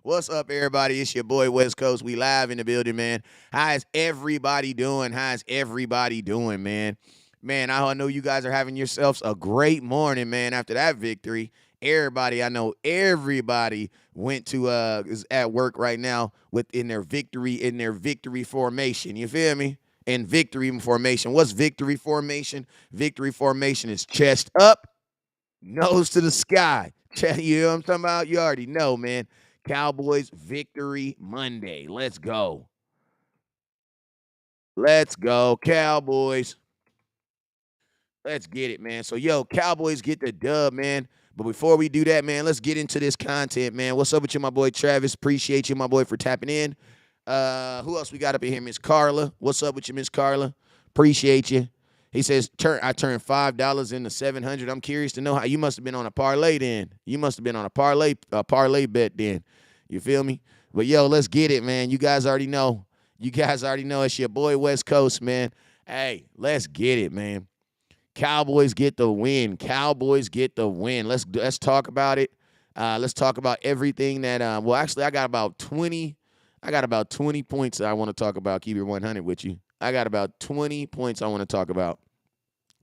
What's up, everybody? It's your boy West Coast. We live in the building, man. How's everybody doing? How's everybody doing, man? Man, I know you guys are having yourselves a great morning, man. After that victory, I know everybody went to is at work right now within their victory formation. You feel me? In victory formation. What's victory formation? Victory formation is chest up, nose to the sky. You know what I'm talking about? You already know, man. Cowboys victory Monday. Let's go. Let's go, Cowboys. Let's get it, man. So, yo, Cowboys get the dub, man. But before we do that, man, let's get into this content, man. What's up with you, my boy Travis? Appreciate you, my boy, for tapping in. Who else we got up in here? Miss Carla. What's up with you, Miss Carla? Appreciate you. He says, I turned $5 into 700. I'm curious to know how you must have been on a parlay then. You must have been on a parlay bet then. You feel me? But yo, let's get it, man. You guys already know. You guys already know it's your boy West Coast, man. Hey, let's get it, man. Cowboys get the win. Cowboys get the win. Let's talk about it. Let's talk about everything that well, actually I got about 20 points I want to talk about. Keep it 100 with you. I got about 20 points I want to talk about.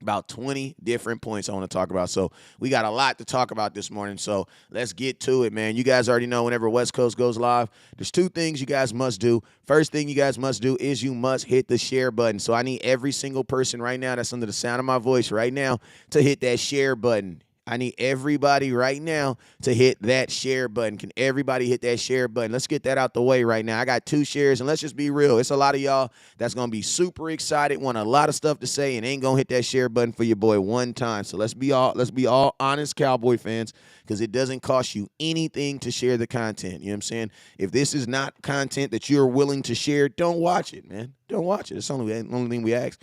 About 20 different points I want to talk about. So we got a lot to talk about this morning. So let's get to it, man. You guys already know whenever West Coast goes live, there's two things you guys must do. First thing you guys must do is you must hit the share button. So I need every single person right now that's under the sound of my voice right now to hit that share button. I need everybody right now to hit that share button. Can everybody hit that share button? Let's get that out the way right now. I got 2 shares, and let's just be real. It's a lot of y'all that's going to be super excited, want a lot of stuff to say, and ain't going to hit that share button for your boy one time. So let's be all honest Cowboy fans, because it doesn't cost you anything to share the content. You know what I'm saying? If this is not content that you're willing to share, don't watch it, man. Don't watch it. It's the only thing we ask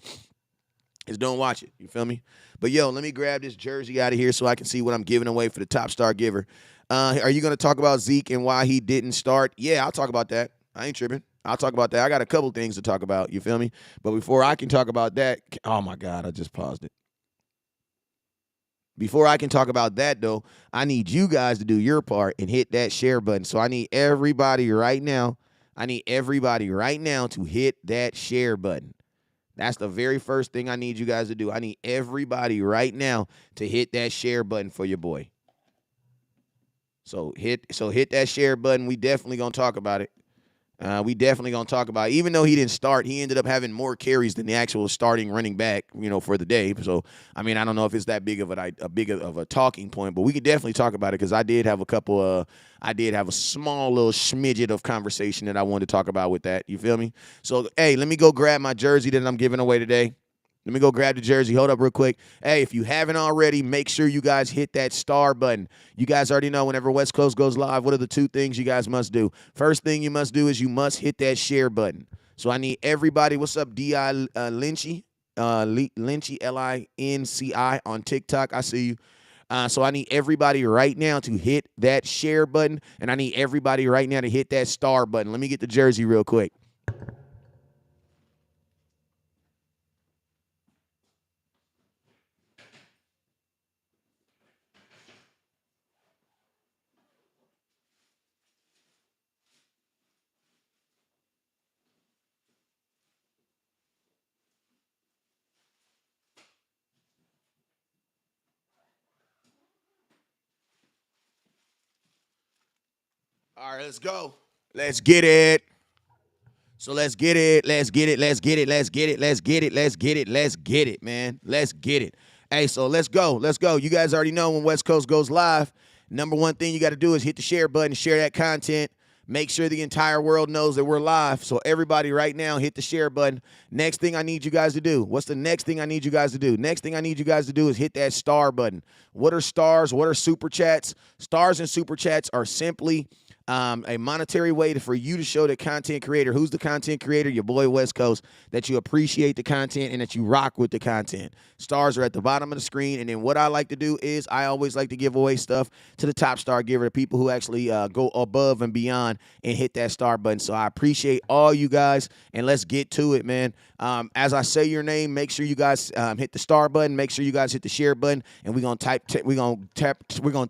is don't watch it. You feel me? But, yo, let me grab this jersey out of here so I can see what I'm giving away for the top star giver. Are you going to talk about Zeke and why he didn't start? Yeah, I'll talk about that. I ain't tripping. I'll talk about that. I got a couple things to talk about. You feel me? But before I can talk about that, oh, my God, I just paused it. Before I can talk about that, though, I need you guys to do your part and hit that share button. So I need everybody right now. To hit that share button. That's the very first thing I need you guys to do. I need everybody right now to hit that share button for your boy. So hit that share button. We definitely gonna talk about it. Even though he didn't start, he ended up having more carries than the actual starting running back, for the day. So, I mean, I don't know if it's that big of a talking point, but we could definitely talk about it because I did have a small little smidget of conversation that I wanted to talk about with that. You feel me? So, hey, let me go grab my jersey that I'm giving away today. Let me go grab the jersey. Hold up real quick. Hey, if you haven't already, make sure you guys hit that star button. You guys already know whenever West Coast goes live, what are the 2 things you guys must do? First thing you must do is you must hit that share button. So I need everybody. What's up, D.I. Lynchy? Lynchy, Linci on TikTok. I see you. So I need everybody right now to hit that share button, and I need everybody right now to hit that star button. Let me get the jersey real quick. All right, let's go. Let's get it. So let's get it, man. Let's get it. Hey, so let's go. You guys already know when West Coast goes live, number one thing you got to do is hit the share button, share that content. Make sure the entire world knows that we're live. So everybody right now, hit the share button. Next thing I need you guys to do. What's the next thing I need you guys to do? Next thing I need you guys to do is hit that star button. What are stars? What are super chats? Stars and super chats are simply a monetary way for you to show the content creator, who's the content creator, your boy West Coast, that you appreciate the content and that you rock with the content. Stars are at the bottom of the screen. And then what I like to do is I always like to give away stuff to the top star giver, the people who actually go above and beyond and hit that star button. So I appreciate all you guys, and let's get to it, man. As I say your name, make sure you guys hit the star button. Make sure you guys hit the share button, and we're gonna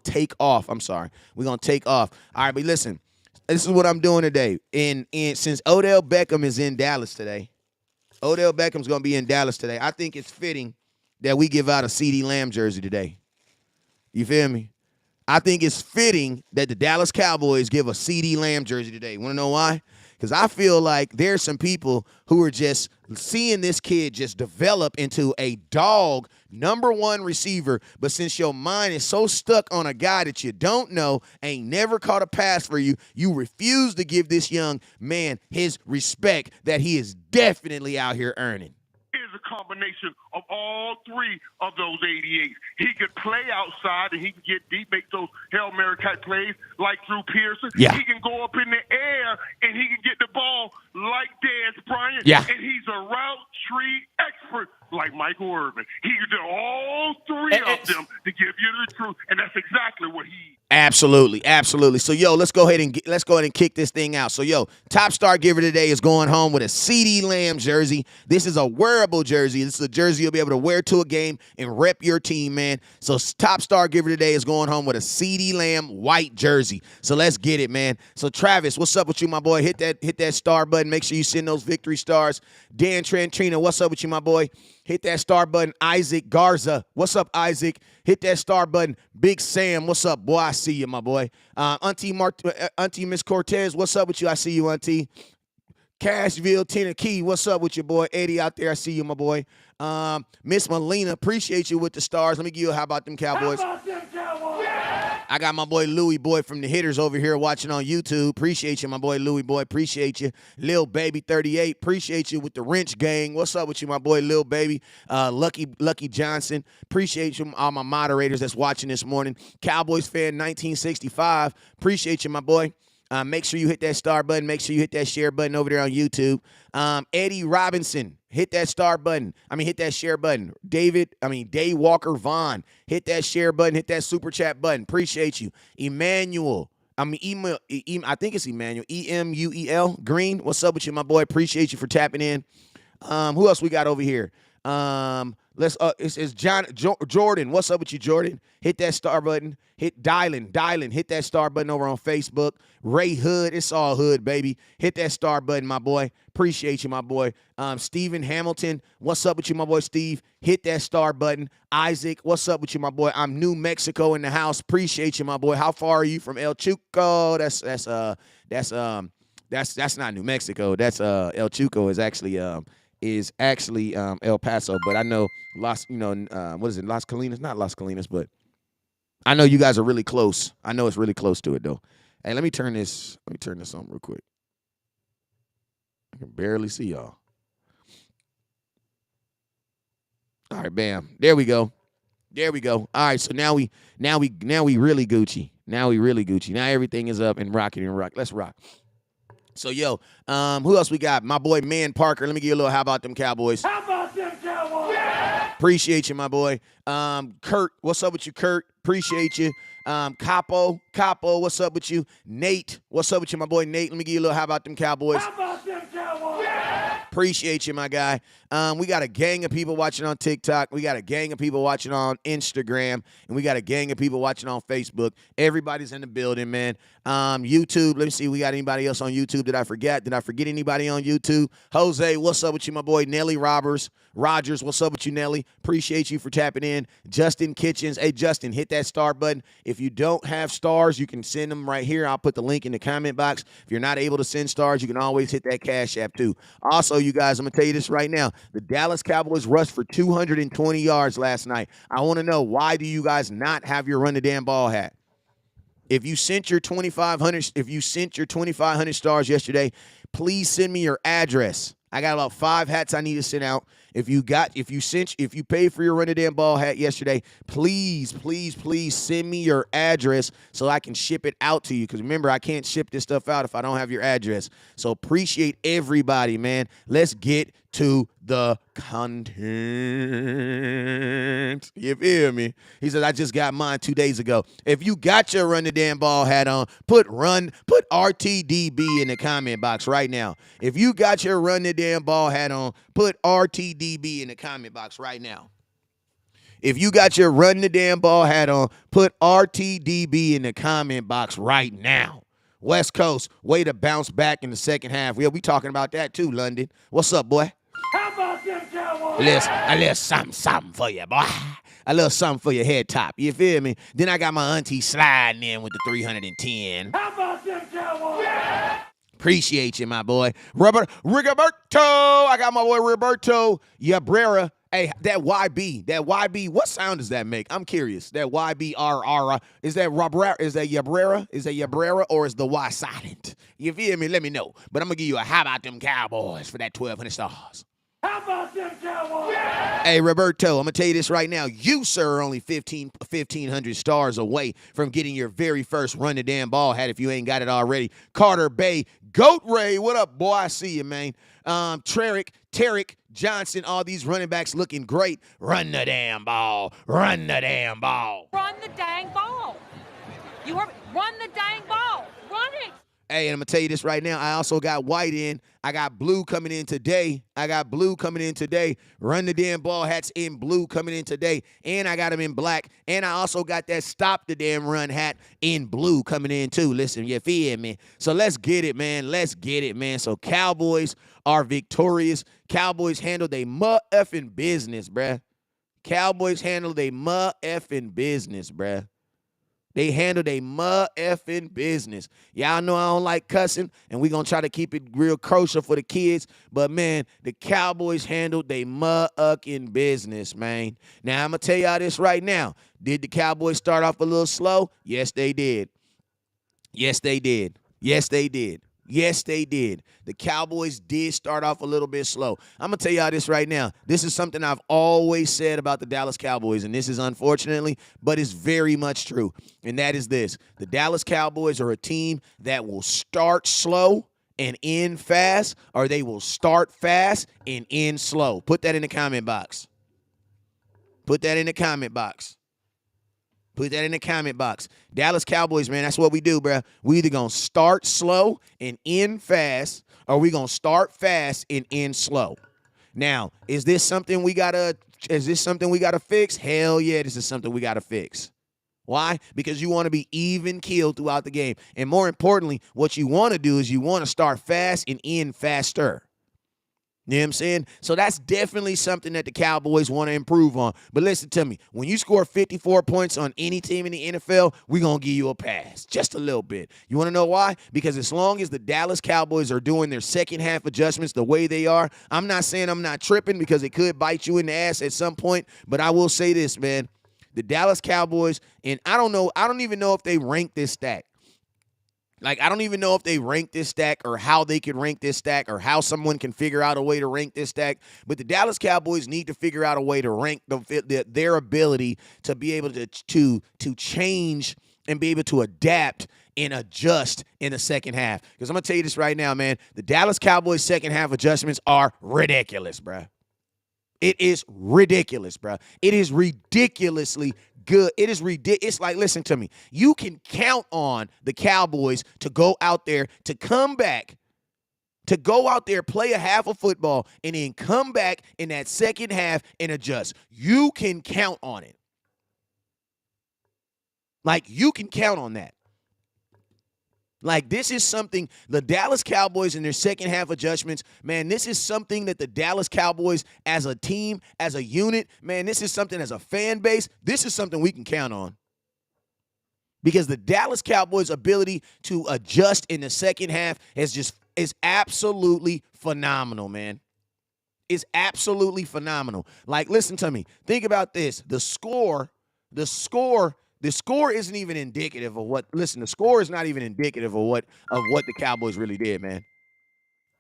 take off. I'm sorry, we're gonna take off. All right, but listen, this is what I'm doing today. And since Odell Beckham is in Dallas today, Odell Beckham's gonna be in Dallas today. I think it's fitting that we give out a CeeDee Lamb jersey today. You feel me? I think it's fitting that the Dallas Cowboys give a CeeDee Lamb jersey today. Want to know why? Because I feel like there's some people who are just seeing this kid just develop into a dog #1 receiver. But since your mind is so stuck on a guy that you don't know, ain't never caught a pass for you, you refuse to give this young man his respect that he is definitely out here earning. Is a combination of all three of those 88s. He could play outside and he can get deep, make those Hail Mary type plays like Drew Pearson. Yeah. He can go up in the air and he can get the ball like Dez Bryant. Yeah. And he's a route tree expert like Michael Irvin. He can do all three of them to give you the truth, and that's exactly what he. Absolutely, absolutely. So, yo, let's go ahead and kick this thing out. So, yo, top star giver today is going home with a CeeDee Lamb jersey. This is a wearable jersey. This is a jersey you'll be able to wear to a game and rep your team, man. So, top star giver today is going home with a CeeDee Lamb white jersey. So, let's get it, man. So, Travis, what's up with you, my boy? Hit that star button. Make sure you send those victory stars. Dan Trantrina, what's up with you, my boy? Hit that star button. Isaac Garza, what's up, Isaac? Hit that star button. Big Sam, what's up, boy? I see you, my boy. Auntie Miss Cortez, what's up with you? I see you, Auntie. Cashville, Tennessee, what's up with your boy? Eddie out there, I see you, my boy. Miss Melina, appreciate you with the stars. Let me give you a how about them Cowboys? How about them Cowboys? I got my boy Louie Boy from the Hitters over here watching on YouTube. Appreciate you, my boy Louie Boy. Appreciate you. Lil Baby 38. Appreciate you with the Wrench Gang. What's up with you, my boy Lil Baby? Lucky Johnson. Appreciate you, all my moderators that's watching this morning. Cowboys fan 1965. Appreciate you, my boy. Make sure you hit that star button. Make sure you hit that share button over there on YouTube. Eddie Robinson, hit that star button. Hit that share button. Dave Walker Vaughn, hit that share button. Hit that super chat button. Appreciate you. Emmanuel. I think it's Emmanuel. Emuel Green. What's up with you, my boy? Appreciate you for tapping in. Who else we got over here? It's Jordan. What's up with you, Jordan? Hit that star button. Hit Dylan. Hit that star button over on Facebook. Ray Hood. It's all hood, baby. Hit that star button, my boy. Appreciate you, my boy. Stephen Hamilton. What's up with you, my boy Steve? Hit that star button. Isaac. What's up with you, my boy? I'm New Mexico in the house. Appreciate you, my boy. How far are you from El Chuco? That's not New Mexico. That's El Chuco is actually El Paso, but I know Las Colinas? Not Las Colinas, but I know you guys are really close. I know it's really close to it though. Hey, let me turn this on real quick. I can barely see y'all. All right, bam. There we go. All right, so now we really Gucci. Now everything is up and rocking and rock. Let's rock. So, yo, who else we got? My boy, Man Parker. Let me give you a little how about them Cowboys? How about them Cowboys? Yeah! Appreciate you, my boy. Kurt, what's up with you, Kurt? Appreciate you. Capo, what's up with you? Nate, what's up with you, my boy Nate? Let me give you a little how about them Cowboys? How about them Cowboys? Yeah! Appreciate you, my guy. We got a gang of people watching on TikTok. We got a gang of people watching on Instagram. And we got a gang of people watching on Facebook. Everybody's in the building, man. YouTube, let me see. We got anybody else on YouTube? Did I forget anybody on YouTube? Jose, what's up with you, my boy? Nelly Rogers, what's up with you, Nelly? Appreciate you for tapping in. Justin Kitchens. Hey, Justin, hit that star button. If you don't have stars, you can send them right here. I'll put the link in the comment box. If you're not able to send stars, you can always hit that Cash App too. Also, you guys, I'm going to tell you this right now. The Dallas Cowboys rushed for 220 yards last night. I want to know, why do you guys not have your run the damn ball hat? If you sent your 2,500 stars yesterday, please send me your address. I got about 5 hats I need to send out, If you paid for your Run the Damn Ball hat yesterday, please, please, please send me your address so I can ship it out to you. Because remember, I can't ship this stuff out if I don't have your address. So appreciate everybody, man. Let's get to the content. You feel me? He said, I just got mine 2 days ago. If you got your Run the Damn Ball hat on, put RTDB in the comment box right now. If you got your Run the Damn Ball hat on, put RTDB in the comment box right now. If you got your Run the Damn Ball hat on, put RTDB in the comment box right now. West Coast, way to bounce back in the second half. Yeah, we talking about that too, London. What's up, boy? How about them Cowboys? A little something for you, boy. A little something for your head top. You feel me? Then I got my auntie sliding in with the 310. How about them Cowboys? Appreciate you, my boy. Rigoberto. I got my boy Roberto Yabrera. Hey, that YB, what sound does that make? I'm curious. That YBRR, is that Yabrera? Is that Yabrera, or is the Y silent? You feel me? Let me know. But I'm going to give you a how about them Cowboys for that 1,200 stars. How about them Cowboys? Hey, Roberto, I'm going to tell you this right now. You, sir, are only 1,500 stars away from getting your very first Run the Damn Ball hat if you ain't got it already. Carter Bay, Goat Ray, what up, boy? I see you, man. Tarek Johnson, all these running backs looking great. Run the damn ball. Run the damn ball. Run the dang ball. You heard me? Run the dang ball. Run it. Hey, and I'm going to tell you this right now. I also got white in. I got blue coming in today. Run the damn ball hats in blue coming in today. And I got them in black. And I also got that stop the damn run hat in blue coming in too. Listen, you feel me? So let's get it, man. So Cowboys are victorious. Cowboys handled a effing business, bruh. They handled a effing business. Y'all know I don't like cussing, and we're going to try to keep it real kosher for the kids. But, man, the Cowboys handled a fucking business, man. Now, I'm going to tell y'all this right now. Did the Cowboys start off a little slow? Yes, they did. The Cowboys did start off a little bit slow. I'm going to tell y'all this right now. This is something I've always said about the Dallas Cowboys, and this is unfortunately, but it's very much true. And that is this. The Dallas Cowboys are a team that will start slow and end fast, or they will start fast and end slow. Put that in the comment box. Dallas Cowboys, man, that's what we do, bro. We either going to start slow and end fast, or we going to start fast and end slow. Now, is this something we got to fix? Hell yeah, this is something we got to fix. Why? Because you want to be even keeled throughout the game. And more importantly, what you want to do is you want to start fast and end faster. You know what I'm saying? So that's definitely something that the Cowboys want to improve on. But listen to me. When you score 54 points on any team in the NFL, we're going to give you a pass. Just a little bit. You want to know why? Because as long as the Dallas Cowboys are doing their second half adjustments the way they are, I'm not saying I'm not tripping because it could bite you in the ass at some point. But I will say this, man. The Dallas Cowboys, and I don't even know if they rank this stack. I don't even know if they rank this stack or how they can rank this stack or how someone can figure out a way to rank this stack. But the Dallas Cowboys need to figure out a way to rank their ability to be able to change and be able to adapt and adjust in the second half. Because I'm going to tell you this right now, man. The Dallas Cowboys second half adjustments are ridiculous, bruh. It is ridiculous, bruh. It is ridiculously good. It is ridiculous. It's like, listen to me. You can count on the Cowboys to go out there, to come back, to go out there, play a half of football, and then come back in that second half and adjust. You can count on it. You can count on that. This is something, the Dallas Cowboys and their second half adjustments, man, this is something that the Dallas Cowboys as a team, as a unit, man, this is something as a fan base, this is something we can count on. Because the Dallas Cowboys' ability to adjust in the second half is absolutely phenomenal, man. It's absolutely phenomenal. Listen to me. Think about this. The score isn't even indicative of what. Listen, the score is not even indicative of what the Cowboys really did, man.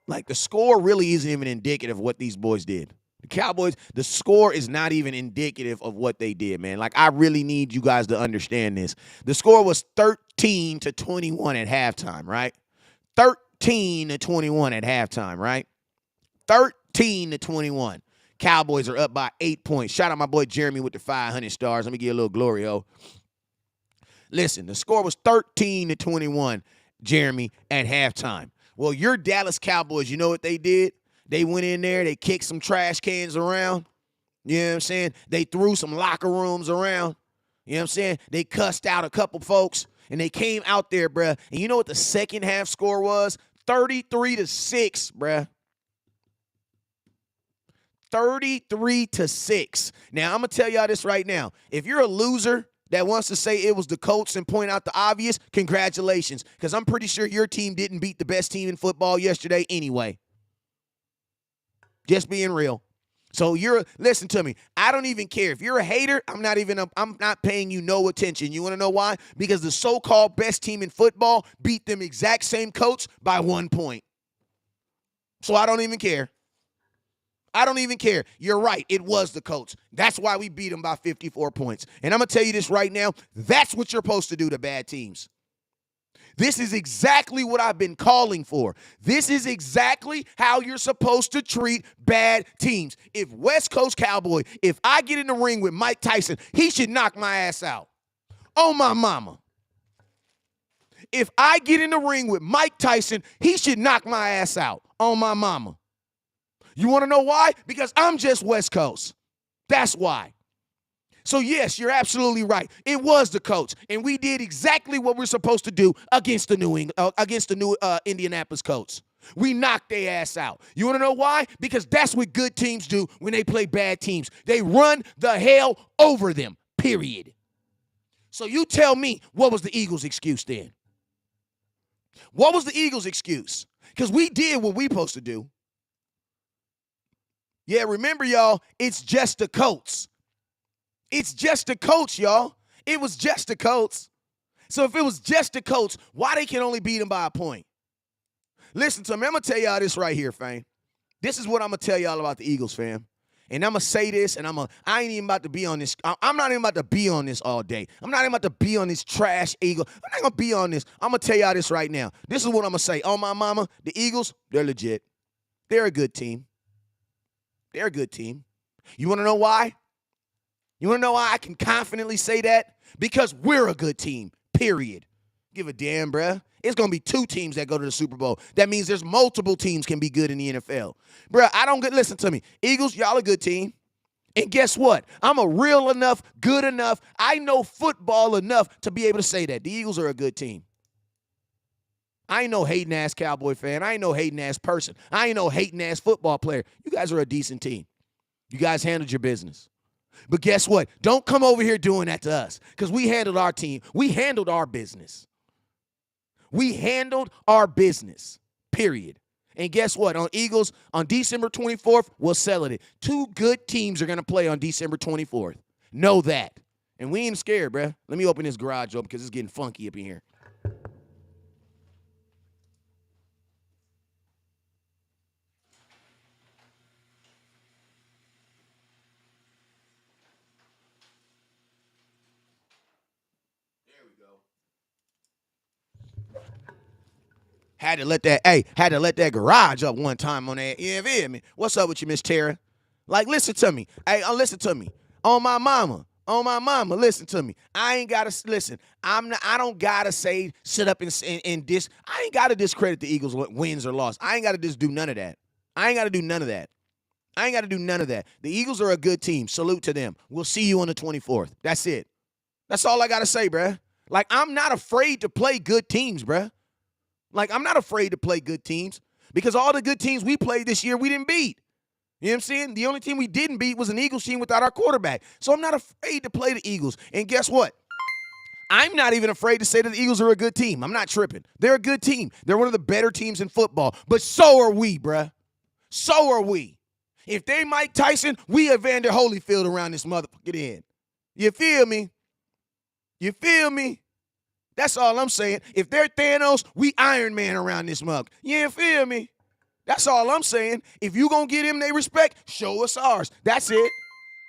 The score really isn't even indicative of what these boys did. The Cowboys, the score is not even indicative of what they did, man. Like, I really need you guys to understand this. The score was 13-21 at halftime, right? 13-21 at halftime, right? 13-21. Cowboys are up by 8 points. Shout out my boy Jeremy with the 500 stars. Let me give you a little glory, ho. Listen, the score was 13-21, Jeremy, at halftime. Well, your Dallas Cowboys, you know what they did? They went in there, they kicked some trash cans around. You know what I'm saying? They threw some locker rooms around. You know what I'm saying? They cussed out a couple folks, and they came out there, bruh. And you know what the second half score was? 33-6, bruh. 33-6. Now, I'm going to tell y'all this right now. If you're a loser that wants to say it was the Colts and point out the obvious, congratulations, because I'm pretty sure your team didn't beat the best team in football yesterday anyway. Just being real. So listen to me. I don't even care. If you're a hater, I'm not paying you no attention. You want to know why? Because the so-called best team in football beat them exact same Colts by 1 point. So I don't even care. I don't even care. You're right. It was the Colts. That's why we beat them by 54 points. And I'm going to tell you this right now. That's what you're supposed to do to bad teams. This is exactly what I've been calling for. This is exactly how you're supposed to treat bad teams. If West Coast Cowboy, if I get in the ring with Mike Tyson, he should knock my ass out. Oh, my mama. If I get in the ring with Mike Tyson, he should knock my ass out. Oh, my mama. You want to know why? Because I'm just West Coast. That's why. So, yes, you're absolutely right. It was the Colts, and we did exactly what we're supposed to do against the new Indianapolis Colts. We knocked their ass out. You want to know why? Because that's what good teams do when they play bad teams. They run the hell over them, period. So you tell me, what was the Eagles' excuse then? What was the Eagles' excuse? Because we did what we supposed to do. Yeah, remember, y'all, it's just the Colts. It's just the Colts, y'all. It was just the Colts. So if it was just the Colts, why they can only beat them by a point? Listen to me. I'm going to tell y'all this right here, fam. This is what I'm going to tell y'all about the Eagles, fam. And I'm going to say this, and I ain't even about to be on this. I'm not even about to be on this all day. I'm not even about to be on this trash Eagle. I'm not going to be on this. I'm going to tell y'all this right now. This is what I'm going to say. Oh, my mama, the Eagles, they're legit. They're a good team. They're a good team. You want to know why? You want to know why I can confidently say that? Because we're a good team, period. Give a damn, bruh. It's going to be 2 teams that go to the Super Bowl. That means there's multiple teams can be good in the NFL. Bruh, listen to me. Eagles, y'all a good team. And guess what? I'm a real enough, good enough, I know football enough to be able to say that. The Eagles are a good team. I ain't no hating-ass Cowboy fan. I ain't no hating-ass person. I ain't no hating-ass football player. You guys are a decent team. You guys handled your business. But guess what? Don't come over here doing that to us because we handled our team. We handled our business. We handled our business, period. And guess what? On Eagles, on December 24th, we'll settle it. 2 good teams are going to play on December 24th. Know that. And we ain't scared, bruh. Let me open this garage up because it's getting funky up in here. Had to let that garage up one time on that. You feel me? What's up with you, Miss Tara? Like, listen to me. Hey, listen to me. On my mama, listen to me. I ain't gotta listen. I don't gotta say sit up and dis. I ain't gotta discredit the Eagles' wins or loss. I ain't gotta just do none of that. I ain't gotta do none of that. The Eagles are a good team. Salute to them. We'll see you on the 24th. That's it. That's all I gotta say, bruh. Like, I'm not afraid to play good teams, bruh. Like, I'm not afraid to play good teams because all the good teams we played this year, we didn't beat. You know what I'm saying? The only team we didn't beat was an Eagles team without our quarterback. So I'm not afraid to play the Eagles. And guess what? I'm not even afraid to say that the Eagles are a good team. I'm not tripping. They're a good team. They're one of the better teams in football. But so are we, bruh. So are we. If they Mike Tyson, we Evander Holyfield around this motherfucker end. You feel me? You feel me? That's all I'm saying. If they're Thanos, we Iron Man around this mug. You feel me? That's all I'm saying. If you going to get them their respect, show us ours. That's it.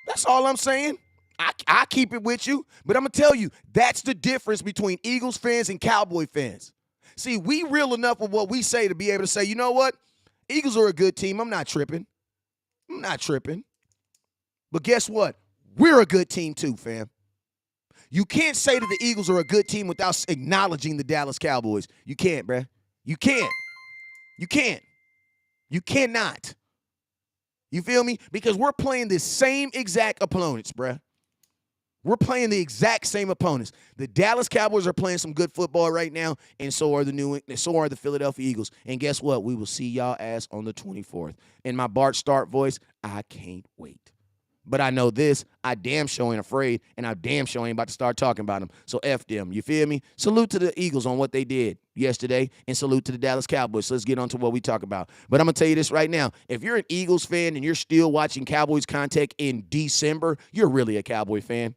That's all I'm saying. I keep it with you, but I'm going to tell you, that's the difference between Eagles fans and Cowboy fans. See, we real enough with what we say to be able to say, you know what? Eagles are a good team. I'm not tripping. But guess what? We're a good team too, fam. You can't say that the Eagles are a good team without acknowledging the Dallas Cowboys. You can't, bruh. You can't. You can't. You cannot. You feel me? Because we're playing the same exact opponents, bruh. We're playing the exact same opponents. The Dallas Cowboys are playing some good football right now, and so are the Philadelphia Eagles. And guess what? We will see y'all ass on the 24th. In my Bart Stark voice, I can't wait. But I know this, I damn sure ain't afraid, and I damn sure ain't about to start talking about them. So F them, you feel me? Salute to the Eagles on what they did yesterday, and salute to the Dallas Cowboys. So let's get on to what we talk about. But I'm going to tell you this right now. If you're an Eagles fan and you're still watching Cowboys content in December, you're really a Cowboy fan.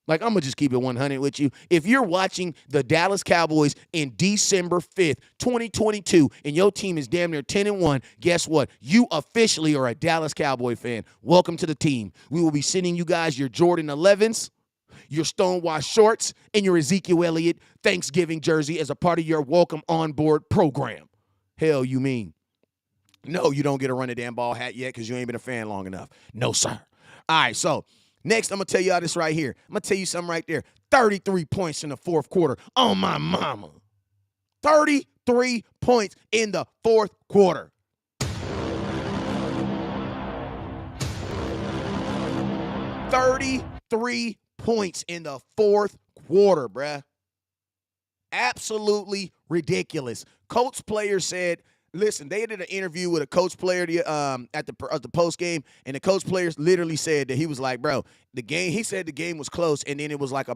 Like, I'm going to just keep it 100 with you. If you're watching the Dallas Cowboys in December 5th, 2022, and your team is damn near 10-1, guess what? You officially are a Dallas Cowboy fan. Welcome to the team. We will be sending you guys your Jordan 11s, your Stonewashed shorts, and your Ezekiel Elliott Thanksgiving jersey as a part of your welcome on board program. Hell, you mean? No, you don't get a run a damn ball hat yet because you ain't been a fan long enough. No, sir. All right, so next, I'm going to tell y'all this right here. I'm going to tell you something right there. 33 points in the fourth quarter. On my mama. 33 points in the fourth quarter. 33 points in the fourth quarter, bruh. Absolutely ridiculous. Colts player said, listen, they did an interview with a Colts player at the post game, and the Colts players literally said that he was like, bro, he said the game was close, and then it was like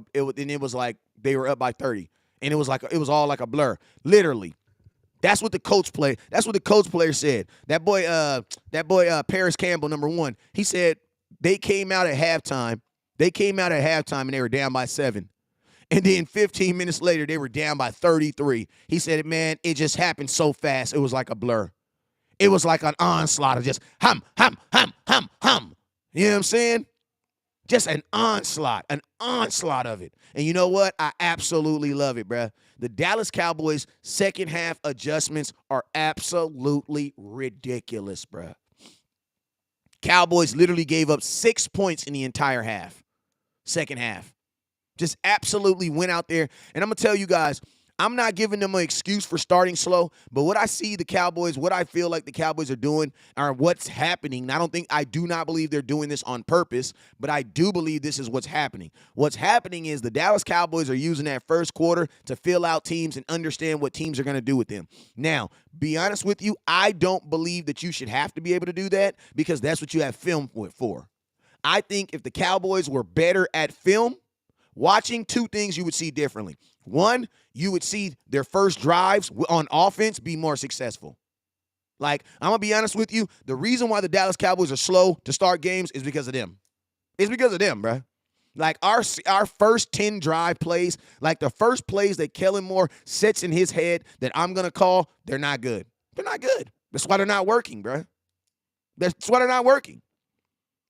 they were up by 30, and it was all like a blur, literally. That's what the Colts player said. That boy Paris Campbell, number one, he said they came out at halftime, and they were down by 7. And then 15 minutes later, they were down by 33. He said, man, it just happened so fast. It was like a blur. It was like an onslaught of just hum, hum, hum, hum, hum. You know what I'm saying? Just an onslaught of it. And you know what? I absolutely love it, bruh. The Dallas Cowboys' second half adjustments are absolutely ridiculous, bruh. Cowboys literally gave up 6 points in the entire half, second half. Just absolutely went out there. And I'm going to tell you guys, I'm not giving them an excuse for starting slow, but what I see the Cowboys, what I feel like the Cowboys are doing, or what's happening, I do not believe they're doing this on purpose, but I do believe this is what's happening. What's happening is the Dallas Cowboys are using that first quarter to fill out teams and understand what teams are going to do with them. Now, be honest with you, I don't believe that you should have to be able to do that because that's what you have film for. I think if the Cowboys were better at film, watching, two things you would see differently. One, you would see their first drives on offense be more successful. Like, I'm going to be honest with you, the reason why the Dallas Cowboys are slow to start games is because of them. It's because of them, bro. Like, our first 10 drive plays, like the first plays that Kellen Moore sets in his head that I'm going to call, they're not good. They're not good. That's why they're not working, bro. That's why they're not working.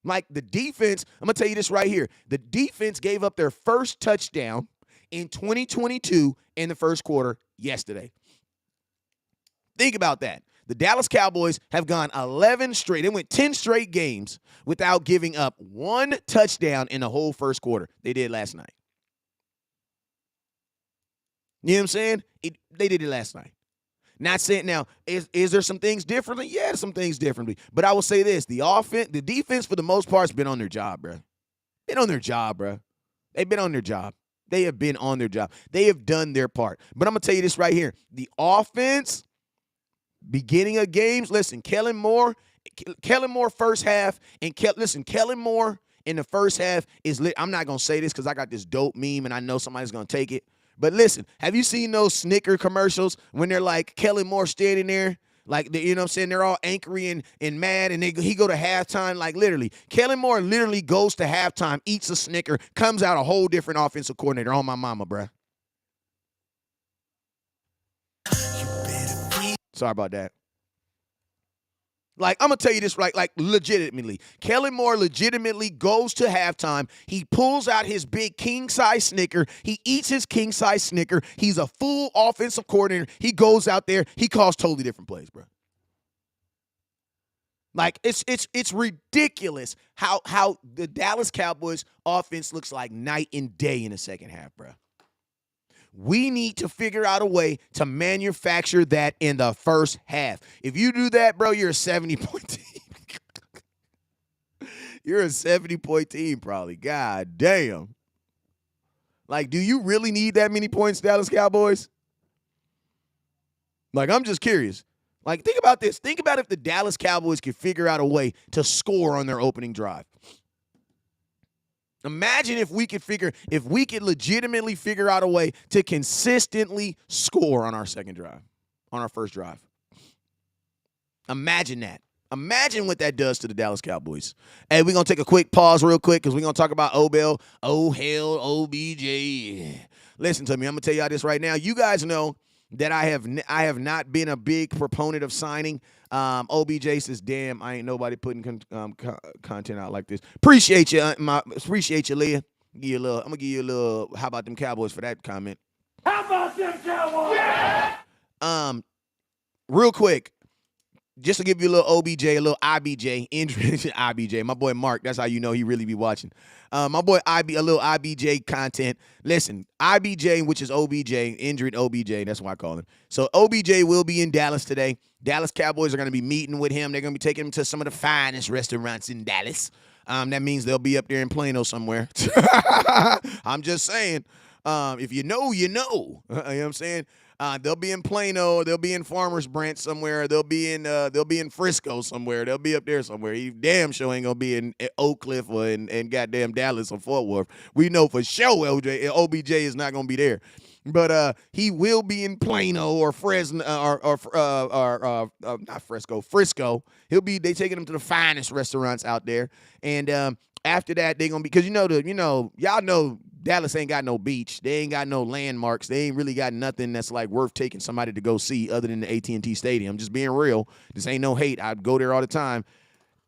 Like the defense, I'm going to tell you this right here. The defense gave up their first touchdown in 2022 in the first quarter yesterday. Think about that. The Dallas Cowboys have gone 11 straight. They went 10 straight games without giving up one touchdown in the whole first quarter. They did last night. You know what I'm saying? They did it last night. Not saying now, is there some things differently? Yeah, some things differently. But I will say this, the defense for the most part has been on their job, bro. Been on their job, bro. They've been on their job. They have been on their job. They have done their part. But I'm going to tell you this right here. The offense, beginning of games, listen, Kellen Moore first half, and Kellen Moore in the first half is lit. I'm not going to say this because I got this dope meme and I know somebody's going to take it. But listen, have you seen those Snicker commercials when they're like Kellen Moore standing there? Like, you know what I'm saying? They're all angry and mad, and he go to halftime. Like, literally, Kellen Moore literally goes to halftime, eats a Snicker, comes out a whole different offensive coordinator. On my mama, bruh. Sorry about that. Like, I'm going to tell you this, like legitimately. Kellen Moore legitimately goes to halftime. He pulls out his big king-size Snicker. He eats his king-size Snicker. He's a full offensive coordinator. He goes out there. He calls totally different plays, bro. Like, it's ridiculous how the Dallas Cowboys offense looks like night and day in the second half, bro. We need to figure out a way to manufacture that in the first half. If you do that, bro, you're a 70-point team. You're a 70-point team, probably. God damn. Like, do you really need that many points, Dallas Cowboys? Like, I'm just curious. Like, think about this. Think about if the Dallas Cowboys could figure out a way to score on their opening drive. Imagine if we could legitimately figure out a way to consistently score on our second drive, on our first drive. Imagine that. Imagine what that does to the Dallas Cowboys. Hey, we're going to take a quick pause real quick because we're going to talk about OBJ. Listen to me. I'm going to tell y'all this right now. You guys know that I have not been a big proponent of signing. OBJ says, "Damn, I ain't nobody putting content out like this." Appreciate you, appreciate you, Leah. I'm gonna give you a little. How about them Cowboys for that comment? How about them Cowboys? Yeah! Real quick, just to give you a little OBJ, a little IBJ, IBJ. My boy Mark, that's how you know he really be watching. My boy a little IBJ content. Listen, IBJ, which is OBJ, injured OBJ, that's what I call him. So OBJ will be in Dallas today. Dallas Cowboys are going to be meeting with him. They're going to be taking him to some of the finest restaurants in Dallas. That means they'll be up there in Plano somewhere. I'm just saying. If you know, you know. You know what I'm saying? They'll be in Plano. They'll be in Farmers Branch somewhere. They'll be in Frisco somewhere. They'll be up there somewhere. He damn sure ain't gonna be in Oak Cliff or in goddamn Dallas or Fort Worth. We know for sure OBJ is not gonna be there. But he will be in Plano or Fresno or not Frisco. They taking him to the finest restaurants out there. And after that, they're gonna be, because y'all know Dallas ain't got no beach. They ain't got no landmarks. They ain't really got nothing that's like worth taking somebody to go see other than the AT&T Stadium. Just being real. This ain't no hate. I'd go there all the time.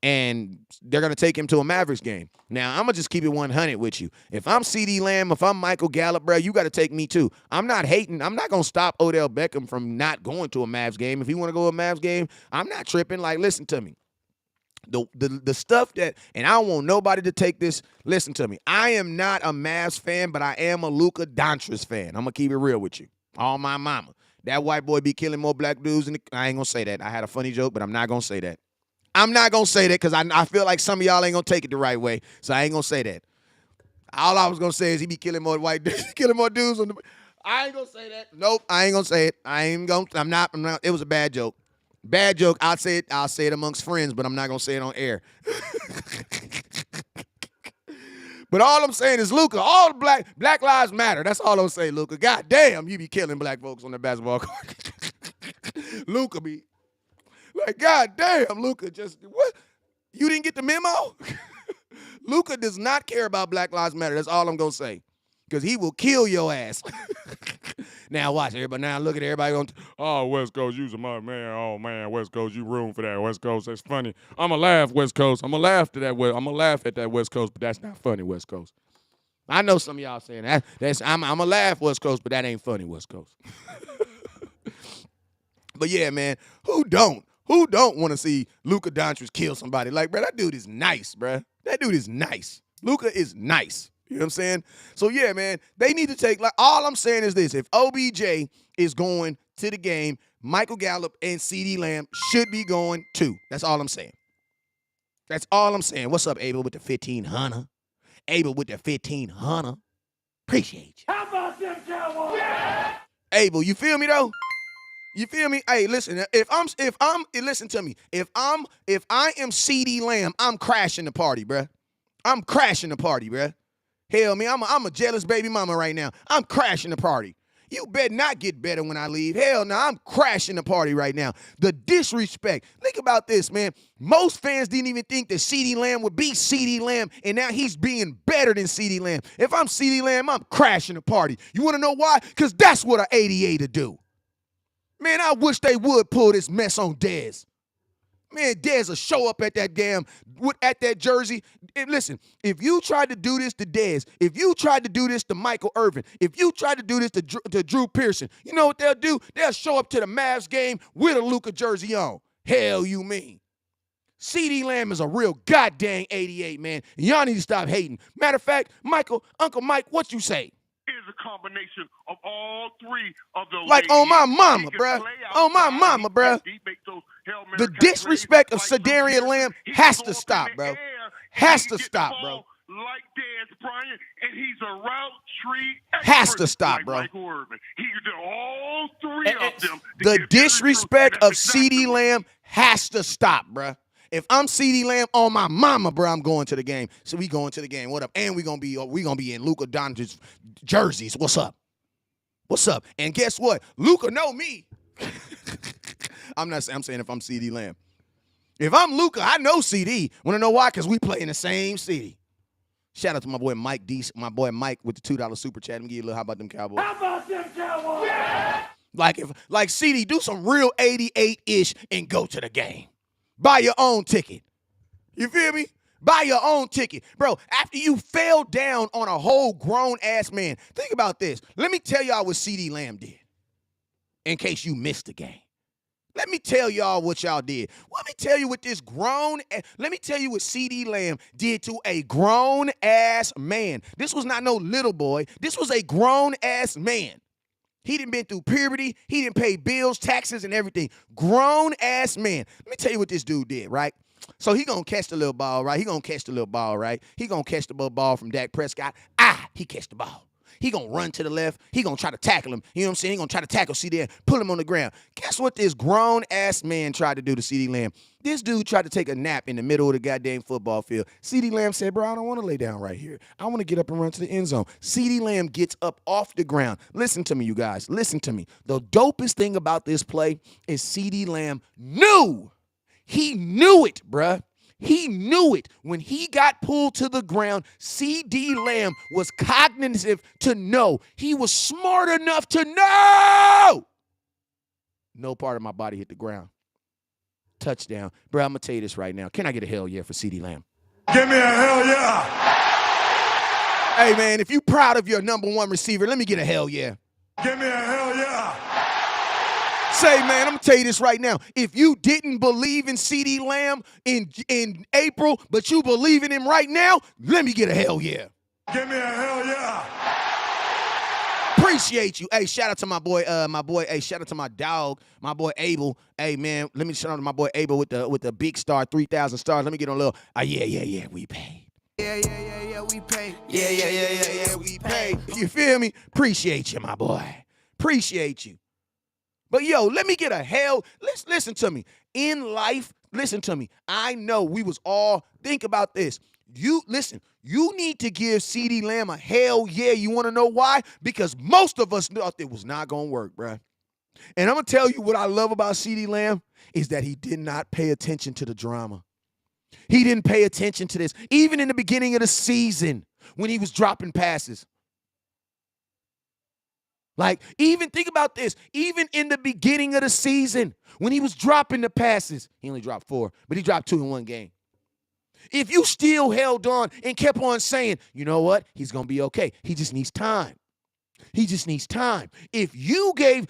And they're going to take him to a Mavericks game. Now, I'm going to just keep it 100 with you. If I'm CeeDee Lamb, if I'm Michael Gallup, bro, you got to take me too. I'm not hating. I'm not going to stop Odell Beckham from not going to a Mavs game. If he want to go to a Mavs game, I'm not tripping. Like, listen to me. The stuff that, and I don't want nobody to take this, listen to me. I am not a Mavs fan, but I am a Luka Doncic fan. I'm going to keep it real with you. All my mama. That white boy be killing more black dudes. I ain't going to say that. I had a funny joke, but I'm not going to say that. I'm not going to say that because I feel like some of y'all ain't going to take it the right way, so I ain't going to say that. All I was going to say is he be killing more white dudes, killing more dudes. I ain't going to say that. Nope, I ain't going to say it. I'm not. It was a bad joke. Bad joke. I'll say it amongst friends, but I'm not going to say it on air. But all I'm saying is, Luka, all Black Lives Matter. That's all I'm saying, Luka. God damn, you be killing black folks on the basketball court. Luka be. Like, God damn, Luka what? You didn't get the memo? Luka does not care about Black Lives Matter. That's all I'm going to say. Because he will kill your ass. Now watch everybody. Now look at everybody going, "Oh, West Coast, you's a man. Oh, man, West Coast, you room for that. West Coast, that's funny. I'm going to laugh, West Coast. I'm going to laugh at that West Coast, but that's not funny, West Coast." I know some of y'all saying that. I'm going to laugh, West Coast, but that ain't funny, West Coast. But yeah, man, who don't? Who don't want to see Luka Doncic kill somebody? Like, bro, that dude is nice, bro. That dude is nice. Luka is nice. You know what I'm saying? So, yeah, man, they need to take, like, all I'm saying is this. If OBJ is going to the game, Michael Gallup and CeeDee Lamb should be going too. That's all I'm saying. That's all I'm saying. What's up, Abel, with the 1500? Abel with the 1500. Appreciate you. How about them Cowboys? Yeah! Abel, you feel me, though? You feel me? Hey, listen. Listen to me. If I am CeeDee Lamb, I'm crashing the party, bruh. I'm crashing the party, bruh. Hell, me, I'm a jealous baby mama right now. I'm crashing the party. You better not get better when I leave. Hell no, I'm crashing the party right now. The disrespect. Think about this, man. Most fans didn't even think that CeeDee Lamb would be CeeDee Lamb, and now he's being better than CeeDee Lamb. If I'm CeeDee Lamb, I'm crashing the party. You want to know why? Because that's what an 88 to do. Man, I wish they would pull this mess on Dez. Man, Dez will show up at that at that jersey. And listen, if you tried to do this to Dez, if you tried to do this to Michael Irvin, if you tried to do this to Drew Pearson, you know what they'll do? They'll show up to the Mavs game with a Luka jersey on. Hell you mean. CeeDee Lamb is a real goddamn 88, man. And y'all need to stop hating. Matter of fact, Uncle Mike, what you say? Is a combination of all three of those. Like on my mama, bruh. On my mama, bruh. The disrespect of CeeDee Lamb has to stop, bro. Has to stop, bro. Like Dez Bryant, and he's a route tree expert. Has to stop, like bro. Michael Irvin. He did all three of them. The disrespect of CeeDee Lamb has to stop, bro. If I'm CeeDee Lamb on my mama, bro, I'm going to the game. So we going to the game. What up? And we gonna be in Luka Doncic's jerseys. What's up? What's up? And guess what? Luka know me. I'm saying if I'm CeeDee Lamb. If I'm Luka, I know CD. Want to know why? Because we play in the same city. Shout out to my boy Mike D. My boy Mike with the $2 super chat. Let me give you a little. How about them Cowboys? How about them Cowboys? Yeah! Like CD, do some real 88-ish and go to the game. Buy your own ticket. You feel me? Buy your own ticket. Bro, after you fell down on a whole grown-ass man, think about this. Let me tell y'all what CeeDee Lamb did in case you missed the game. Let me tell y'all what y'all did. Let me tell you what CeeDee Lamb did to a grown-ass man. This was not no little boy. This was a grown-ass man. He done been through puberty. He done paid bills, taxes, and everything. Grown-ass man. Let me tell you what this dude did, right? So he gonna catch the little ball, right? He gonna catch the little ball from Dak Prescott. He catch the ball. He gonna run to the left. He gonna try to tackle him. You know what I'm saying? He gonna try to tackle CeeDee Lamb, pull him on the ground. Guess what this grown-ass man tried to do to CeeDee Lamb? This dude tried to take a nap in the middle of the goddamn football field. CeeDee Lamb said, bro, I don't want to lay down right here. I want to get up and run to the end zone. CeeDee Lamb gets up off the ground. Listen to me, you guys. Listen to me. The dopest thing about this play is CeeDee Lamb knew. He knew it, bruh. He knew it. When he got pulled to the ground, CeeDee Lamb was cognitive to know. He was smart enough to know. No part of my body hit the ground. Touchdown. Bro, I'm going to tell you this right now. Can I get a hell yeah for CeeDee Lamb? Give me a hell yeah. Hey, man, if you proud of your number one receiver, let me get a hell yeah. Give me a hell yeah. Say, man, I'm going to tell you this right now. If you didn't believe in CeeDee Lamb in April, but you believe in him right now, let me get a hell yeah. Give me a hell yeah. Appreciate you. Hey, shout out to my boy, hey, shout out to my dog, my boy Abel. Hey, man, let me shout out to my boy Abel with the big star, 3,000 stars. Let me get on a little, yeah, we paid. Yeah, we paid. Yeah, we paid. You feel me? Appreciate you, my boy. Appreciate you. But, yo, let me get a hell. Listen to me. In life, listen to me. I know we was all, think about this. You need to give CeeDee Lamb a hell yeah. You want to know why? Because most of us thought it was not going to work, bruh. And I'm going to tell you what I love about CeeDee Lamb is that he did not pay attention to the drama. He didn't pay attention to this. Even in the beginning of the season when he was dropping passes. Like, even think about this. Even in the beginning of the season, when he was dropping the passes, he only dropped 4, but he dropped 2 in one game. If you still held on and kept on saying, you know what, he's going to be okay. He just needs time. He just needs time. If you gave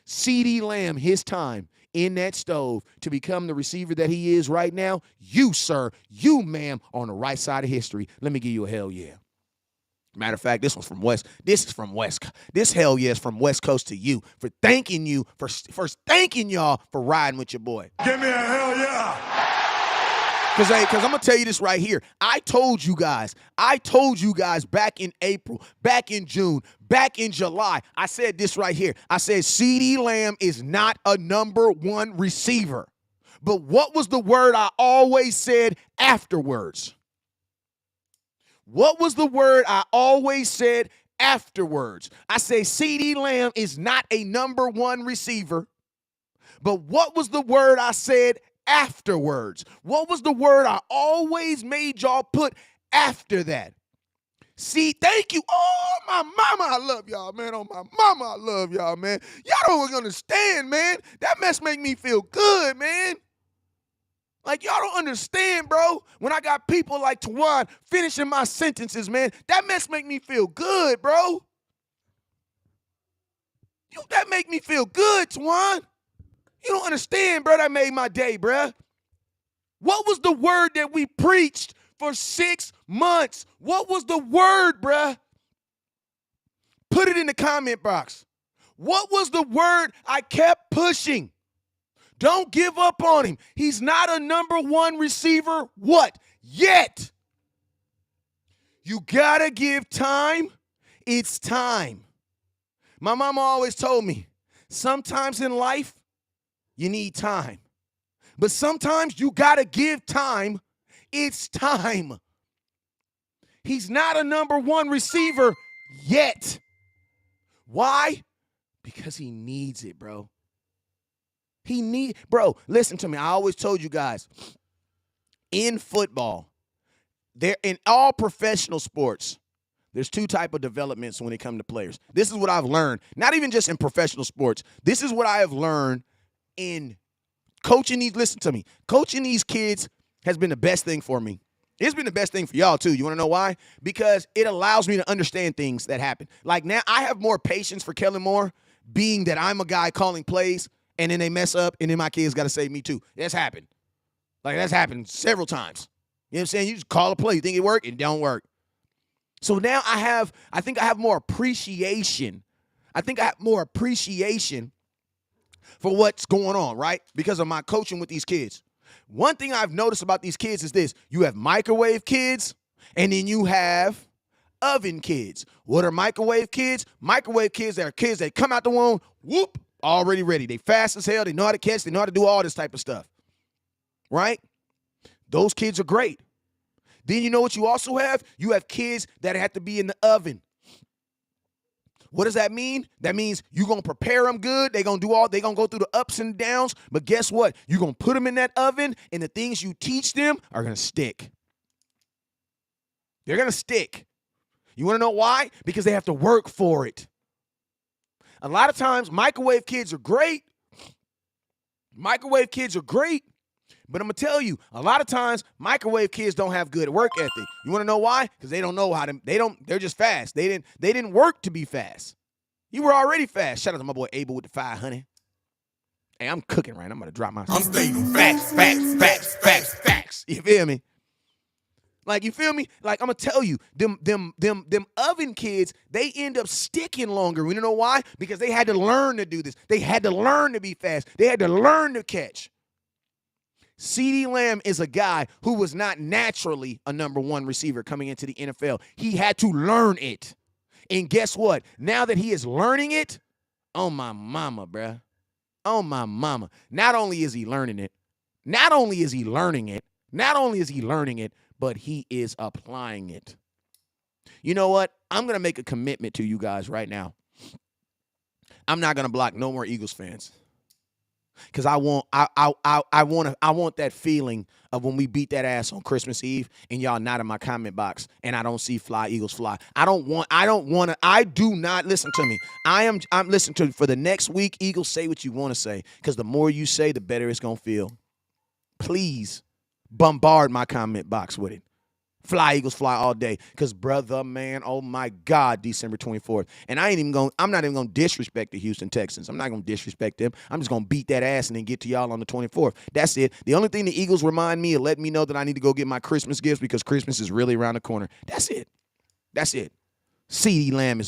CeeDee Lamb his time in that stove to become the receiver that he is right now, you, sir, you, ma'am, on the right side of history. Let me give you a hell yeah. Matter of fact, this is from West Coast to you for thanking you for first thanking y'all for riding with your boy. Give me a hell yeah. Cause I'm gonna tell you this right here. I told you guys back in April, back in June, back in July. I said this right here. I said CeeDee Lamb is not a number 1 receiver. But what was the word I always said afterwards? What was the word I always said afterwards? I say CeeDee Lamb is not a number 1 receiver. But what was the word I said afterwards? What was the word I always made y'all put after that? See, thank you. Oh, my mama, I love y'all, man. Oh, my mama, I love y'all, man. Y'all don't understand, man. That mess make me feel good, man. Like, y'all don't understand, bro. When I got people like Tawan finishing my sentences, man, that mess make me feel good, bro. That make me feel good, Tawan. You don't understand, bro. That made my day, bro. What was the word that we preached for 6 months? What was the word, bruh? Put it in the comment box. What was the word I kept pushing? Don't give up on him. He's not a number one receiver. What? Yet. You gotta give time. It's time. My mama always told me, sometimes in life, you need time. But sometimes you gotta give time. It's time. He's not a number one receiver yet. Why? Because he needs it, bro. Bro, listen to me. I always told you guys, in football, in all professional sports, there's two type of developments when it comes to players. This is what I've learned, not even just in professional sports. This is what I have learned in coaching these, listen to me, coaching these kids has been the best thing for me. It's been the best thing for y'all, too. You want to know why? Because it allows me to understand things that happen. Like now, I have more patience for Kellen Moore, being that I'm a guy calling plays, and then they mess up, and then my kids got to save me, too. That's happened. Like, that's happened several times. You know what I'm saying? You just call a play. You think it worked? It don't work. So now I think I have more appreciation. I think I have more appreciation for what's going on, right? Because of my coaching with these kids. One thing I've noticed about these kids is this. You have microwave kids, and then you have oven kids. What are microwave kids? Microwave kids are kids that come out the womb, whoop, already ready. They fast as hell. They know how to catch. They know how to do all this type of stuff, right? Those kids are great. Then you know what you also have? You have kids that have to be in the oven. What does that mean? That means you're going to prepare them good. They're going to go through the ups and downs. But guess what? You're going to put them in that oven, and the things you teach them are going to stick. They're going to stick. You want to know why? Because they have to work for it. A lot of times, microwave kids are great. Microwave kids are great. But I'm going to tell you, a lot of times, microwave kids don't have good work ethic. You want to know why? Because they don't know how to, they're just fast. They didn't work to be fast. You were already fast. Shout out to my boy Abel with the 500. Hey, I'm cooking right now. I'm going to drop my. I'm stating facts. You feel me? Like, you feel me? Like, I'm going to tell you, them oven kids, they end up sticking longer. You know why? Because they had to learn to do this. They had to learn to be fast. They had to learn to catch. CeeDee Lamb is a guy who was not naturally a number one receiver coming into the NFL. He had to learn it. And guess what? Now that he is learning it, oh, my mama, bruh. Oh, my mama. Not only is he learning it, but he is applying it. You know what? I'm going to make a commitment to you guys right now. I'm not going to block no more Eagles fans. Because I want that feeling of when we beat that ass on Christmas Eve and y'all not in my comment box and I don't see fly Eagles fly. I do not listen to me. I'm listening to for the next week. Eagles, say what you want to say, because the more you say, the better it's gonna feel. Please bombard my comment box with it. Fly Eagles fly all day. Because, brother, man, oh, my God, December 24th. And I'm not even going to disrespect the Houston Texans. I'm not going to disrespect them. I'm just going to beat that ass and then get to y'all on the 24th. That's it. The only thing the Eagles remind me of letting me know that I need to go get my Christmas gifts because Christmas is really around the corner. That's it. CeeDee Lamb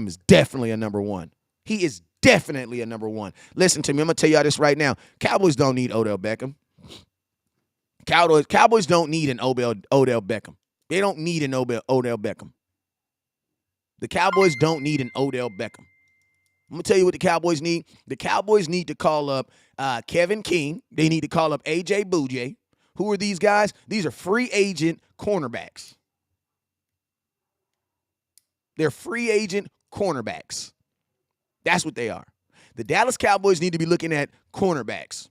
is definitely a number one. He is definitely a number one. Listen to me. I'm going to tell y'all this right now. Cowboys don't need Odell Beckham. Cowboys don't need an Odell Beckham. They don't need an Odell Beckham. The Cowboys don't need an Odell Beckham. I'm going to tell you what the Cowboys need. The Cowboys need to call up Kevin King. They need to call up AJ Bouye. Who are these guys? These are free agent cornerbacks. They're free agent cornerbacks. That's what they are. The Dallas Cowboys need to be looking at cornerbacks.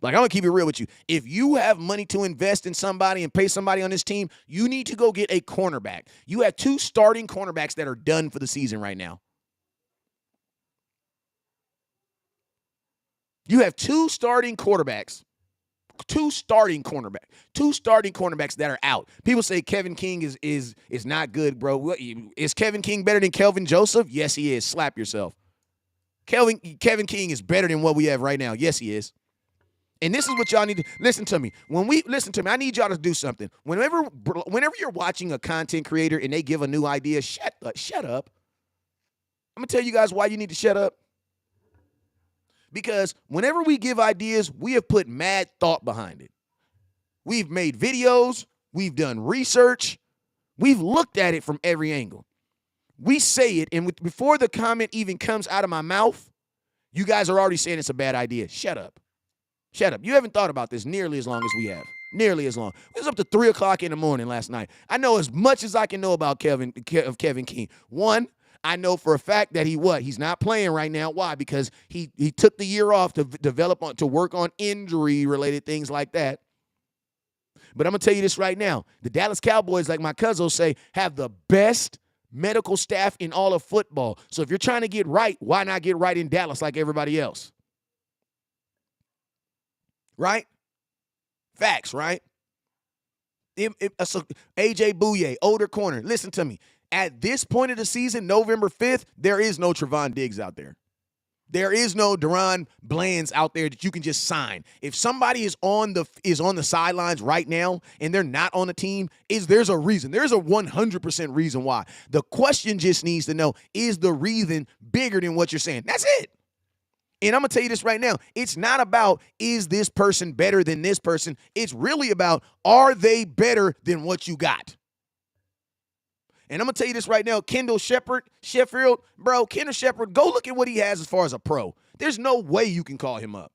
Like, I'm going to keep it real with you. If you have money to invest in somebody and pay somebody on this team, you need to go get a cornerback. You have 2 starting cornerbacks that are done for the season right now. You have 2 starting cornerbacks that are out. People say Kevin King is not good, bro. Is Kevin King better than Kelvin Joseph? Yes, he is. Slap yourself. Kevin King is better than what we have right now. Yes, he is. And this is what y'all need to listen to me. I need y'all to do something. Whenever you're watching a content creator and they give a new idea, shut up. I'm gonna tell you guys why you need to shut up. Because whenever we give ideas, we have put mad thought behind it. We've made videos, we've done research, we've looked at it from every angle. We say it, and before the comment even comes out of my mouth, you guys are already saying it's a bad idea. Shut up. You haven't thought about this nearly as long as we have. Nearly as long. It was up to 3 o'clock in the morning last night. I know as much as I can know about Kevin King. One, I know for a fact that he's not playing right now. Why? Because he took the year off to work on injury-related things like that. But I'm going to tell you this right now. The Dallas Cowboys, like my cousins say, have the best medical staff in all of football. So if you're trying to get right, why not get right in Dallas like everybody else? Right? Facts, right? So AJ Bouye, older corner. Listen to me. At this point of the season, November 5th, there is no Trevon Diggs out there. There is no Deron Blands out there that you can just sign. If somebody is on the sidelines right now and they're not on the team, there's a reason. There's a 100% reason why. The question just needs to know, is the reason bigger than what you're saying? That's it. And I'm going to tell you this right now. It's not about, is this person better than this person? It's really about, are they better than what you got? And I'm going to tell you this right now. Kendall Sheffield, bro, Kendall Shepard, go look at what he has as far as a pro. There's no way you can call him up.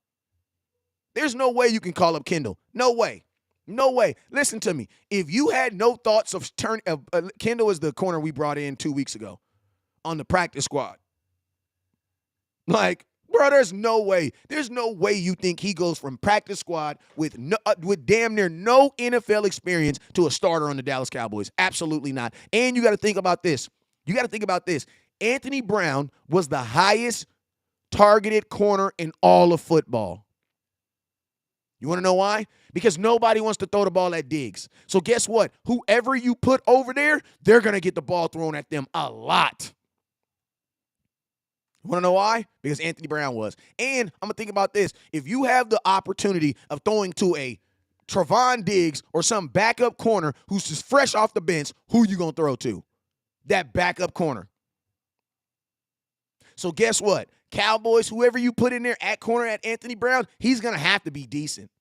There's no way you can call up Kendall. No way. No way. Listen to me. If you had no thoughts of Kendall is the corner we brought in 2 weeks ago on the practice squad. Like, bro, there's no way. There's no way you think he goes from practice squad with damn near no NFL experience to a starter on the Dallas Cowboys. Absolutely not. And you got to think about this. Anthony Brown was the highest targeted corner in all of football. You want to know why? Because nobody wants to throw the ball at Diggs. So guess what? Whoever you put over there, they're going to get the ball thrown at them a lot. You want to know why? Because Anthony Brown was. And I'm going to think about this. If you have the opportunity of throwing to a Trevon Diggs or some backup corner who's just fresh off the bench, who you going to throw to? That backup corner. So guess what? Cowboys, whoever you put in there at corner at Anthony Brown, he's going to have to be decent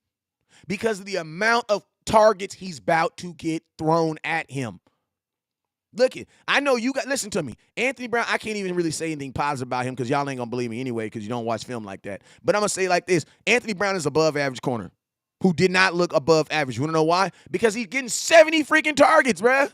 because of the amount of targets he's about to get thrown at him. Look it. I know you got, listen to me. Anthony Brown, I can't even really say anything positive about him because y'all ain't going to believe me anyway because you don't watch film like that. But I'm going to say it like this. Anthony Brown is above average corner who did not look above average. You want to know why? Because he's getting 70 freaking targets, bruh.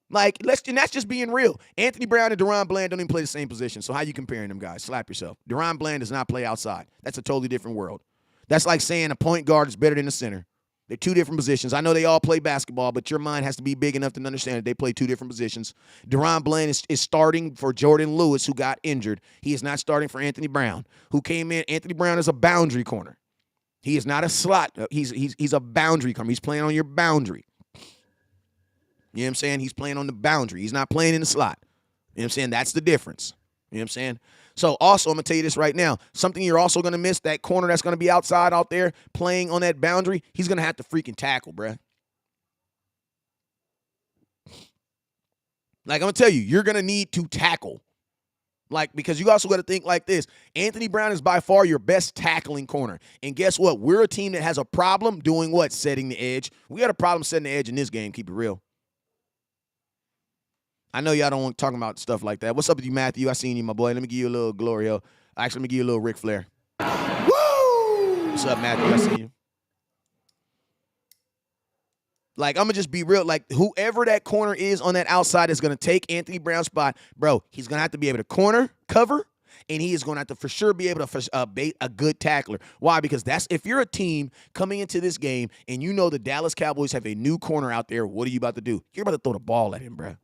Like, and that's just being real. Anthony Brown and Deron Bland don't even play the same position. So how you comparing them guys? Slap yourself. Deron Bland does not play outside. That's a totally different world. That's like saying a point guard is better than a center. They're two different positions. I know they all play basketball, but your mind has to be big enough to understand that they play two different positions. Deron Bland is starting for Jordan Lewis, who got injured. He is not starting for Anthony Brown, who came in. Anthony Brown is a boundary corner. He is not a slot. He's a boundary corner. He's playing on your boundary. You know what I'm saying? He's playing on the boundary. He's not playing in the slot. You know what I'm saying? That's the difference. You know what I'm saying? So also, I'm going to tell you this right now. Something you're also going to miss, that corner that's going to be outside out there playing on that boundary, he's going to have to freaking tackle, bruh. Like, I'm going to tell you, you're going to need to tackle. Like, because you also got to think like this. Anthony Brown is by far your best tackling corner. And guess what? We're a team that has a problem doing what? Setting the edge. We got a problem setting the edge in this game. Keep it real. I know y'all don't want to talk about stuff like that. What's up with you, Matthew? I seen you, my boy. Let me give you a little glory, yo. Actually, let me give you a little Ric Flair. Woo! What's up, Matthew? I seen you. Like, I'm going to just be real. Like, whoever that corner is on that outside is going to take Anthony Brown's spot. Bro, he's going to have to be able to corner, cover, And he is going to have to for sure be able to bait a good tackler. Why? Because if you're a team coming into this game and you know the Dallas Cowboys have a new corner out there, what are you about to do? You're about to throw the ball at him, bro.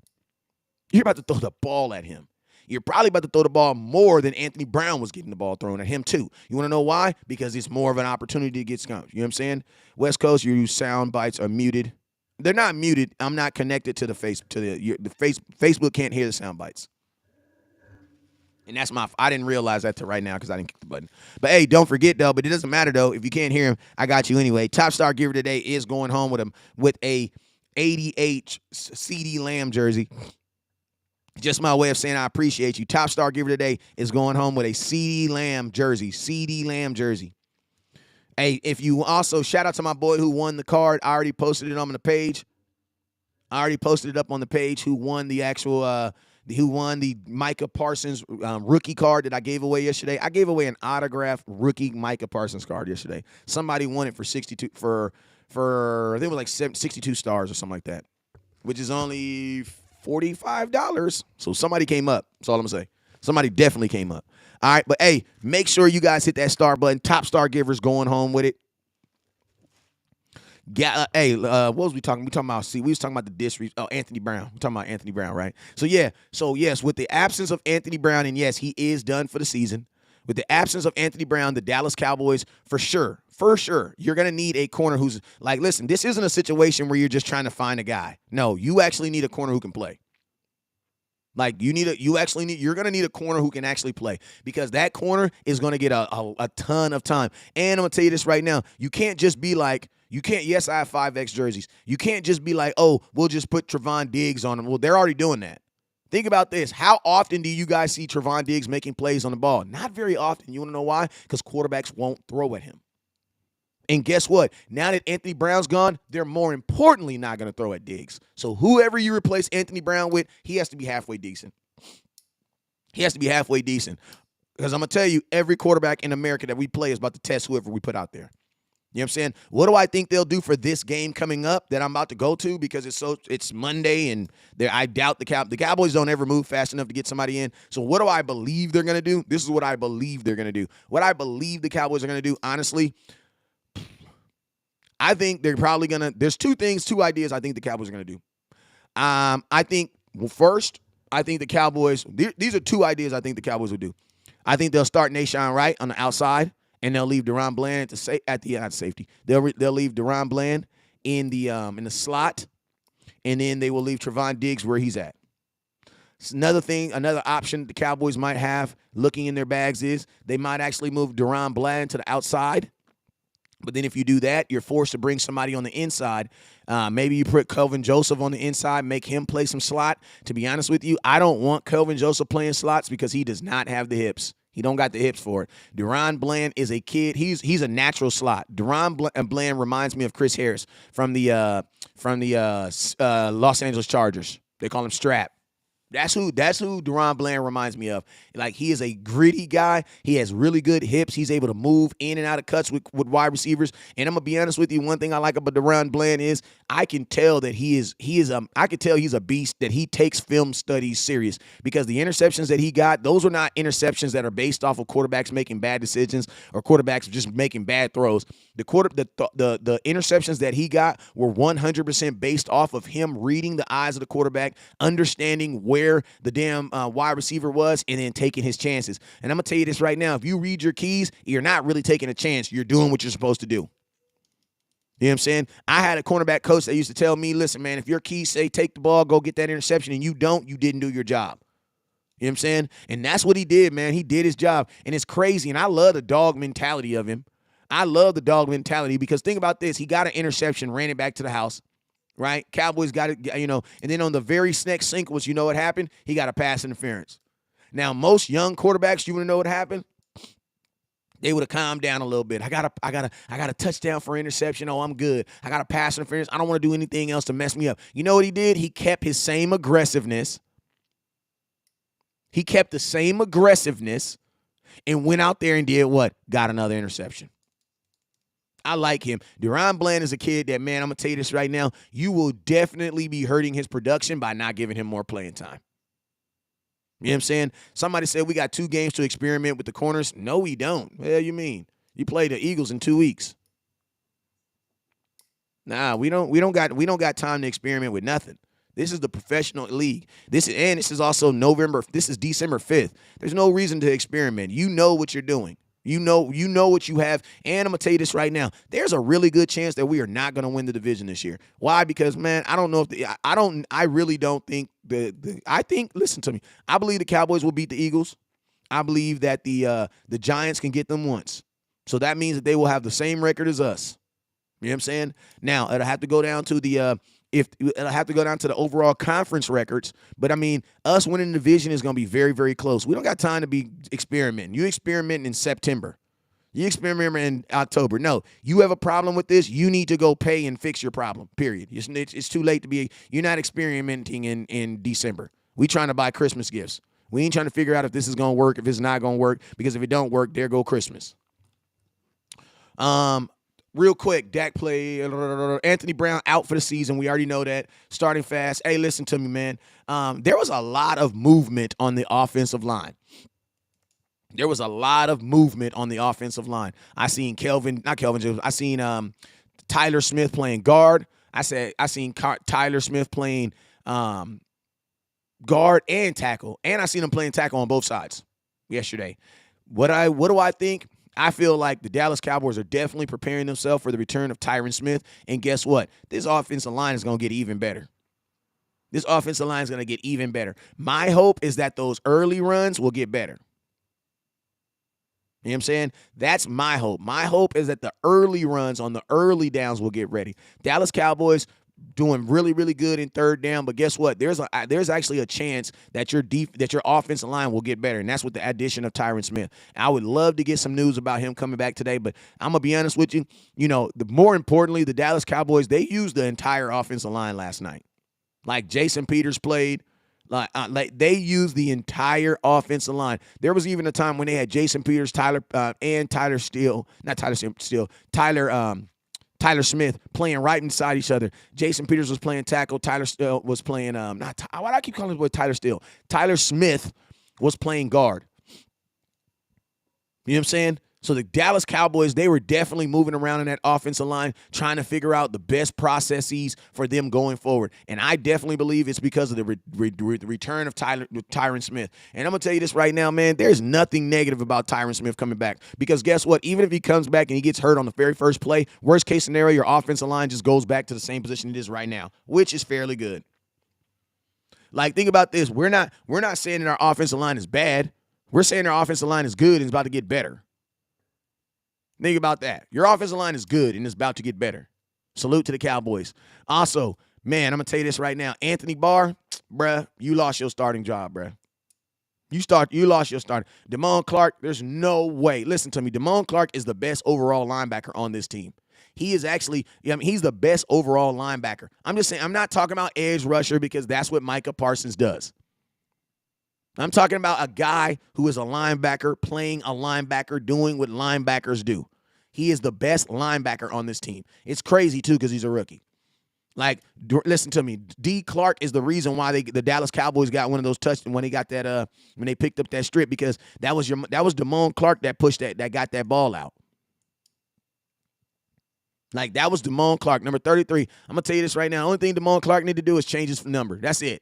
You're about to throw the ball at him. You're probably about to throw the ball more than Anthony Brown was getting the ball thrown at him, too. You want to know why? Because it's more of an opportunity to get skunked. You know what I'm saying? West Coast, your sound bites are muted. They're not muted. I'm not connected to the Facebook can't hear the sound bites. And that's I didn't realize that till right now because I didn't click the button. But, hey, don't forget, though, but it doesn't matter, though. If you can't hear him, I got you anyway. Top star giver today is going home with a 88 CeeDee Lamb jersey. Just my way of saying I appreciate you. Top star giver today is going home with a CeeDee Lamb jersey. CeeDee Lamb jersey. Hey, if you also, shout out to my boy who won the card. I already posted it on the page. I already posted it up on the page who won the actual who won the Micah Parsons rookie card that I gave away yesterday. I gave away an autographed rookie Micah Parsons card yesterday. Somebody won it for 62 for I think it was like 62 stars or something like that, which is only $45. So somebody came up. That's all I'm going to say. Somebody definitely came up. All right, but hey, make sure you guys hit that star button. Top star givers going home with it. What was we talking? We was talking about the disrespect. Oh, Anthony Brown. We're talking about Anthony Brown, right? So yes, with the absence of Anthony Brown, and yes, he is done for the season. With the absence of Anthony Brown, the Dallas Cowboys, for sure, you're going to need a corner who's like, listen, this isn't a situation where you're just trying to find a guy. No, you actually need a corner who can play. Like you're going to need a corner who can actually play because that corner is going to get a ton of time. And I'm going to tell you this right now. You can't just be like, yes, I have 5X jerseys. You can't just be like, oh, we'll just put Trevon Diggs on them. Well, they're already doing that. Think about this. How often do you guys see Trevon Diggs making plays on the ball? Not very often. You want to know why? Because quarterbacks won't throw at him. And guess what? Now that Anthony Brown's gone, they're more importantly not going to throw at Diggs. So whoever you replace Anthony Brown with, he has to be halfway decent. Because I'm going to tell you, every quarterback in America that we play is about to test whoever we put out there. You know what I'm saying? What do I think they'll do for this game coming up that I'm about to go to because it's Monday and I doubt the Cowboys don't ever move fast enough to get somebody in. So what do I believe they're going to do? This is what I believe they're going to do. What I believe the Cowboys are going to do, honestly, I think they're probably going to – there's two ideas I think the Cowboys are going to do. I think, first, I think the Cowboys – these are two ideas I think the Cowboys will do. I think they'll start Nahshon Wright on the outside. And they'll leave DaRon Bland at the safety. They'll leave DaRon Bland in the slot, and then they will leave Trevon Diggs where he's at. So another option the Cowboys might have looking in their bags is they might actually move DaRon Bland to the outside. But then if you do that, you're forced to bring somebody on the inside. Maybe you put Kelvin Joseph on the inside, make him play some slot. To be honest with you, I don't want Kelvin Joseph playing slots because he does not have the hips. He don't got the hips for it. DaRon Bland is a kid. He's a natural slot. DaRon Bland reminds me of Chris Harris from the Los Angeles Chargers. They call him Strap. That's who DaRon Bland reminds me of. Like, he is a gritty guy. He has really good hips. He's able to move in and out of cuts with wide receivers. And I'm gonna be honest with you, one thing I like about DaRon Bland is I can tell that he's a beast, that he takes film studies serious because the interceptions that he got, those are not interceptions that are based off of quarterbacks making bad decisions or quarterbacks just making bad throws. The interceptions that he got were 100% based off of him reading the eyes of the quarterback, understanding where the damn wide receiver was, and then taking his chances. And I'm going to tell you this right now. If you read your keys, you're not really taking a chance. You're doing what you're supposed to do. You know what I'm saying? I had a cornerback coach that used to tell me, listen, man, if your keys say take the ball, go get that interception, and you don't, you didn't do your job. You know what I'm saying? And that's what he did, man. He did his job. And it's crazy. And I love the dog mentality of him. I love the dog mentality because think about this. He got an interception, ran it back to the house, right? Cowboys got it, and then on the very next sequence, you know what happened? He got a pass interference. Now, most young quarterbacks, you want to know what happened? They would have calmed down a little bit. I got a touchdown for interception. Oh, I'm good. I got a pass interference. I don't want to do anything else to mess me up. You know what he did? He kept his same aggressiveness. He kept the same aggressiveness and went out there and did what? Got another interception. I like him. DaRon Bland is a kid that, man, I'm going to tell you this right now. You will definitely be hurting his production by not giving him more playing time. You know what I'm saying? Somebody said we got 2 games to experiment with the corners. No, we don't. What the hell you mean? You play the Eagles in 2 weeks. Nah, we don't got time to experiment with nothing. This is the professional league. This is also November. This is December 5th. There's no reason to experiment. You know what you're doing. You know what you have. And I'm gonna tell you this right now. There's a really good chance that we are not gonna win the division this year. Why? Because man, I don't know if I really don't think I think, listen to me. I believe the Cowboys will beat the Eagles. I believe that the Giants can get them once. So that means that they will have the same record as us. You know what I'm saying? Now, it'll have to go down to the overall conference records, but I mean, us winning the division is going to be very, very close. We don't got time to be experimenting. You experimenting in September. You experiment in October. No, you have a problem with this, you need to go pay and fix your problem, period. It's too late to be – you're not experimenting in December. We trying to buy Christmas gifts. We ain't trying to figure out if this is going to work, if it's not going to work, because if it don't work, there go Christmas. Real quick, Dak play. Anthony Brown out for the season. We already know that. Starting fast. Hey, listen to me, man. There was a lot of movement on the offensive line. I seen I seen Tyler Smith playing guard. I seen Tyler Smith playing guard and tackle. And I seen him playing tackle on both sides yesterday. What do I think? I feel like the Dallas Cowboys are definitely preparing themselves for the return of Tyron Smith. And guess what? This offensive line is going to get even better. My hope is that those early runs will get better. You know what I'm saying? That's my hope. My hope is that the early runs on the early downs will get ready. Dallas Cowboys doing really, really good in third down, but guess what? There's actually a chance that your offensive line will get better, and that's with the addition of Tyron Smith. I would love to get some news about him coming back today, but I'm gonna be honest with you. More importantly, the Dallas Cowboys, they used the entire offensive line last night. Like Jason Peters played. Like they used the entire offensive line. There was even a time when they had Jason Peters, Tyler Smith playing right inside each other. Jason Peters was playing tackle. Tyler Steele was playing why do I keep calling his boy Tyler Steele? Tyler Smith was playing guard. You know what I'm saying? So the Dallas Cowboys, they were definitely moving around in that offensive line, trying to figure out the best processes for them going forward. And I definitely believe it's because of the return of Tyron Smith. And I'm going to tell you this right now, man, there's nothing negative about Tyron Smith coming back. Because guess what? Even if he comes back and he gets hurt on the very first play, worst case scenario, your offensive line just goes back to the same position it is right now, which is fairly good. Like, think about this. We're not saying that our offensive line is bad. We're saying our offensive line is good and it's about to get better. Think about that. Your offensive line is good and it's about to get better. Salute to the Cowboys. Also, man, I'm going to tell you this right now. Anthony Barr, bruh, you lost your starting job, bruh. You lost your starting. Damone Clark, there's no way. Listen to me. Damone Clark is the best overall linebacker on this team. He is actually, he's the best overall linebacker. I'm just saying, I'm not talking about edge rusher because that's what Micah Parsons does. I'm talking about a guy who is a linebacker, playing a linebacker, doing what linebackers do. He is the best linebacker on this team. It's crazy, too, because he's a rookie. Like, listen to me. D. Clark is the reason why the Dallas Cowboys got one of those touchdowns when they got that when they picked up that strip, because that was Damone Clark that pushed that got that ball out. Like, that was Damone Clark, number 33. I'm going to tell you this right now. The only thing Damone Clark need to do is change his number. That's it.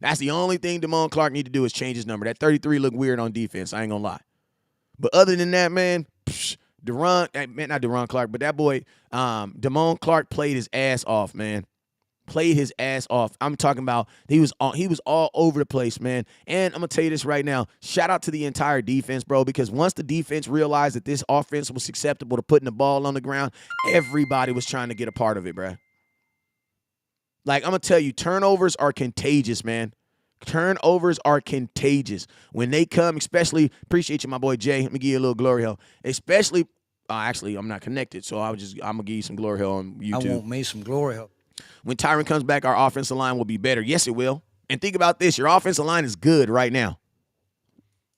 That's the only thing Damone Clark need to do is change his number. That 33 looked weird on defense. I ain't going to lie. But other than that, man, not Deron Clark, but that boy, Damone Clark played his ass off, man. Played his ass off. I'm talking about he was all over the place, man. And I'm going to tell you this right now. Shout out to the entire defense, bro, because once the defense realized that this offense was acceptable to putting the ball on the ground, everybody was trying to get a part of it, bro. Like, I'm going to tell you, turnovers are contagious, man. Turnovers are contagious. When they come, especially, appreciate you, my boy Jay. Let me give you a little glory hole. Especially, actually, I'm not connected, so I'm going to give you some glory hole on YouTube. I want me some glory hole. When Tyron comes back, our offensive line will be better. Yes, it will. And think about this. Your offensive line is good right now.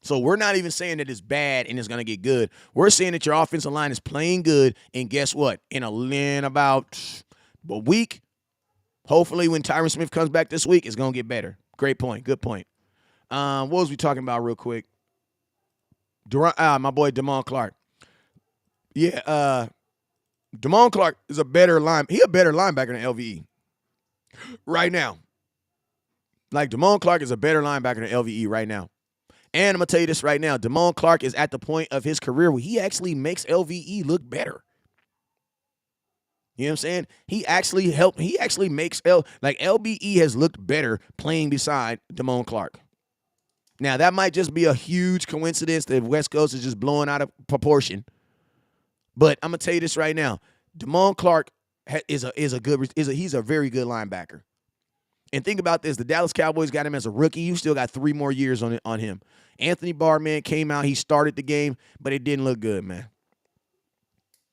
So we're not even saying that it's bad and it's going to get good. We're saying that your offensive line is playing good, and guess what? In about a week, hopefully when Tyron Smith comes back this week, it's going to get better. Great point. Good point. What was we talking about real quick? My boy Damon Clark. Yeah, Damon Clark is a better linebacker than LVE right now. Like, Damon Clark is a better linebacker than LVE right now. And I'm going to tell you this right now. Damon Clark is at the point of his career where he actually makes LVE look better. You know what I'm saying? He actually makes LBE has looked better playing beside Damon Clark. Now, that might just be a huge coincidence that West Coast is just blowing out of proportion. But I'm going to tell you this right now. Damon Clark he's a very good linebacker. And think about this. The Dallas Cowboys got him as a rookie. You still got 3 more years on him. Anthony Barr, man, came out. He started the game, but it didn't look good, man.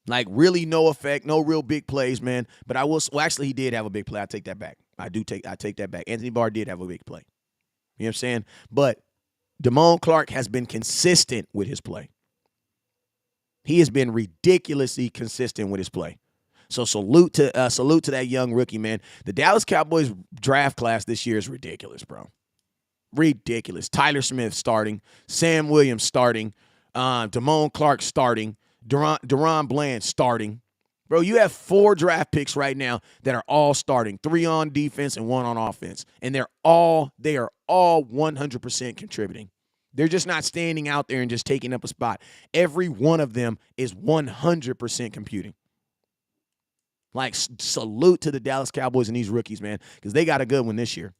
Like, really no effect, no real big plays, man. But actually, he did have a big play. I take that back. I take that back. Anthony Barr did have a big play. You know what I'm saying? But Damon Clark has been consistent with his play. He has been ridiculously consistent with his play. So salute to that young rookie, man. The Dallas Cowboys draft class this year is ridiculous, bro. Ridiculous. Tyler Smith starting, Sam Williams starting, Damon Clark starting, Deron Bland starting. Bro, you have 4 draft picks right now that are all starting, 3 on defense and 1 on offense, and they are all 100% contributing. They're just not standing out there and just taking up a spot. Every one of them is 100% computing. Like, salute to the Dallas Cowboys and these rookies, man, because they got a good one this year.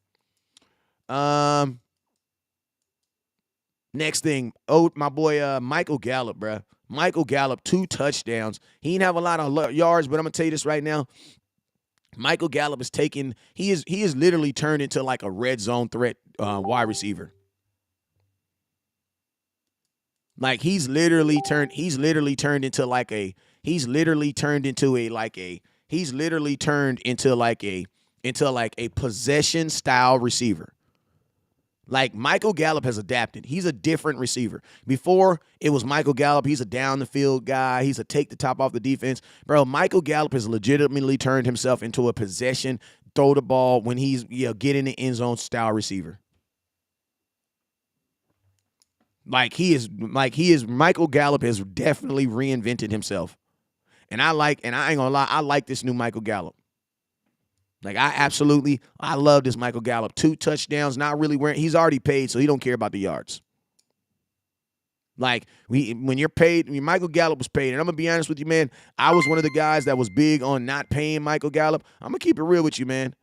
Next thing, my boy Michael Gallup, bro. Michael Gallup, 2 touchdowns. He didn't have a lot of yards, but I'm gonna tell you this right now. Michael Gallup is he is literally turned into like a red zone threat wide receiver. Like, he's literally turned into a possession style receiver. Like, Michael Gallup has adapted. He's a different receiver. Before, it was Michael Gallup. He's a down the field guy. He's a take the top off the defense. Bro, Michael Gallup has legitimately turned himself into a possession, throw the ball when he's get in the end zone style receiver. Michael Gallup has definitely reinvented himself. And I ain't gonna lie, I like this new Michael Gallup. Like, I love this Michael Gallup. 2 touchdowns, not really he's already paid, so he don't care about the yards. Like, when you're paid, Michael Gallup was paid, and I'm going to be honest with you, man, I was one of the guys that was big on not paying Michael Gallup. I'm going to keep it real with you, man.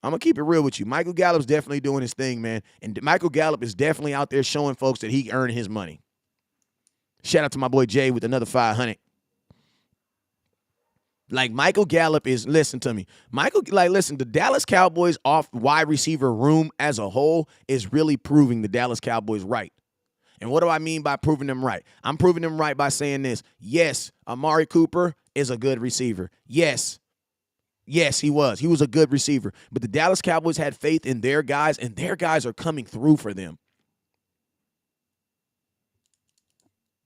Michael Gallup's definitely doing his thing, man. And Michael Gallup is definitely out there showing folks that he earned his money. Shout out to my boy Jay with another 500. Like, Michael Gallup listen to me. The Dallas Cowboys off wide receiver room as a whole is really proving the Dallas Cowboys right. And what do I mean by proving them right? I'm proving them right by saying this. Yes, Amari Cooper is a good receiver. Yes, he was. He was a good receiver. But the Dallas Cowboys had faith in their guys, and their guys are coming through for them.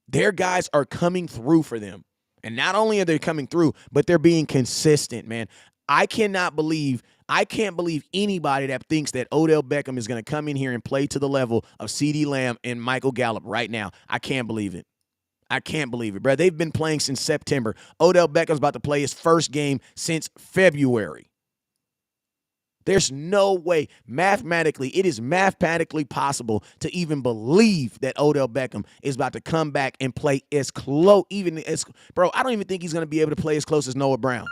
Their guys are coming through for them. And not only are they coming through, but they're being consistent, man. I can't believe anybody that thinks that Odell Beckham is going to come in here and play to the level of CeeDee Lamb and Michael Gallup right now. I can't believe it. Bro. They've been playing since September. Odell Beckham's about to play his first game since February. There's no way, it is mathematically possible to even believe that Odell Beckham is about to come back and play as close, bro, I don't even think he's going to be able to play as close as Noah Brown.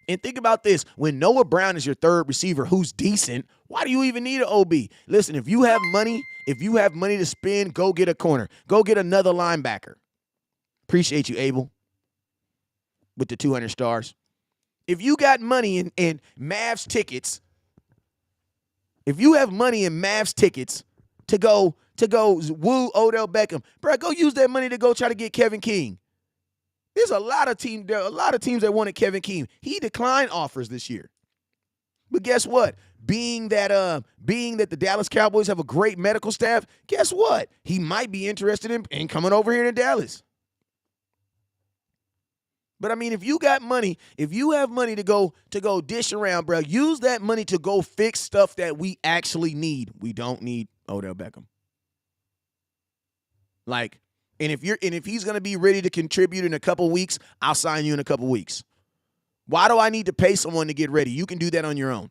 And think about this. When Noah Brown is your third receiver who's decent, why do you even need an OB? Listen, if you have money to spend, go get a corner. Go get another linebacker. Appreciate you, Abel, with the 200 stars. If you got money in Mavs tickets, to go woo Odell Beckham, bro, go use that money to go try to get Kevin King. There's a lot of teams that wanted Kevin King. He declined offers this year. But guess what? Being that the Dallas Cowboys have a great medical staff, guess what? He might be interested in coming over here to Dallas. But I mean, if you got money, if you have money to go dish around, bro, use that money to go fix stuff that we actually need. We don't need Odell Beckham. Like, and if he's gonna be ready to contribute in a couple weeks, I'll sign you in a couple weeks. Why do I need to pay someone to get ready? You can do that on your own.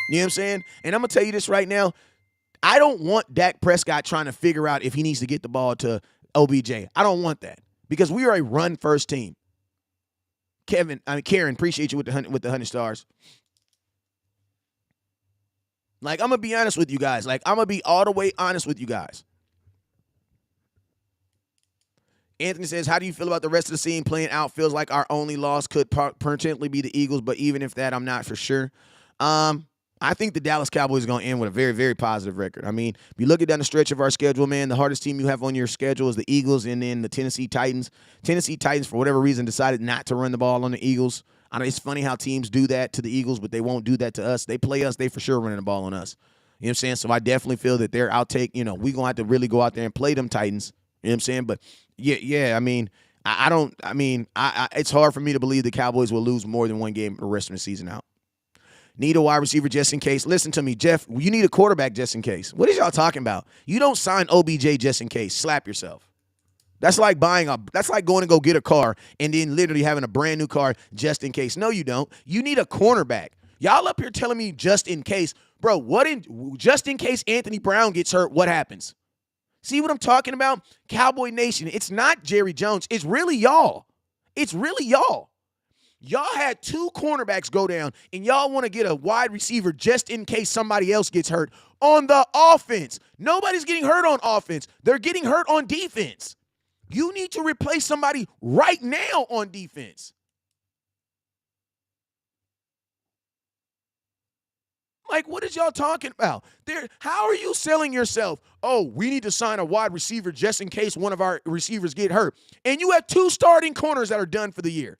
You know what I'm saying? And I'm gonna tell you this right now. I don't want Dak Prescott trying to figure out if he needs to get the ball to OBJ. I don't want that because we are a run-first team. Karen, appreciate you with the 100 stars. Like, I'm going to be honest with you guys. Like, I'm going to be all the way honest with you guys. Anthony says, how do you feel about the rest of the scene playing out? Feels like our only loss could potentially be the Eagles, but even if that, I'm not for sure. I think the Dallas Cowboys are going to end with a very, very positive record. I mean, if you look at down the stretch of our schedule, man, the hardest team you have on your schedule is the Eagles and then the Tennessee Titans. Tennessee Titans, for whatever reason, decided not to run the ball on the Eagles. I know it's funny how teams do that to the Eagles, but they won't do that to us. They play us, they for sure running the ball on us. You know what I'm saying? So I definitely feel that they're outtake. You know, we're going to have to really go out there and play them Titans. You know what I'm saying? But, yeah, I mean, it's hard for me to believe the Cowboys will lose more than one game the rest of the season out. Need a wide receiver just in case. Listen to me, Jeff. You need a quarterback just in case. What is y'all talking about? You don't sign OBJ just in case. Slap yourself. That's like going to go get a car and then literally having a brand new car just in case. No, you don't. You need a cornerback. Y'all up here telling me just in case. Bro, just in case Anthony Brown gets hurt, what happens? See what I'm talking about? Cowboy Nation. It's not Jerry Jones. It's really y'all. Y'all had two cornerbacks go down, and y'all want to get a wide receiver just in case somebody else gets hurt on the offense. Nobody's getting hurt on offense. They're getting hurt on defense. You need to replace somebody right now on defense. Like, what is y'all talking about? How are you selling yourself? Oh, we need to sign a wide receiver just in case one of our receivers get hurt. And you have two starting corners that are done for the year.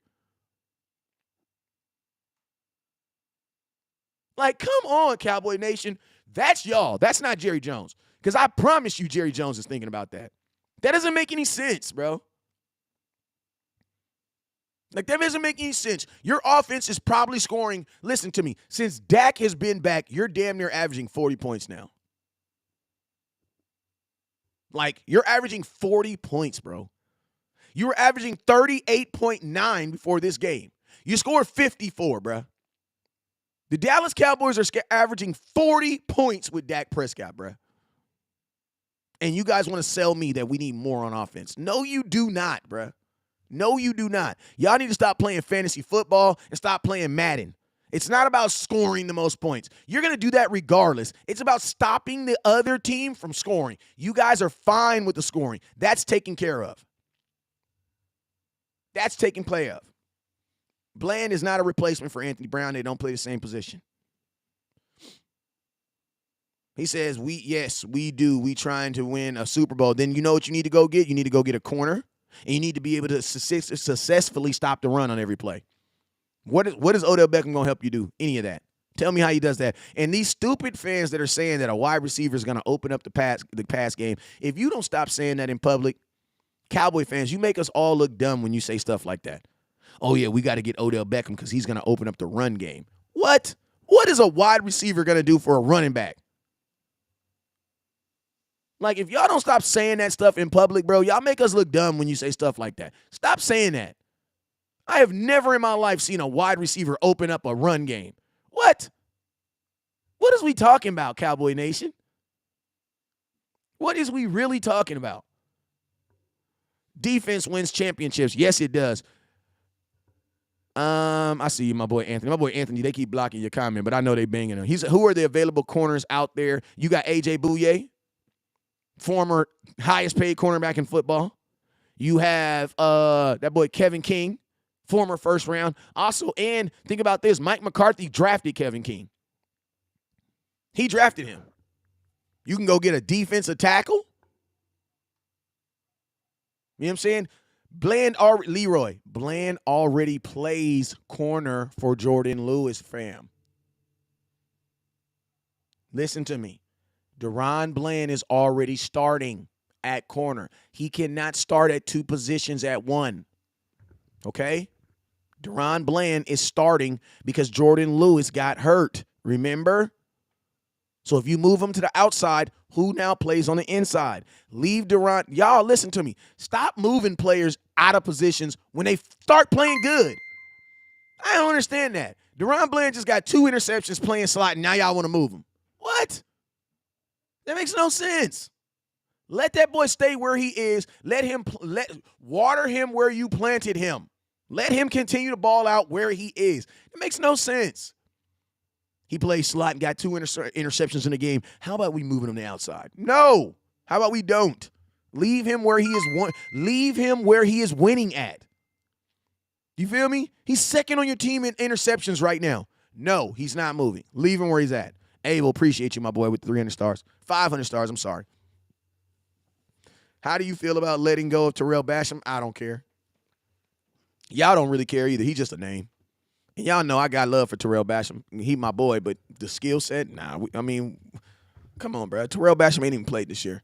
Like, come on, Cowboy Nation. That's y'all. That's not Jerry Jones. Because I promise you Jerry Jones is thinking about that. That doesn't make any sense, bro. Like, that doesn't make any sense. Your offense is probably scoring, listen to me, since Dak has been back, you're damn near averaging 40 points now. Like, you're averaging 40 points, bro. You were averaging 38.9 before this game. You scored 54, bro. The Dallas Cowboys are averaging 40 points with Dak Prescott, bro. And you guys want to sell me that we need more on offense. No, you do not, bro. No, you do not. Y'all need to stop playing fantasy football and stop playing Madden. It's not about scoring the most points. You're going to do that regardless. It's about stopping the other team from scoring. You guys are fine with the scoring. That's taken care of. That's taken play of. Bland is not a replacement for Anthony Brown. They don't play the same position. He says, we do. We trying to win a Super Bowl. Then you know what you need to go get? You need to go get a corner, and you need to be able to successfully stop the run on every play. What is Odell Beckham going to help you do? Any of that. Tell me how he does that. And these stupid fans that are saying that a wide receiver is going to open up the pass game, if you don't stop saying that in public, Cowboy fans, you make us all look dumb when you say stuff like that. Oh, yeah, we got to get Odell Beckham because he's going to open up the run game. What? What is a wide receiver going to do for a running back? Like, if y'all don't stop saying that stuff in public, bro, y'all make us look dumb when you say stuff like that. Stop saying that. I have never in my life seen a wide receiver open up a run game. What? What is we talking about, Cowboy Nation? What is we really talking about? Defense wins championships. Yes, it does. I see you, my boy Anthony. My boy Anthony, they keep blocking your comment, but I know they banging him. Who are the available corners out there? You got A.J. Bouye, former highest paid cornerback in football. You have that boy Kevin King, former first round. Also, and think about this, Mike McCarthy drafted Kevin King. He drafted him. You can go get a defensive tackle. You know what I'm saying? Bland already plays corner for Jordan Lewis, fam. Listen to me. Deron Bland is already starting. at corner. He cannot start at two positions at one. Okay? Deron Bland is starting because Jordan Lewis got hurt. Remember? So if you move him to the outside, who now plays on the inside? Leave Deron. Y'all, listen to me. Stop moving players out of positions when they start playing good. I don't understand that. Deron Bland just got 2 interceptions playing slot, and now y'all want to move him. What? That makes no sense. Let that boy stay where he is. Water him where you planted him. Let him continue to ball out where he is. It makes no sense. He plays slot and got 2 interceptions in the game. How about we moving him to the outside? No. How about we don't? Leave him where he is. Leave him where he is winning at. You feel me? He's second on your team in interceptions right now. No, he's not moving. Leave him where he's at. Abel, appreciate you, my boy, with 300 stars. 500 stars, I'm sorry. How do you feel about letting go of Terrell Basham? I don't care. Y'all don't really care either. He's just a name. And y'all know I got love for Terrell Basham. He my boy, but the skill set, nah. Come on, bro. Terrell Basham ain't even played this year.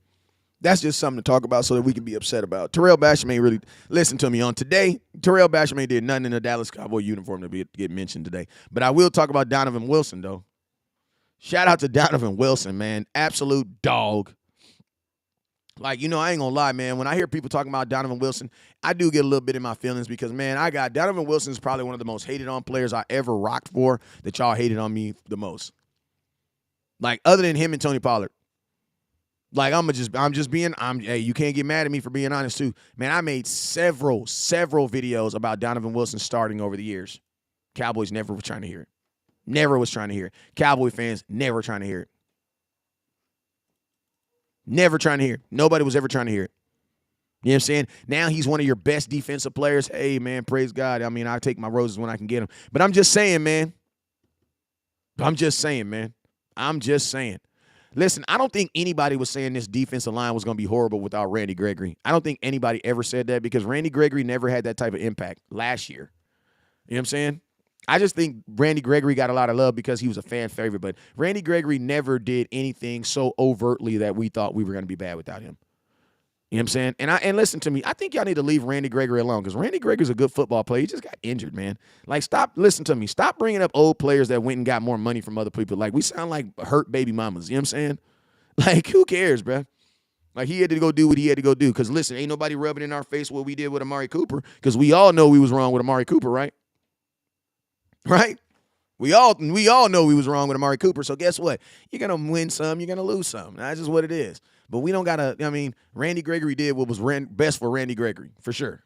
That's just something to talk about so that we can be upset about. Terrell Basham ain't really, listen to me, on today, Terrell Basham ain't did nothing in a Dallas Cowboy uniform to get mentioned today. But I will talk about Donovan Wilson, though. Shout out to Donovan Wilson, man. Absolute dog. Like, I ain't going to lie, man. When I hear people talking about Donovan Wilson, I do get a little bit in my feelings because, man, Donovan Wilson is probably one of the most hated on players I ever rocked for that y'all hated on me the most. Like, other than him and Tony Pollard. Like, hey, you can't get mad at me for being honest, too. Man, I made several videos about Donovan Wilson starting over the years. Cowboys never were trying to hear it. Never was trying to hear it. Cowboy fans never trying to hear it. Never trying to hear it. Nobody was ever trying to hear it. You know what I'm saying? Now he's one of your best defensive players. Hey, man, praise God. I mean, I take my roses when I can get them. But I'm just saying, man. Listen, I don't think anybody was saying this defensive line was going to be horrible without Randy Gregory. I don't think anybody ever said that because Randy Gregory never had that type of impact last year. You know what I'm saying? I just think Randy Gregory got a lot of love because he was a fan favorite, but Randy Gregory never did anything so overtly that we thought we were going to be bad without him. You know what I'm saying? And listen to me, I think y'all need to leave Randy Gregory alone because Randy Gregory's a good football player. He just got injured, man. Like, listen to me. Stop bringing up old players that went and got more money from other people. Like, we sound like hurt baby mamas. You know what I'm saying? Like, who cares, bro? Like, he had to go do what he had to go do. Because, listen, ain't nobody rubbing in our face what we did with Amari Cooper because we all know we was wrong with Amari Cooper, right? Right? We all know we was wrong with Amari Cooper. So guess what? You're going to win some. You're going to lose some. That's just what it is. But we don't got to, Randy Gregory did what was best for Randy Gregory, for sure.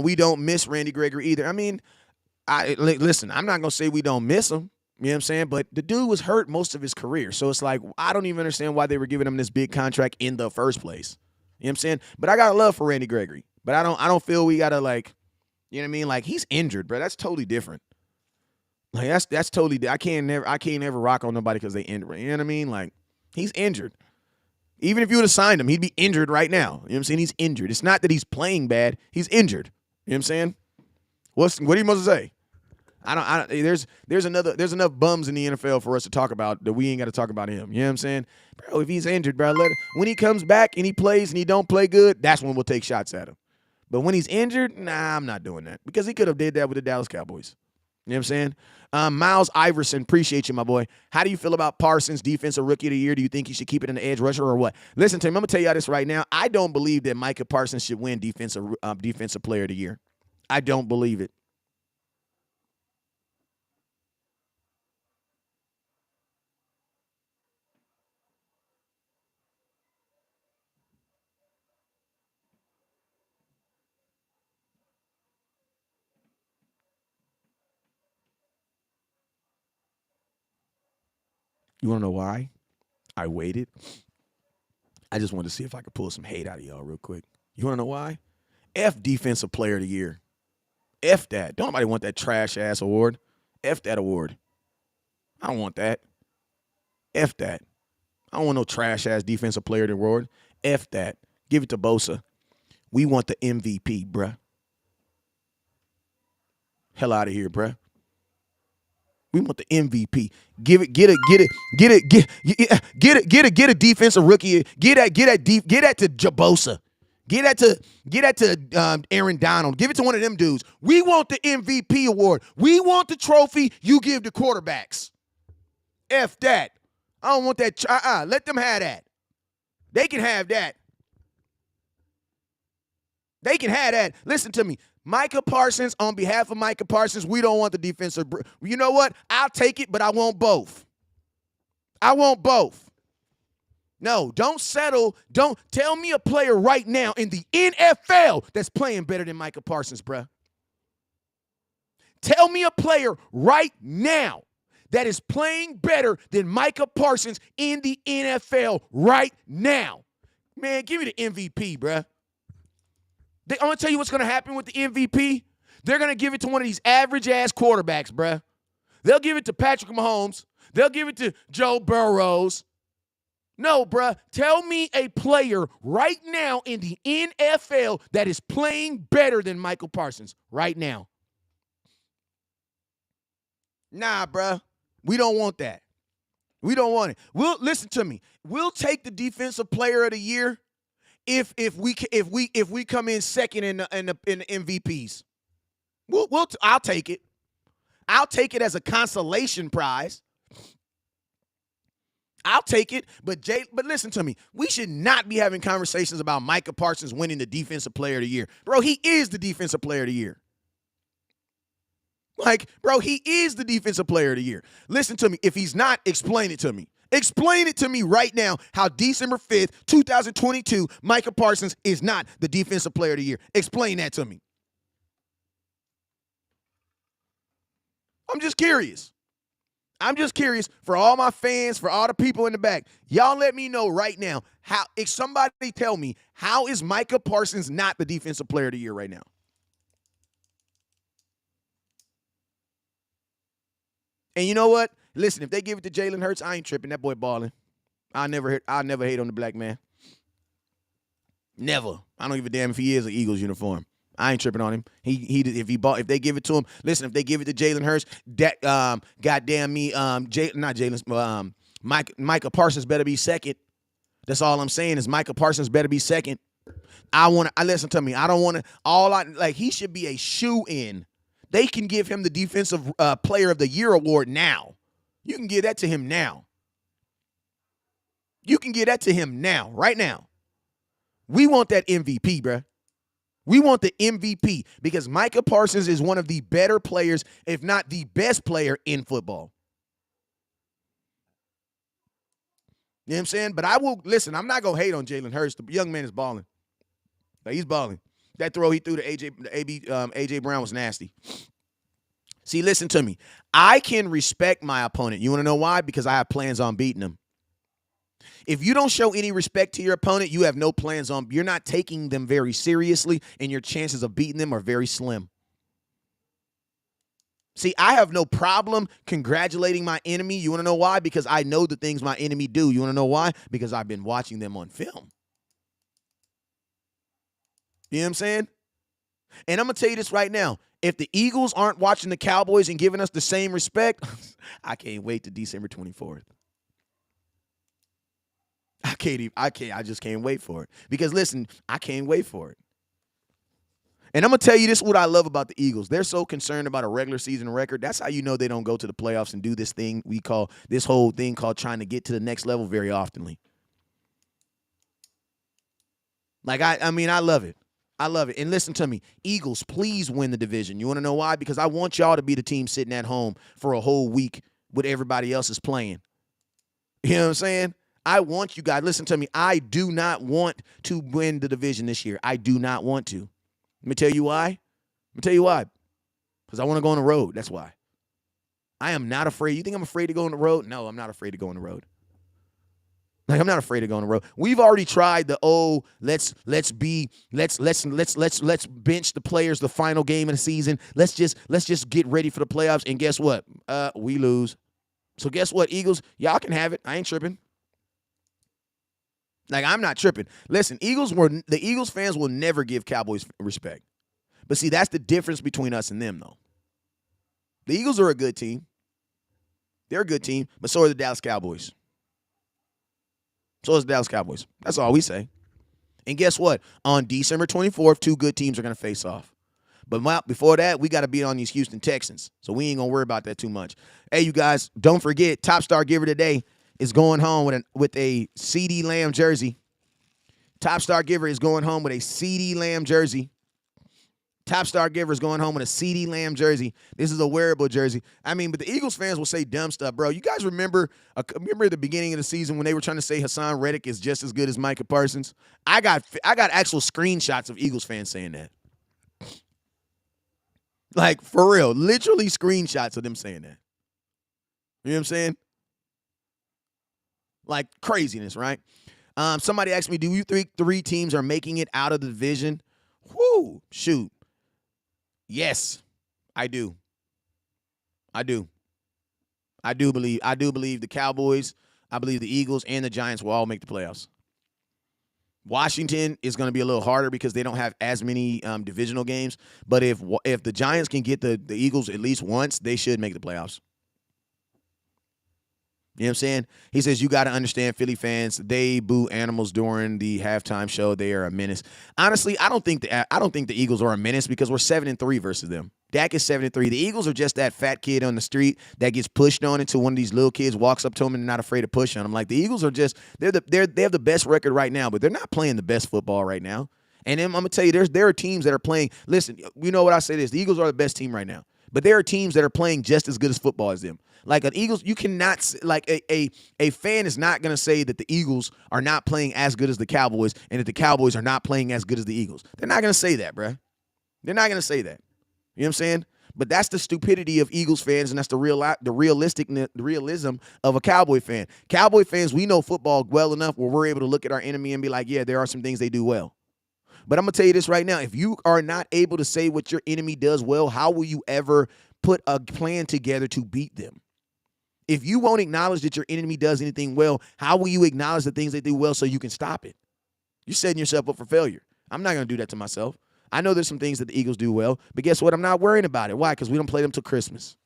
We don't miss Randy Gregory either. Listen, I'm not going to say we don't miss him. You know what I'm saying? But the dude was hurt most of his career. So it's like, I don't even understand why they were giving him this big contract in the first place. You know what I'm saying? But I got love for Randy Gregory. But I don't feel we got to, like, you know what I mean? Like, he's injured, bro. That's totally different. Like, that's totally, I can't never rock on nobody because they injured. You know what I mean? Like, he's injured. Even if you would have signed him, he'd be injured right now. You know what I'm saying? He's injured. It's not that he's playing bad. He's injured. You know what I'm saying? What are you supposed to say? There's enough bums in the NFL for us to talk about that we ain't got to talk about him. You know what I'm saying? Bro, if he's injured, bro, when he comes back and he plays and he don't play good, that's when we'll take shots at him. But when he's injured, nah, I'm not doing that because he could have did that with the Dallas Cowboys. You know what I'm saying? Miles Iverson, appreciate you, my boy. How do you feel about Parsons, defensive rookie of the year? Do you think he should keep it in the edge rusher or what? Listen to him. I'm going to tell y'all this right now. I don't believe that Micah Parsons should win defensive player of the year. I don't believe it. You want to know why? I waited. I just wanted to see if I could pull some hate out of y'all real quick. You want to know why? F defensive player of the year. F that. Don't nobody want that trash-ass award. F that award. I don't want that. F that. I don't want no trash-ass defensive player of the award. F that. Give it to Bosa. We want the MVP, bruh. Hell out of here, bruh. We want the MVP. Get a defensive rookie. Get that to Jabosa. Get that to Aaron Donald. Give it to one of them dudes. We want the MVP award. We want the trophy you give the quarterbacks. F that. I don't want that. Let them have that. They can have that. They can have that. Listen to me. Micah Parsons, on behalf of Micah Parsons, we don't want the defensive. You know what? I'll take it, but I want both. I want both. No, don't settle. Don't tell me a player right now in the NFL that's playing better than Micah Parsons, bruh. Tell me a player right now that is playing better than Micah Parsons in the NFL right now. Man, give me the MVP, bruh. I'm going to tell you what's going to happen with the MVP. They're going to give it to one of these average-ass quarterbacks, bruh. They'll give it to Patrick Mahomes. They'll give it to Joe Burrows. No, bruh. Tell me a player right now in the NFL that is playing better than Michael Parsons right now. Nah, bruh. We don't want that. We don't want it. Listen to me. We'll take the defensive player of the year if we come in second in the MVPs. I'll take it. I'll take it as a consolation prize. I'll take it, but listen to me. We should not be having conversations about Micah Parsons winning the defensive player of the year. Bro, he is the defensive player of the year. He is the defensive player of the year. Listen to me. If he's not, explain it to me. Explain it to me right now how December 5th, 2022, Micah Parsons is not the defensive player of the year. Explain that to me. I'm just curious. I'm just curious for all my fans, for all the people in the back. Y'all let me know right now, if somebody tell me, how is Micah Parsons not the defensive player of the year right now? And you know what? Listen, if they give it to Jalen Hurts, I ain't tripping. That boy balling. I'll never hate on the black man. Never. I don't give a damn if he is an Eagles uniform. I ain't tripping on him. If they give it to him, listen, if they give it to Jalen Hurts, that goddamn me, Micah Parsons better be second. That's all I'm saying is Micah Parsons better be second. Listen to me. I don't want to. He should be a shoe-in. They can give him the defensive player of the year award now. You can give that to him now. You can give that to him now, right now. We want that MVP, bruh. We want the MVP because Micah Parsons is one of the better players, if not the best player in football. You know what I'm saying? But I will, listen, I'm not going to hate on Jalen Hurts. The young man is balling. He's balling. That throw he threw to A.J. Brown was nasty. See, listen to me. I can respect my opponent. You want to know why? Because I have plans on beating him. If you don't show any respect to your opponent, you have no plans on. You're not taking them very seriously, and your chances of beating them are very slim. See, I have no problem congratulating my enemy. You want to know why? Because I know the things my enemy do. You want to know why? Because I've been watching them on film. You know what I'm saying? And I'm going to tell you this right now. If the Eagles aren't watching the Cowboys and giving us the same respect, I can't wait to December 24th. I just can't wait for it. Because, listen, I can't wait for it. And I'm going to tell you this, what I love about the Eagles. They're so concerned about a regular season record. That's how you know they don't go to the playoffs and do this thing this whole thing called trying to get to the next level very oftenly. I love it. I love it. And listen to me. Eagles, please win the division. You want to know why? Because I want y'all to be the team sitting at home for a whole week with everybody else is playing. You know what I'm saying? I want you guys. Listen to me. I do not want to win the division this year. I do not want to. Let me tell you why. Because I want to go on the road. That's why. I am not afraid. You think I'm afraid to go on the road? No, I'm not afraid to go on the road. I'm not afraid to go on the road. We've already tried the let's bench the players the final game of the season. Let's just get ready for the playoffs. And guess what? We lose. So guess what, Eagles? Y'all can have it. I ain't tripping. I'm not tripping. Listen, the Eagles fans will never give Cowboys respect. But see, that's the difference between us and them, though. The Eagles are a good team. They're a good team, but so are the Dallas Cowboys. So is the Dallas Cowboys. That's all we say. And guess what? On December 24th, two good teams are going to face off. But before that, we got to beat on these Houston Texans. So we ain't going to worry about that too much. Hey, you guys, don't forget, Top Star Giver today is going home with a CeeDee Lamb jersey. Top Star Giver is going home with a CeeDee Lamb jersey. Top Star Giver is going home with a CeeDee Lamb jersey. This is a wearable jersey. I mean, but the Eagles fans will say dumb stuff, bro. You guys remember at the beginning of the season when they were trying to say Hassan Reddick is just as good as Micah Parsons? I got actual screenshots of Eagles fans saying that. Like, for real, literally screenshots of them saying that. You know what I'm saying? Like, craziness, right? Somebody asked me, do you think three teams are making it out of the division? Whoo, shoot. Yes, I do. I do believe the Cowboys, I believe the Eagles, and the Giants will all make the playoffs. Washington is going to be a little harder because they don't have as many divisional games. But if the Giants can get the Eagles at least once, they should make the playoffs. You know what I'm saying? He says, you got to understand Philly fans. They boo animals during the halftime show. They are a menace. Honestly, I don't think the Eagles are a menace because we're 7-3 versus them. Dak is 7-3. The Eagles are just that fat kid on the street that gets pushed on until one of these little kids walks up to him and not afraid to push on him. Like, the Eagles are just they have the best record right now, but they're not playing the best football right now. And then I'm gonna tell you, there are teams that are playing. Listen, you know what I say this: the Eagles are the best team right now, but there are teams that are playing just as good as football as them. Like an Eagles, you cannot like a fan is not gonna say that the Eagles are not playing as good as the Cowboys and that the Cowboys are not playing as good as the Eagles. They're not gonna say that, bruh. They're not gonna say that. You know what I'm saying? But that's the stupidity of Eagles fans, and that's the realism of a Cowboy fan. Cowboy fans, we know football well enough where we're able to look at our enemy and be like, yeah, there are some things they do well. But I'm going to tell you this right now. If you are not able to say what your enemy does well, how will you ever put a plan together to beat them? If you won't acknowledge that your enemy does anything well, how will you acknowledge the things they do well so you can stop it? You're setting yourself up for failure. I'm not going to do that to myself. I know there's some things that the Eagles do well, but guess what? I'm not worrying about it. Why? Because we don't play them till Christmas.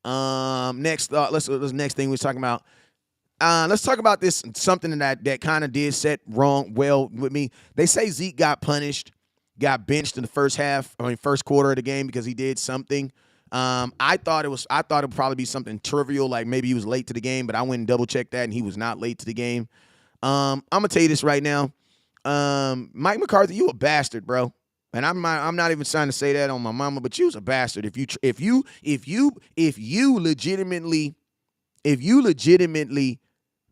Next thing we're talking about. Let's talk about this, something that kind of did set wrong well with me. They say Zeke got punished, got benched in the first quarter of the game because he did something. I thought it would probably be something trivial, like maybe he was late to the game, but I went and double checked that and he was not late to the game. I'm gonna tell you this right now. Mike McCarthy, you a bastard, bro. And I'm not even trying to say that on my mama, but you was a bastard. If you legitimately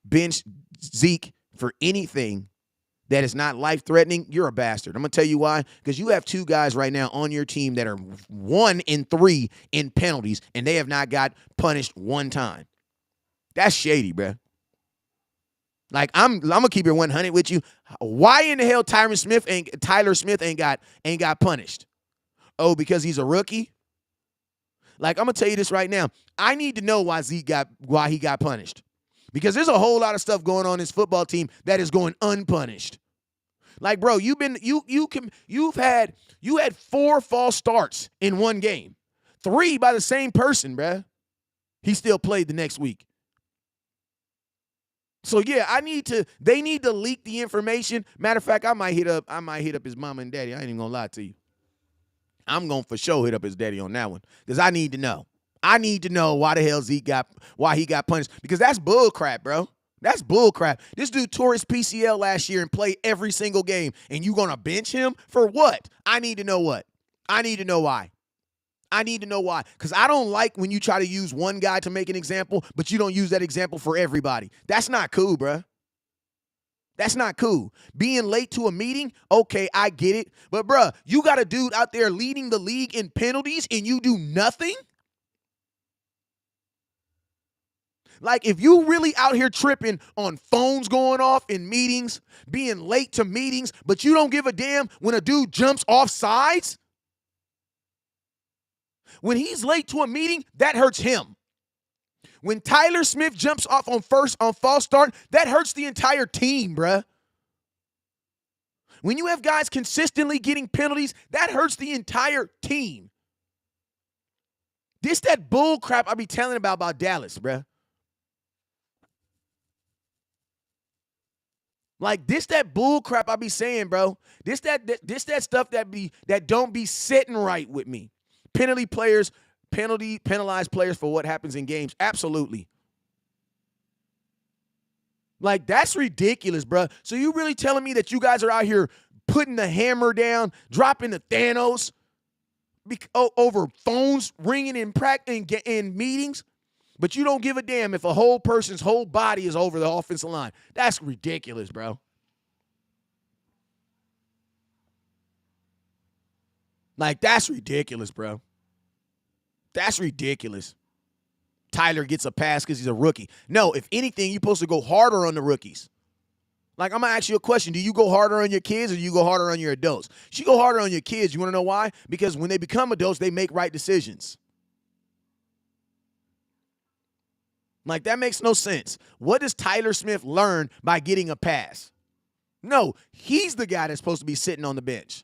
bench Zeke for anything that is not life-threatening, you're a bastard. I'm going to tell you why. Because you have two guys right now on your team that are 1-3 in penalties, and they have not got punished one time. That's shady, bro. Like, I'm gonna keep it 100 with you. Why in the hell Tyler Smith ain't got punished? Oh, because he's a rookie? Like, I'm gonna tell you this right now. I need to know why he got punished. Because there's a whole lot of stuff going on in this football team that is going unpunished. Like, bro, you had 4 false starts in one game. 3 by the same person, bruh. He still played the next week. So yeah, they need to leak the information. Matter of fact, I might hit up his mama and daddy. I ain't even gonna lie to you. I'm gonna for sure hit up his daddy on that one. Because I need to know. I need to know why the hell why he got punished. Because that's bull crap, bro. That's bull crap. This dude tore his PCL last year and played every single game. And you gonna bench him for what? I need to know what. I need to know why. I need to know why. Because I don't like when you try to use one guy to make an example, but you don't use that example for everybody. That's not cool, bruh. That's not cool. Being late to a meeting, okay, I get it. But, bruh, you got a dude out there leading the league in penalties and you do nothing? Like, if you really out here tripping on phones going off in meetings, being late to meetings, but you don't give a damn when a dude jumps off sides? When he's late to a meeting, that hurts him. When Tyler Smith jumps off on false start, that hurts the entire team, bruh. When you have guys consistently getting penalties, that hurts the entire team. This that bull crap I be telling about Dallas, bruh. Like this that bull crap I be saying, bro. This that stuff that don't be sitting right with me. Penalized players for what happens in games. Absolutely. Like that's ridiculous, bro. So you really telling me that you guys are out here putting the hammer down, dropping the Thanos over phones ringing in meetings? But you don't give a damn if a whole person's whole body is over the offensive line. That's ridiculous, bro. Like, that's ridiculous, bro. That's ridiculous. Tyler gets a pass because he's a rookie. No, if anything, you're supposed to go harder on the rookies. Like, I'm going to ask you a question. Do you go harder on your kids or do you go harder on your adults? You go harder on your kids. You want to know why? Because when they become adults, they make right decisions. Like, that makes no sense. What does Tyler Smith learn by getting a pass? No, he's the guy that's supposed to be sitting on the bench.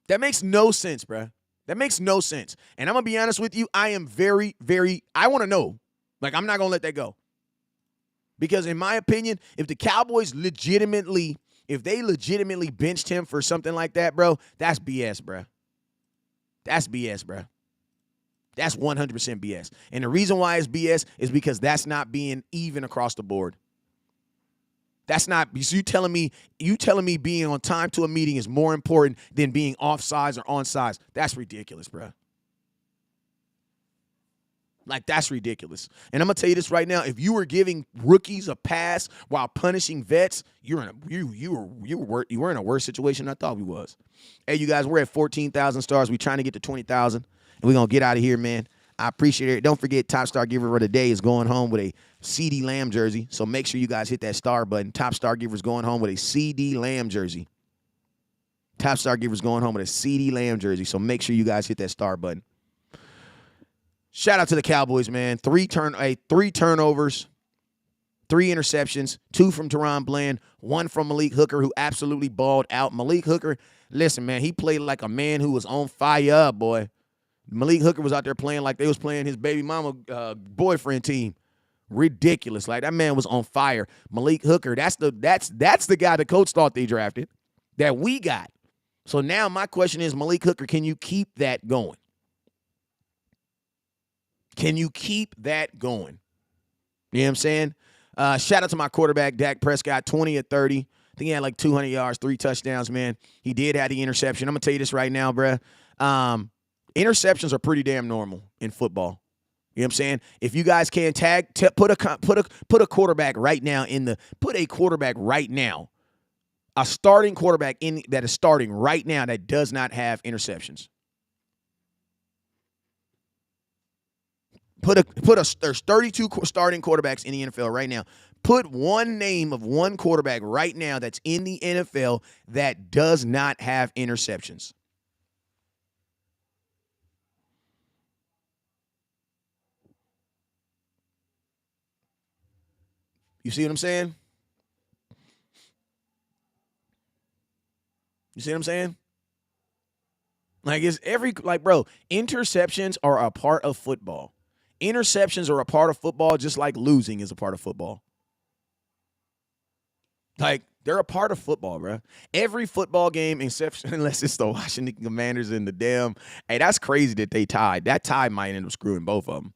That makes no sense, bruh. That makes no sense. And I'm going to be honest with you, I am very, I want to know. Like, I'm not going to let that go. Because in my opinion, if the Cowboys legitimately benched him for something like that, bro, that's BS, bruh. That's BS, bruh. That's 100% BS. And the reason why it's BS is because that's not being even across the board. That's not, so you telling me being on time to a meeting is more important than being offsides or onside. That's ridiculous, bro. Like, that's ridiculous. And I'm going to tell you this right now. If you were giving rookies a pass while punishing vets, you were in a worse situation than I thought we was. Hey, you guys, we're at 14,000 stars. We're trying to get to 20,000. And we're going to get out of here, man. I appreciate it. Don't forget, Top Star Giver of the Day is going home with a CeeDee Lamb jersey. So make sure you guys hit that star button. Top Star Giver is going home with a CeeDee Lamb jersey. Top Star Giver is going home with a CeeDee Lamb jersey. So make sure you guys hit that star button. Shout out to the Cowboys, man. Three turnovers, 3 interceptions, 2 from Teron Bland, 1 from Malik Hooker, who absolutely balled out. Malik Hooker, listen, man, he played like a man who was on fire, boy. Malik Hooker was out there playing like they was playing his baby mama boyfriend team. Ridiculous. Like, that man was on fire. Malik Hooker, that's the guy the coach thought they drafted that we got. So now my question is, Malik Hooker, can you keep that going? Can you keep that going? You know what I'm saying? Shout out to my quarterback, Dak Prescott, 20 of 30. I think he had like 200 yards, 3 touchdowns, man. He did have the interception. I'm going to tell you this right now, bruh. Interceptions are pretty damn normal in football. You know what I'm saying? If you guys can put a quarterback right now a starting quarterback that is starting right now that does not have interceptions. There's 32 starting quarterbacks in the NFL right now. Put one name of one quarterback right now that's in the NFL that does not have interceptions. You see what I'm saying? You see what I'm saying? Bro, interceptions are a part of football. Interceptions are a part of football just like losing is a part of football. Like, they're a part of football, bro. Every football game, unless it's the Washington Commanders and the damn. Hey, that's crazy that they tied. That tie might end up screwing both of them.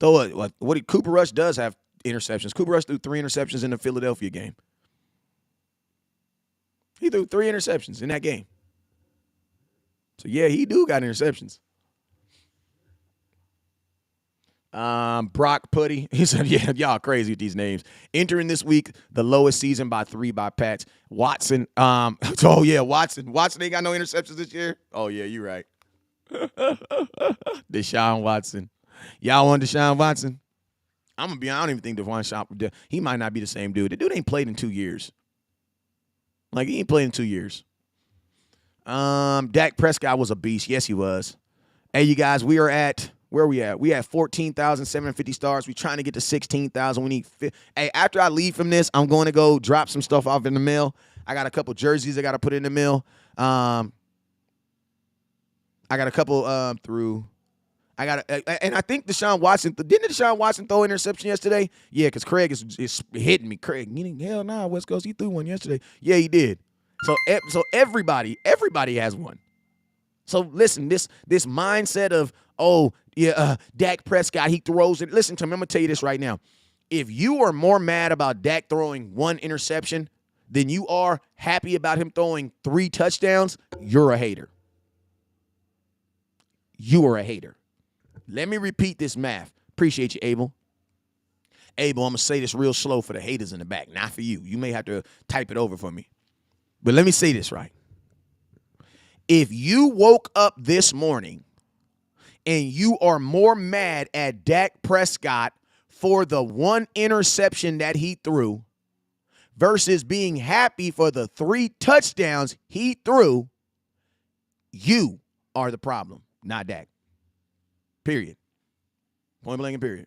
Though, Cooper Rush does have interceptions. Cooper Rush threw 3 interceptions in the Philadelphia game. He threw 3 interceptions in that game. So, yeah, he do got interceptions. Brock Putty. He said, yeah, y'all crazy with these names. Entering this week, the lowest season by 3 by Pats. Watson. Watson. Watson ain't got no interceptions this year? Oh, yeah, you're right. Deshaun Watson. Y'all want Deshaun Watson? I'm going to be honest, I don't even think Deshaun, he might not be the same dude. The dude ain't played in 2 years. Like, he ain't played in 2 years. Dak Prescott was a beast. Yes, he was. Hey, you guys, we are at, where are we at? We at 14,750 stars. We're trying to get to 16,000. We need, hey, after I leave from this, I'm going to go drop some stuff off in the mail. I got a couple jerseys I got to put in the mail. I got a couple through. And I think Deshaun Watson, didn't Deshaun Watson throw an interception yesterday? Yeah, because Craig is hitting me. Craig, hell nah, West Coast, he threw one yesterday. Yeah, he did. So everybody has one. So listen, this mindset of, Dak Prescott, he throws it. Listen to me, I'm going to tell you this right now. If you are more mad about Dak throwing one interception than you are happy about him throwing 3 touchdowns, you're a hater. You are a hater. Let me repeat this math. Appreciate you, Abel. Abel, I'm going to say this real slow for the haters in the back, not for you. You may have to type it over for me. But let me say this right. If you woke up this morning and you are more mad at Dak Prescott for the 1 interception that he threw versus being happy for the 3 touchdowns he threw, you are the problem, not Dak. Period. Point blank and period.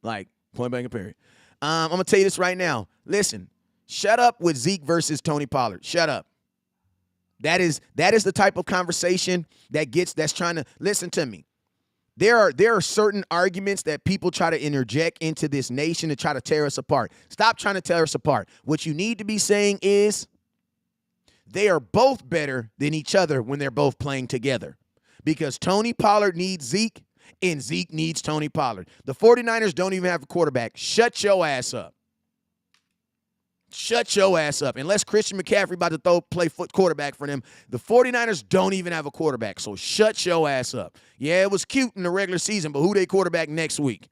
Like, point blank and period. I'm going to tell you this right now. Listen, shut up with Zeke versus Tony Pollard. Shut up. That is the type of conversation that's trying to, listen to me. There are certain arguments that people try to interject into this nation to try to tear us apart. Stop trying to tear us apart. What you need to be saying is they are both better than each other when they're both playing together. Because Tony Pollard needs Zeke and Zeke needs Tony Pollard. The 49ers don't even have a quarterback. Shut your ass up. Shut your ass up. Unless Christian McCaffrey about to play quarterback for them, the 49ers don't even have a quarterback. So shut your ass up. Yeah, it was cute in the regular season, but who they quarterback next week?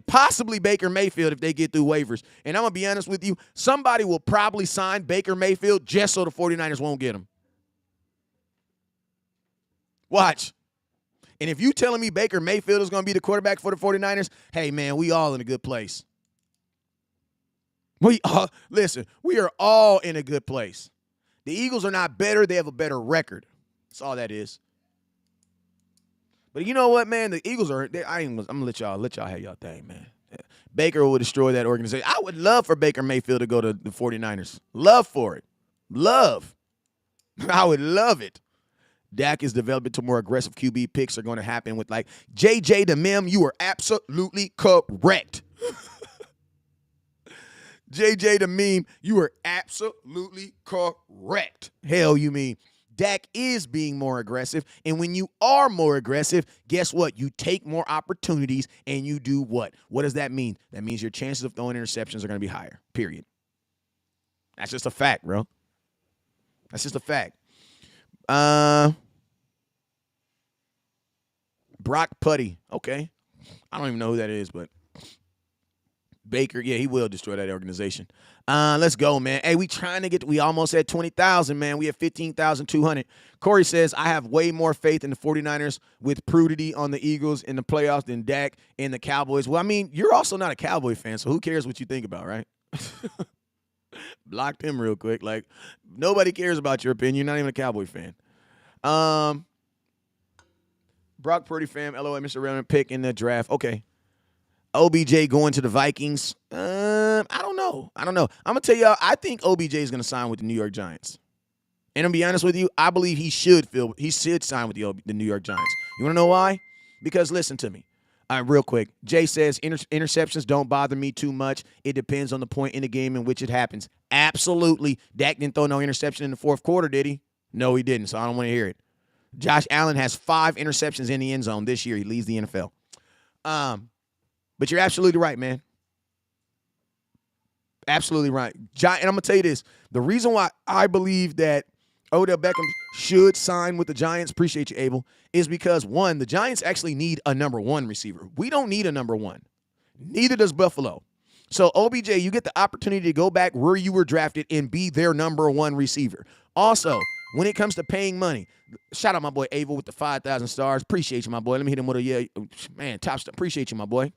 Possibly Baker Mayfield if they get through waivers. And I'm going to be honest with you, somebody will probably sign Baker Mayfield just so the 49ers won't get him. Watch. And if you telling me Baker Mayfield is going to be the quarterback for the 49ers, hey, man, we all in a good place. Listen, we are all in a good place. The Eagles are not better. They have a better record. That's all that is. But you know what, man? The Eagles I'm going to let y'all have y'all thing, man. Baker will destroy that organization. I would love for Baker Mayfield to go to the 49ers. Love for it. Love. I would love it. Dak is developing to more aggressive QB picks are going to happen with like JJ the Mem. You are absolutely correct. JJ the Meme, you are absolutely correct. Hell, you mean Dak is being more aggressive. And when you are more aggressive, guess what? You take more opportunities and you do what? What does that mean? That means your chances of throwing interceptions are going to be higher, period. That's just a fact, bro. That's just a fact. Brock Putty. Okay. I don't even know who that is, but Baker, yeah, he will destroy that organization. Let's go, man. Hey, we almost at 20,000, man. We have 15,200. Corey says, I have way more faith in the 49ers with Prudity on the Eagles in the playoffs than Dak and the Cowboys. Well, I mean, you're also not a Cowboy fan, so who cares what you think about, right? Blocked him real quick. Like, nobody cares about your opinion. You're not even a Cowboy fan. Brock Purdy fam, LOA, Mr. Redmond pick in the draft. Okay. OBJ going to the Vikings. I don't know. I'm going to tell y'all, I think OBJ is going to sign with the New York Giants. And I'm going to be honest with you, I believe he should sign with the New York Giants. You want to know why? Because listen to me. All right, real quick. Jay says interceptions don't bother me too much. It depends on the point in the game in which it happens. Absolutely. Dak didn't throw no interception in the fourth quarter, did he? No, he didn't, so I don't want to hear it. Josh Allen has 5 interceptions in the end zone this year. He leads the NFL. But you're absolutely right, man. Absolutely right. And I'm going to tell you this. The reason why I believe that Odell Beckham should sign with the Giants, appreciate you, Abel, is because, one, the Giants actually need a number 1 receiver. We don't need a number 1. Neither does Buffalo. So, OBJ, you get the opportunity to go back where you were drafted and be their number 1 receiver. Also, when it comes to paying money, shout out my boy Abel with the 5,000 stars. Appreciate you, my boy. Let me hit him with a man, top stuff. Appreciate you, my boy.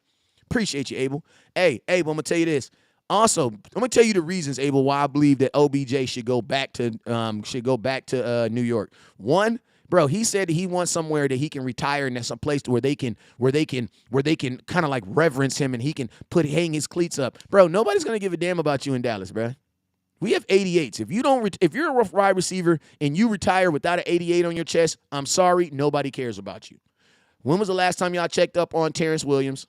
Appreciate you, Abel. Hey, Abel, I'm going to tell you this. Also, I'm going to tell you the reasons, Abel, why I believe that OBJ should go back to New York. One, bro, he said that he wants somewhere that he can retire and that's some place where they can kind of like reverence him and he can hang his cleats up. Bro, nobody's going to give a damn about you in Dallas, bro. We have 88s. If you're a wide receiver and you retire without an 88 on your chest, I'm sorry, nobody cares about you. When was the last time y'all checked up on Terrence Williams?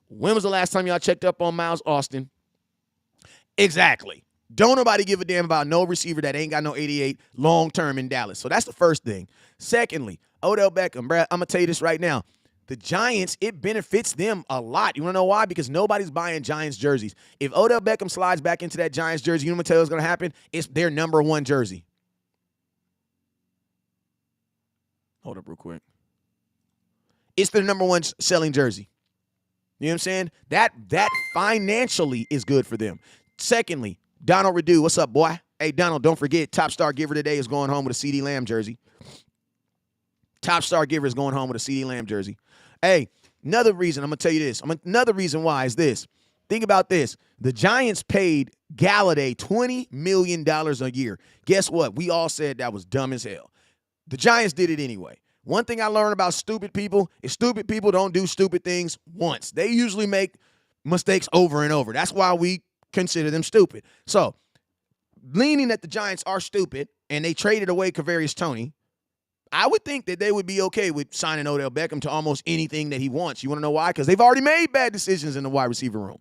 When was the last time y'all checked up on Miles Austin? Exactly. Don't nobody give a damn about no receiver that ain't got no 88 long-term in Dallas. So that's the first thing. Secondly, Odell Beckham, bruh, I'm going to tell you this right now. The Giants, it benefits them a lot. You want to know why? Because nobody's buying Giants jerseys. If Odell Beckham slides back into that Giants jersey, you know what I'm going to tell you what's going to happen? It's their number one jersey. Hold up real quick. It's their number one selling jersey. You know what I'm saying? That financially is good for them. Secondly, Donald Redu, what's up, boy? Hey, Donald, don't forget, top star giver today is going home with a CeeDee Lamb jersey. Top star giver is going home with a CeeDee Lamb jersey. Hey, another reason, I'm going to tell you this. Another reason why is this. Think about this. The Giants paid Galladay $20 million a year. Guess what? We all said that was dumb as hell. The Giants did it anyway. One thing I learned about stupid people is stupid people don't do stupid things once. They usually make mistakes over and over. That's why we consider them stupid. So, leaning that the Giants are stupid and they traded away Kadarius Toney, I would think that they would be okay with signing Odell Beckham to almost anything that he wants. You want to know why? Because they've already made bad decisions in the wide receiver room.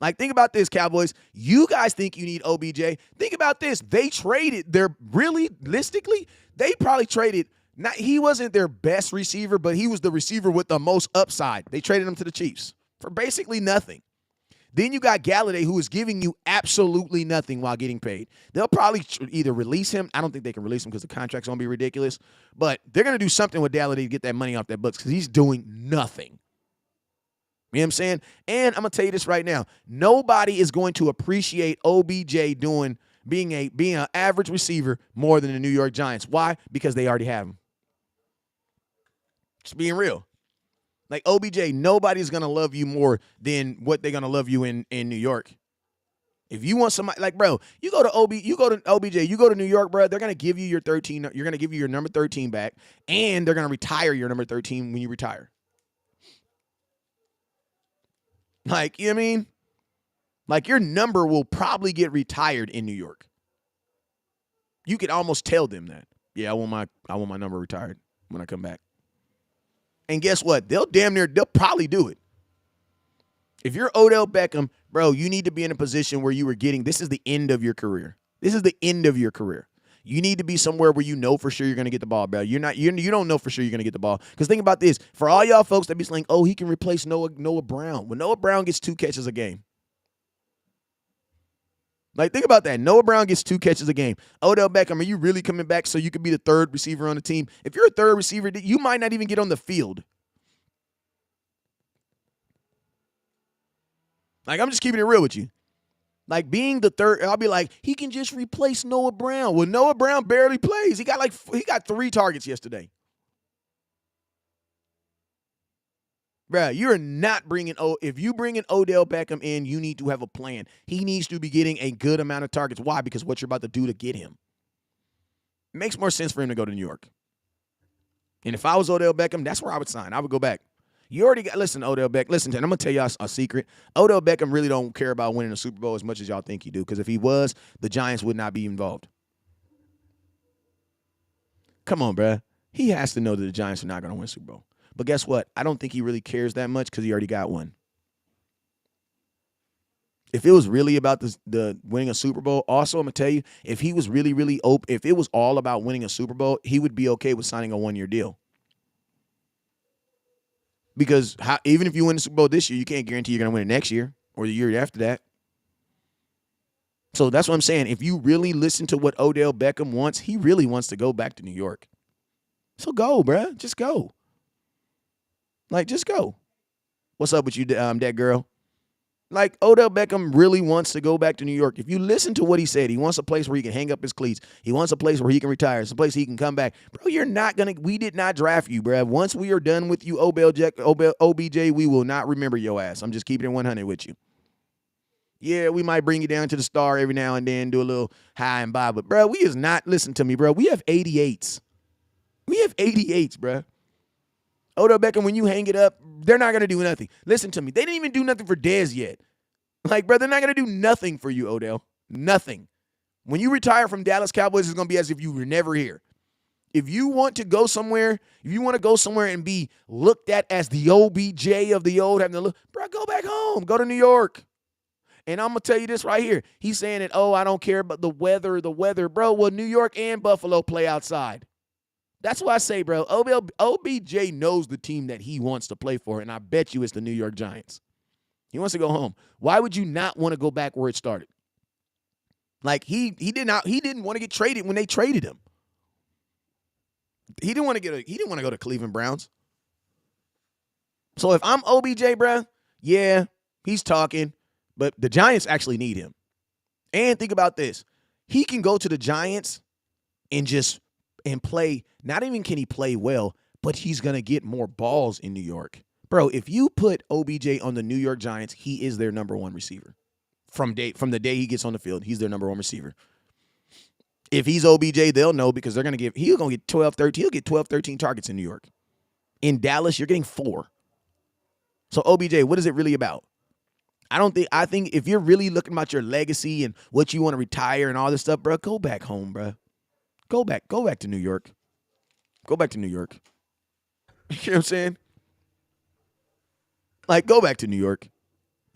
Like, think about this, Cowboys. You guys think you need OBJ. Think about this. They traded realistically, they probably traded, he wasn't their best receiver, but he was the receiver with the most upside. They traded him to the Chiefs for basically nothing. Then you got Galladay, who is giving you absolutely nothing while getting paid. They'll probably either release him. I don't think they can release him because the contract's going to be ridiculous. But they're going to do something with Galladay to get that money off their books because he's doing nothing. You know what I'm saying? And I'm going to tell you this right now. Nobody is going to appreciate OBJ being an average receiver more than the New York Giants. Why? Because they already have him. Just being real. Like, OBJ, nobody's going to love you more than what they're going to love you in New York. If you want somebody, like, bro, you go to OBJ, you go to New York, bro, they're going to give you your 13, you're going to give you your number 13 back, and they're going to retire your number 13 when you retire. Like, you know what I mean? Like, your number will probably get retired in New York. You could almost tell them that. Yeah, I want my number retired when I come back. And guess what? They'll probably do it. If you're Odell Beckham, bro, you need to be in a position where this is the end of your career. This is the end of your career. You need to be somewhere where you know for sure you're going to get the ball, bro. You don't know for sure you're going to get the ball. Because think about this. For all y'all folks that be saying, oh, he can replace Noah Brown. When Noah Brown gets 2 catches a game. Like, think about that. Noah Brown gets 2 catches a game. Odell Beckham, are you really coming back so you could be the third receiver on the team? If you're a third receiver, you might not even get on the field. Like, I'm just keeping it real with you. Like, being the third, I'll be like, he can just replace Noah Brown. Well, Noah Brown barely plays. He got 3 targets yesterday. Bruh, you're not if you bring an Odell Beckham in, you need to have a plan. He needs to be getting a good amount of targets. Why? Because what you're about to do to get him. It makes more sense for him to go to New York. And if I was Odell Beckham, that's where I would sign. I would go back. You already got, listen, Odell Beckham, listen, I'm going to tell y'all a secret. Odell Beckham really don't care about winning a Super Bowl as much as y'all think he do, because if he was, the Giants would not be involved. Come on, bruh. He has to know that the Giants are not going to win a Super Bowl. But guess what? I don't think he really cares that much because he already got one. If it was really about the winning a Super Bowl, also, I'm going to tell you, if he was really, really open, if it was all about winning a Super Bowl, he would be okay with signing a 1-year deal. Because even if you win the Super Bowl this year, you can't guarantee you're going to win it next year or the year after that. So that's what I'm saying. If you really listen to what Odell Beckham wants, he really wants to go back to New York. So go, bruh. Just go. Like, just go. What's up with you, that girl? Like, Odell Beckham really wants to go back to New York. If you listen to what he said, he wants a place where he can hang up his cleats. He wants a place where he can retire. It's a place he can come back. Bro, we did not draft you, bro. Once we are done with you, OBJ, we will not remember your ass. I'm just keeping it 100 with you. Yeah, we might bring you down to the star every now and then, do a little high and by. But, bro, we is not, listen to me, bro. We have 88s. We have 88s, bro. Odell Beckham, when you hang it up, they're not going to do nothing. Listen to me. They didn't even do nothing for Dez yet. Like, bro, they're not going to do nothing for you, Odell. Nothing. When you retire from Dallas Cowboys, it's going to be as if you were never here. If you want to go somewhere, and be looked at as the OBJ of the old, bro, go back home. Go to New York. And I'm going to tell you this right here. He's saying that, I don't care about the weather. Bro, well, New York and Buffalo play outside. That's why I say, bro, OBJ knows the team that he wants to play for, and I bet you it's the New York Giants. He wants to go home. Why would you not want to go back where it started? Like, he didn't want to get traded when they traded him. He didn't want to go to Cleveland Browns. So if I'm OBJ, bro, yeah, he's talking, but the Giants actually need him. And think about this. He can go to the Giants and play. Not even can he play well, but he's going to get more balls in New York. Bro, if you put OBJ on the New York Giants, he is their number one receiver. From the day he gets on the field, he's their number one receiver. If he's OBJ, they'll know because he'll get 12, 13. He'll get 12, 13 targets in New York. In Dallas, you're getting 4. So OBJ, what is it really about? I think if you're really looking about your legacy and what you want to retire and all this stuff, bro, go back home, bro. Go back to New York. Go back to New York. You know what I'm saying? Like, go back to New York.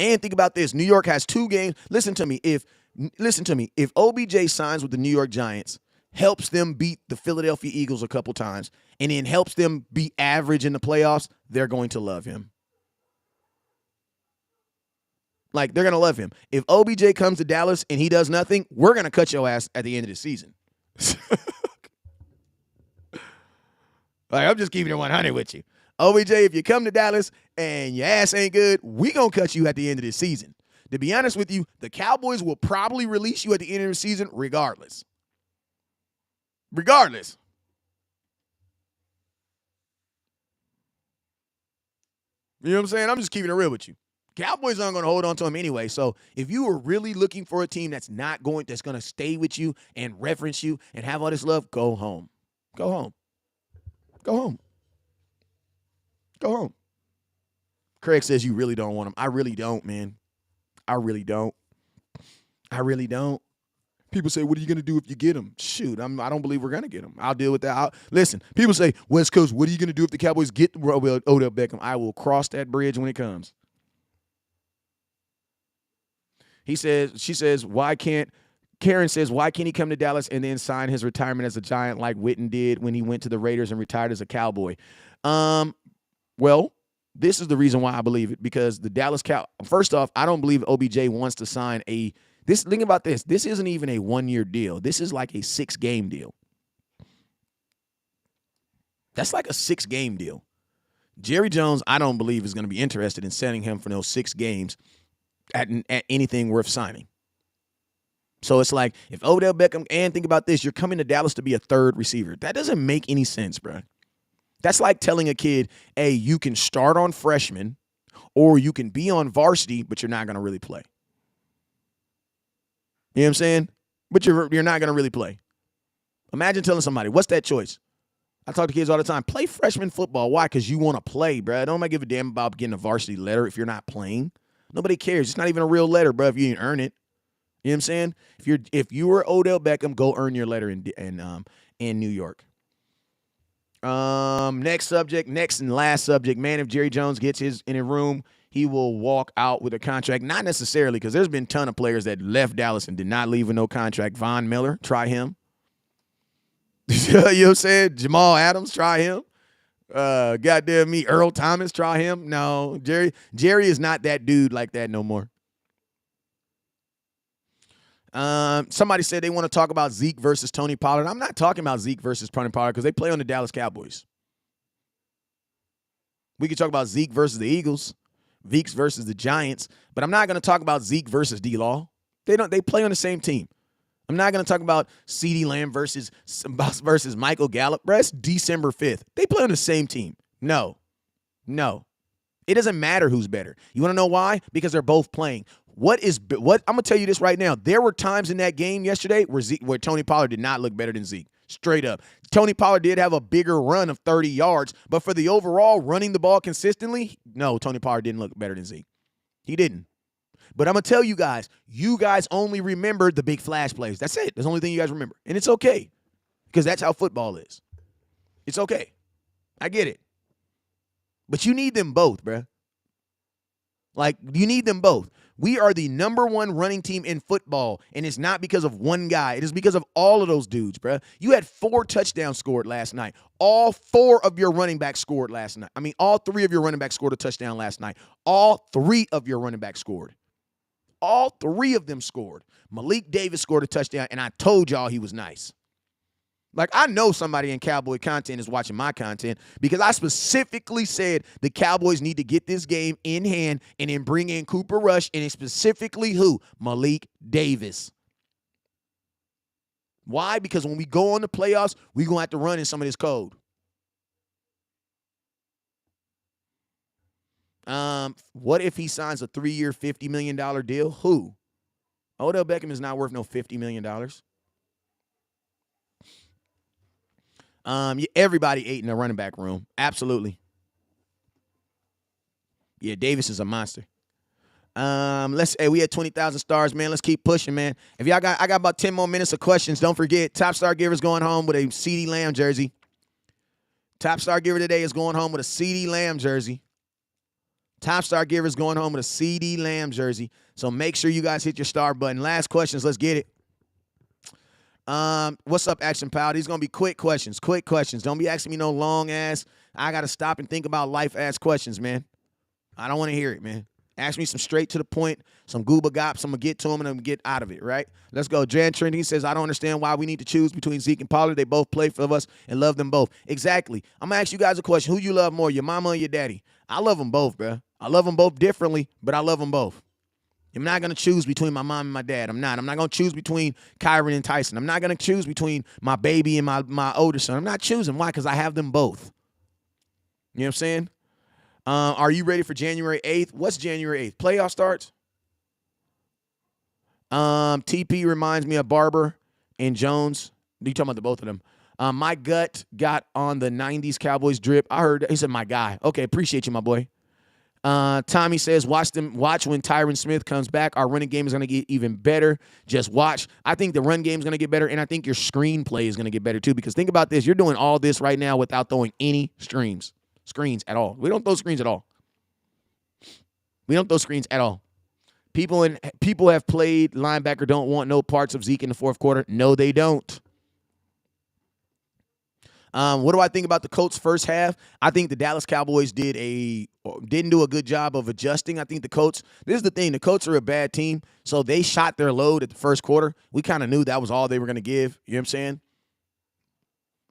And think about this. New York has 2 games. Listen to me. If OBJ signs with the New York Giants, helps them beat the Philadelphia Eagles a couple times, and then helps them be average in the playoffs, they're going to love him. Like, they're going to love him. If OBJ comes to Dallas and he does nothing, we're going to cut your ass at the end of the season. Like, I'm just keeping it 100 with you. OBJ, if you come to Dallas and your ass ain't good, we going to cut you at the end of the season. To be honest with you, the Cowboys will probably release you at the end of the season regardless. Regardless. You know what I'm saying? I'm just keeping it real with you. Cowboys aren't going to hold on to him anyway. So if you are really looking for a team that's going to stay with you and reference you and have all this love, go home. Go home. Go home. Go home. Craig says you really don't want him. I really don't, man. I really don't. People say, what are you going to do if you get him? Shoot, I don't believe we're going to get him. I'll deal with that. Listen, people say, West Coast, what are you going to do if the Cowboys get Odell Beckham? I will cross that bridge when it comes. Karen says, why can't he come to Dallas and then sign his retirement as a Giant like Witten did when he went to the Raiders and retired as a Cowboy? Well, this is the reason why I believe it, because the Dallas first off, I don't believe OBJ wants to sign think about this. This isn't even a 1-year deal. This is like a 6-game deal. That's like a 6-game deal. Jerry Jones, I don't believe, is going to be interested in sending him for those 6 games at anything worth signing. So it's like, if Odell Beckham, and think about this, you're coming to Dallas to be a 3rd receiver. That doesn't make any sense, bro. That's like telling a kid, hey, you can start on freshman or you can be on varsity, but you're not going to really play. You know what I'm saying? But you're not going to really play. Imagine telling somebody, what's that choice? I talk to kids all the time. Play freshman football. Why? Because you want to play, bro. Don't give a damn about getting a varsity letter if you're not playing. Nobody cares. It's not even a real letter, bro, if you didn't earn it. You know what I'm saying? If you were Odell Beckham, go earn your letter in New York. Next and last subject, man, if Jerry Jones gets his in a room, he will walk out with a contract. Not necessarily, because there's been a ton of players that left Dallas and did not leave with no contract. Von Miller, try him. You know what I'm saying? Jamal Adams, try him. Goddamn me, Earl Thomas, try him. No, Jerry is not that dude like that no more. Somebody said they want to talk about Zeke versus Tony Pollard. I'm not talking about Zeke versus Tony Pollard because they play on the Dallas Cowboys. We could talk about Zeke versus the Eagles, Zeke versus the Giants, but I'm not going to talk about Zeke versus D-Law. They play on the same team. I'm not going to talk about CeeDee Lamb versus Michael Gallup. Bro, it's December 5th. They play on the same team. No. It doesn't matter who's better. You want to know why? Because they're both playing. What I'm going to tell you this right now. There were times in that game yesterday where Tony Pollard did not look better than Zeke. Straight up. Tony Pollard did have a bigger run of 30 yards, but for the overall running the ball consistently, no, Tony Pollard didn't look better than Zeke. He didn't. But I'm going to tell you guys only remember the big flash plays. That's it. That's the only thing you guys remember. And it's okay because that's how football is. It's okay. I get it. But you need them both, bruh. Like, you need them both. We are the number one running team in football, and it's not because of one guy. It is because of all of those dudes, bruh. You had 4 touchdowns scored last night. All 4 of your running backs scored last night. I mean, all 3 of your running backs scored a touchdown last night. All 3 of your running backs scored. All 3 of them scored. Malik Davis scored a touchdown, and I told y'all he was nice. Like, I know somebody in Cowboy content is watching my content because I specifically said the Cowboys need to get this game in hand and then bring in Cooper Rush, and specifically who? Malik Davis. Why? Because when we go on the playoffs, we're going to have to run in some of this code. What if he signs a 3-year, $50 million deal? Who? Odell Beckham is not worth no $50 million. Everybody ate in the running back room. Absolutely. Yeah, Davis is a monster. We had 20,000 stars, man. Let's keep pushing, man. If y'all I got about 10 more minutes of questions. Don't forget, top star giver's going home with a CeeDee Lamb jersey. Top star giver today is going home with a CeeDee Lamb jersey. Top star giver's going home with a CeeDee Lamb jersey. So make sure you guys hit your star button. Last questions. Let's get it. What's up, Action Pal? These going to be quick questions. Quick questions. Don't be asking me no long ass. I got to stop and think about life ass questions, man. I don't want to hear it, man. Ask me some straight to the point, some gooba gops. I'm going to get to them and I'm going to get out of it, right? Let's go. Jan Trinity says, I don't understand why we need to choose between Zeke and Pollard. They both play for us and love them both. Exactly. I'm going to ask you guys a question. Who you love more, your mama or your daddy? I love them both, bro. I love them both differently, but I love them both. I'm not going to choose between my mom and my dad. I'm not going to choose between Kyron and Tyson. I'm not going to choose between my baby and my older son. I'm not choosing. Why? Because I have them both. You know what I'm saying? Are you ready for January 8th? What's January 8th? Playoff starts? TP reminds me of Barber and Jones. You talking about the both of them? My gut got on the 90s Cowboys drip. I heard, he said, my guy. Okay, appreciate you, my boy. Tommy says, watch when Tyron Smith comes back. Our running game is going to get even better. Just watch. I think the run game is going to get better, and I think your screenplay is going to get better too, because think about this. You're doing all this right now without throwing any screens at all. We don't throw screens at all. We don't throw screens at all. People have played linebacker don't want no parts of Zeke in the fourth quarter. No, they don't. What do I think about the Colts' first half? I think the Dallas Cowboys didn't do a good job of adjusting. I think the Colts, this is the thing, the Colts are a bad team, so they shot their load at the first quarter. We kind of knew that was all they were going to give. You know what I'm saying?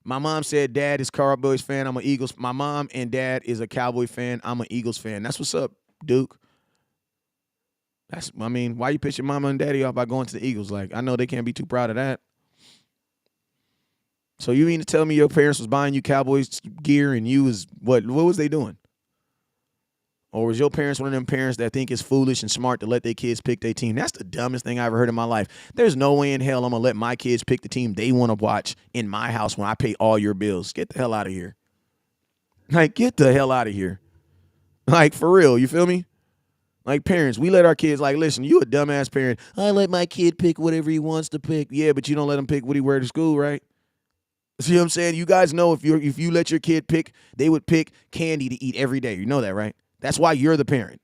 My mom said dad is Cowboys fan. I'm an Eagles. My mom and dad is a Cowboy fan. I'm an Eagles fan. That's what's up, Duke. Why you piss your mama and daddy off by going to the Eagles? Like, I know they can't be too proud of that. So you mean to tell me your parents was buying you Cowboys gear and you was, what was they doing? Or was your parents one of them parents that think it's foolish and smart to let their kids pick their team? That's the dumbest thing I ever heard in my life. There's no way in hell I'm going to let my kids pick the team they want to watch in my house when I pay all your bills. Get the hell out of here. Like, get the hell out of here. Like, for real, you feel me? Like, parents, we let our kids, like, listen, you a dumbass parent. I let my kid pick whatever he wants to pick. Yeah, but you don't let him pick what he wear to school, right? See what I'm saying? You guys know if you let your kid pick, they would pick candy to eat every day. You know that, right? That's why you're the parent.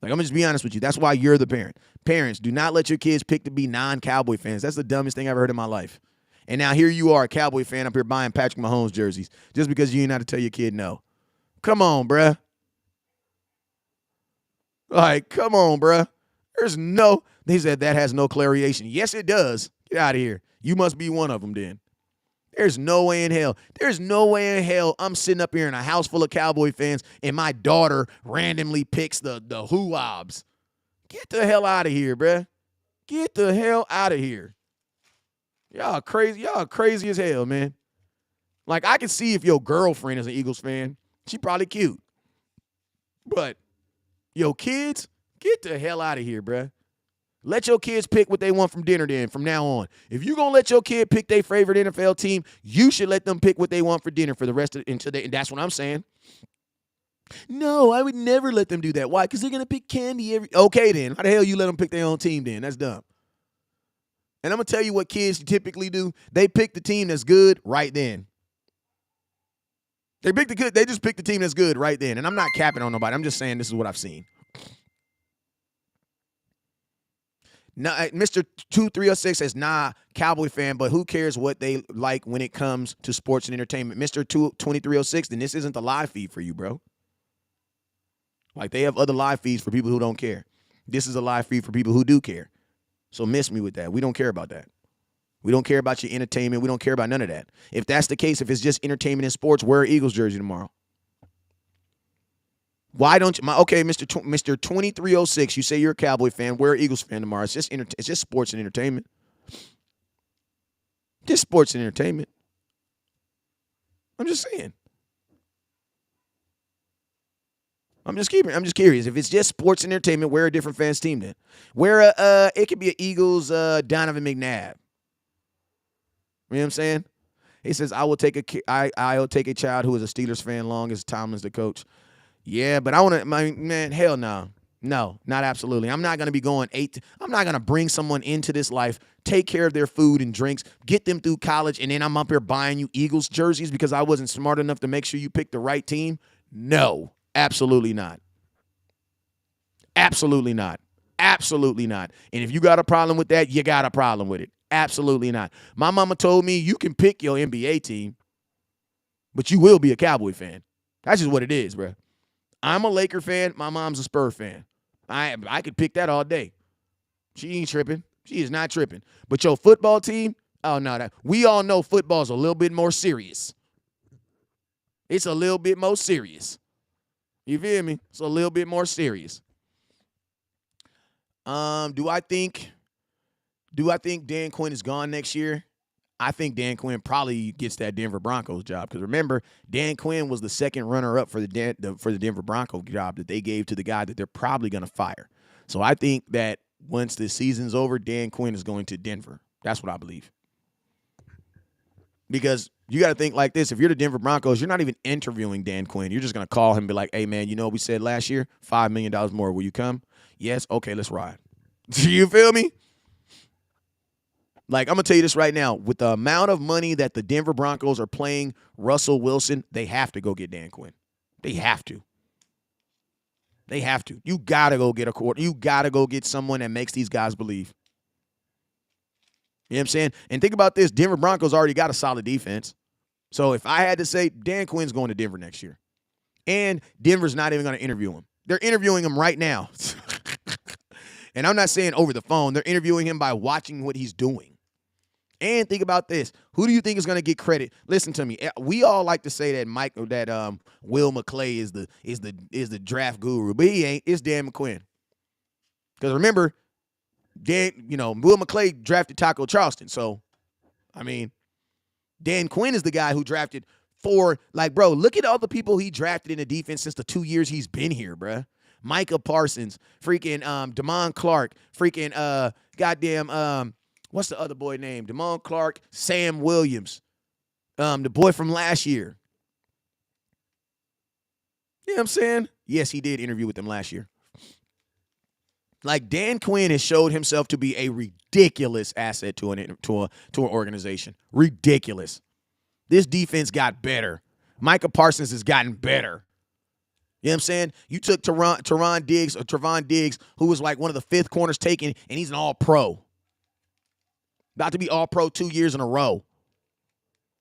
Like, I'm going to just be honest with you. That's why you're the parent. Parents, do not let your kids pick to be non-Cowboy fans. That's the dumbest thing I've ever heard in my life. And now here you are, a Cowboy fan up here buying Patrick Mahomes jerseys just because you ain't know how to tell your kid no. Come on, bruh. Like, come on, bruh. They said that has no clariation. Yes, it does. Get out of here. You must be one of them then. There's no way in hell. There's no way in hell I'm sitting up here in a house full of Cowboy fans and my daughter randomly picks the Who-Wobs. Get the hell out of here, bruh. Get the hell out of here. Y'all crazy. Y'all crazy as hell, man. Like, I can see if your girlfriend is an Eagles fan. She probably cute. But, yo, kids, get the hell out of here, bruh. Let your kids pick what they want from dinner then from now on. If you're going to let your kid pick their favorite NFL team, you should let them pick what they want for dinner for the rest of until they, and that's what I'm saying. No, I would never let them do that. Why? Because they're going to pick candy every. Okay, then. How the hell you let them pick their own team then? That's dumb. And I'm going to tell you what kids typically do. They pick the team that's good right then. They just pick the team that's good right then. And I'm not capping on nobody. I'm just saying this is what I've seen. Now, Mr. 2306 says, nah, Cowboy fan, but who cares what they like when it comes to sports and entertainment? Mr. 2306, then this isn't the live feed for you, bro. Like, they have other live feeds for people who don't care. This is a live feed for people who do care. So miss me with that. We don't care about that. We don't care about your entertainment. We don't care about none of that. If that's the case, if it's just entertainment and sports, wear an Eagles jersey tomorrow. Why don't you? Okay, Mr. 2306, you say you're a Cowboy fan. We're an Eagles fan tomorrow. It's just sports and entertainment. Just sports and entertainment. I'm just saying. I'm just curious. If it's just sports and entertainment, wear a different fans team then. It could be an Eagles Donovan McNabb. You know what I'm saying? He says, I'll take a child who is a Steelers fan long as Tomlin's the coach. Yeah, but I want to, man, hell no. No, not absolutely. I'm not going to be going I'm not going to bring someone into this life, take care of their food and drinks, get them through college, and then I'm up here buying you Eagles jerseys because I wasn't smart enough to make sure you picked the right team. No, absolutely not. Absolutely not. Absolutely not. And if you got a problem with that, you got a problem with it. Absolutely not. My mama told me you can pick your NBA team, but you will be a Cowboy fan. That's just what it is, bro. I'm a Laker fan. My mom's a Spur fan. I could pick that all day. She ain't tripping. She is not tripping. But your football team, oh, no. We all know football's a little bit more serious. It's a little bit more serious. You feel me? It's a little bit more serious. Do I think Dan Quinn is gone next year? I think Dan Quinn probably gets that Denver Broncos job because remember, Dan Quinn was the second runner-up for the Denver Broncos job that they gave to the guy that they're probably going to fire. So I think that once the season's over, Dan Quinn is going to Denver. That's what I believe. Because you got to think like this. If you're the Denver Broncos, you're not even interviewing Dan Quinn. You're just going to call him and be like, hey, man, you know what we said last year? $5 million more. Will you come? Yes? Okay, let's ride. You feel me? Like, I'm going to tell you this right now. With the amount of money that the Denver Broncos are paying Russell Wilson, they have to go get Dan Quinn. They have to. They have to. You got to go get a quarter. You got to go get someone that makes these guys believe. You know what I'm saying? And think about this. Denver Broncos already got a solid defense. So if I had to say, Dan Quinn's going to Denver next year. And Denver's not even going to interview him. They're interviewing him right now. And I'm not saying over the phone. They're interviewing him by watching what he's doing. And think about this. Who do you think is going to get credit? Listen to me. We all like to say that Will McClay is the draft guru, but he ain't. It's Dan McQuinn. Because remember, Will McClay drafted Taco Charleston. So, I mean, Dan Quinn is the guy who drafted look at all the people he drafted in the defense since the 2 years he's been here, bruh. Micah Parsons, freaking Damon Clark, freaking what's the other boy name? Damon Clark, Sam Williams, the boy from last year. You know what I'm saying? Yes, he did interview with them last year. Like, Dan Quinn has showed himself to be a ridiculous asset to an organization. Ridiculous. This defense got better. Micah Parsons has gotten better. You know what I'm saying? You took Trevon Diggs, who was like one of the fifth corners taken, and he's an all-pro. About to be all-pro 2 years in a row.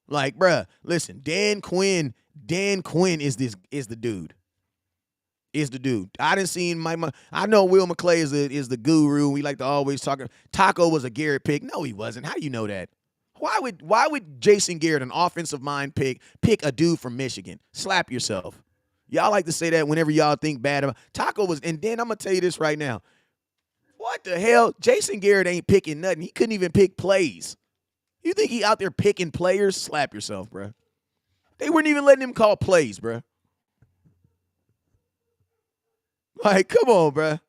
Like, bruh, listen, Dan Quinn is the dude. Is the dude. I didn't see I know Will McClay is the guru. We like to always talk. Taco was a Garrett pick. No, he wasn't. How do you know that? Why would Jason Garrett, an offensive mind pick a dude from Michigan? Slap yourself. Y'all like to say that whenever y'all think bad about Taco was. And then I'm gonna tell you this right now. What the hell? Jason Garrett ain't picking nothing. He couldn't even pick plays. You think he out there picking players? Slap yourself, bro. They weren't even letting him call plays, bro. Like, come on, bro.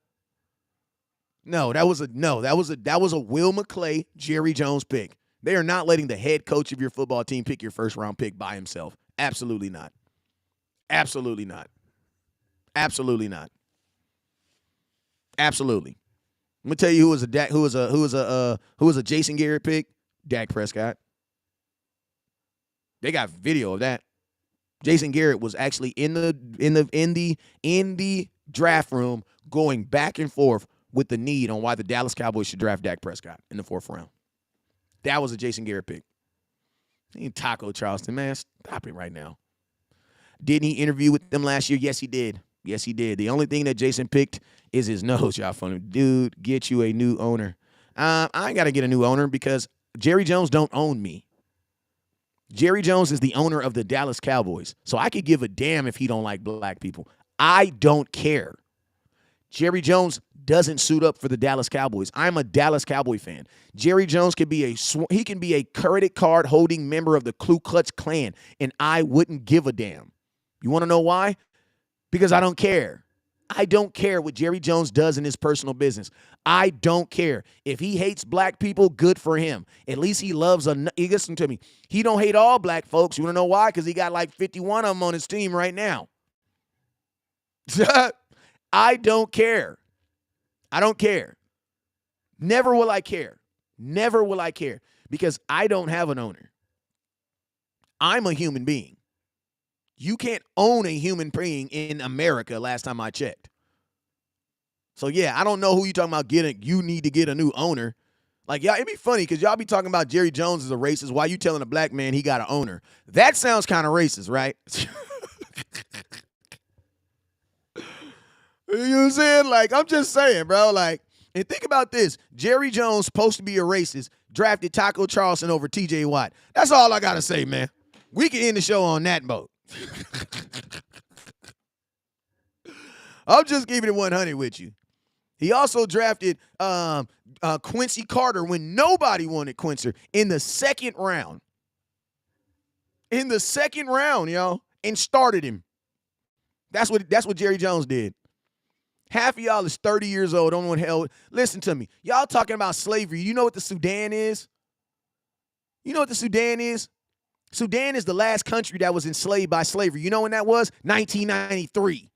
That was a Will McClay, Jerry Jones pick. They are not letting the head coach of your football team pick your first round pick by himself. Absolutely not. Absolutely not. Absolutely not. Absolutely. I'm gonna tell you who was a Jason Garrett pick. Dak Prescott. They got video of that. Jason Garrett was actually in the draft room going back and forth with the need on why the Dallas Cowboys should draft Dak Prescott in the 4th round. That was a Jason Garrett pick. Taco Charleston, man, stop it right now. Didn't he interview with them last year? Yes, he did. Yes, he did. The only thing that Jason picked is his nose. Y'all funny. Dude, get you a new owner. I ain't got to get a new owner because Jerry Jones don't own me. Jerry Jones is the owner of the Dallas Cowboys. So I could give a damn if he don't like black people. I don't care. Jerry Jones doesn't suit up for the Dallas Cowboys. I'm a Dallas Cowboy fan. Jerry Jones can be a credit card holding member of the Ku Klux Klan, and I wouldn't give a damn. You want to know why? Because I don't care. I don't care what Jerry Jones does in his personal business. I don't care. If he hates black people, good for him. At least he loves listen to me. He don't hate all black folks. You want to know why? Because he got like 51 of them on his team right now. I don't care. I don't care. Never will I care. Never will I care because I don't have an owner. I'm a human being. You can't own a human being in America last time I checked. So, yeah, I don't know who you talking about you need to get a new owner. Like, y'all, it'd be funny because y'all be talking about Jerry Jones as a racist while you telling a black man he got an owner. That sounds kind of racist, right? You know what I'm saying? Like, I'm just saying, bro. Like, and think about this. Jerry Jones, supposed to be a racist, drafted Taco Charleston over TJ Watt. That's all I got to say, man. We can end the show on that note. I'm just keeping it 100 with you. He also drafted Quincy Carter when nobody wanted Quincy in the 2nd round. In the 2nd round, y'all, and started him. That's what Jerry Jones did. Half of y'all is 30 years old. Don't want hell. Listen to me. Y'all talking about slavery. You know what the Sudan is? You know what the Sudan is? Sudan is the last country that was enslaved by slavery. You know when that was? 1993.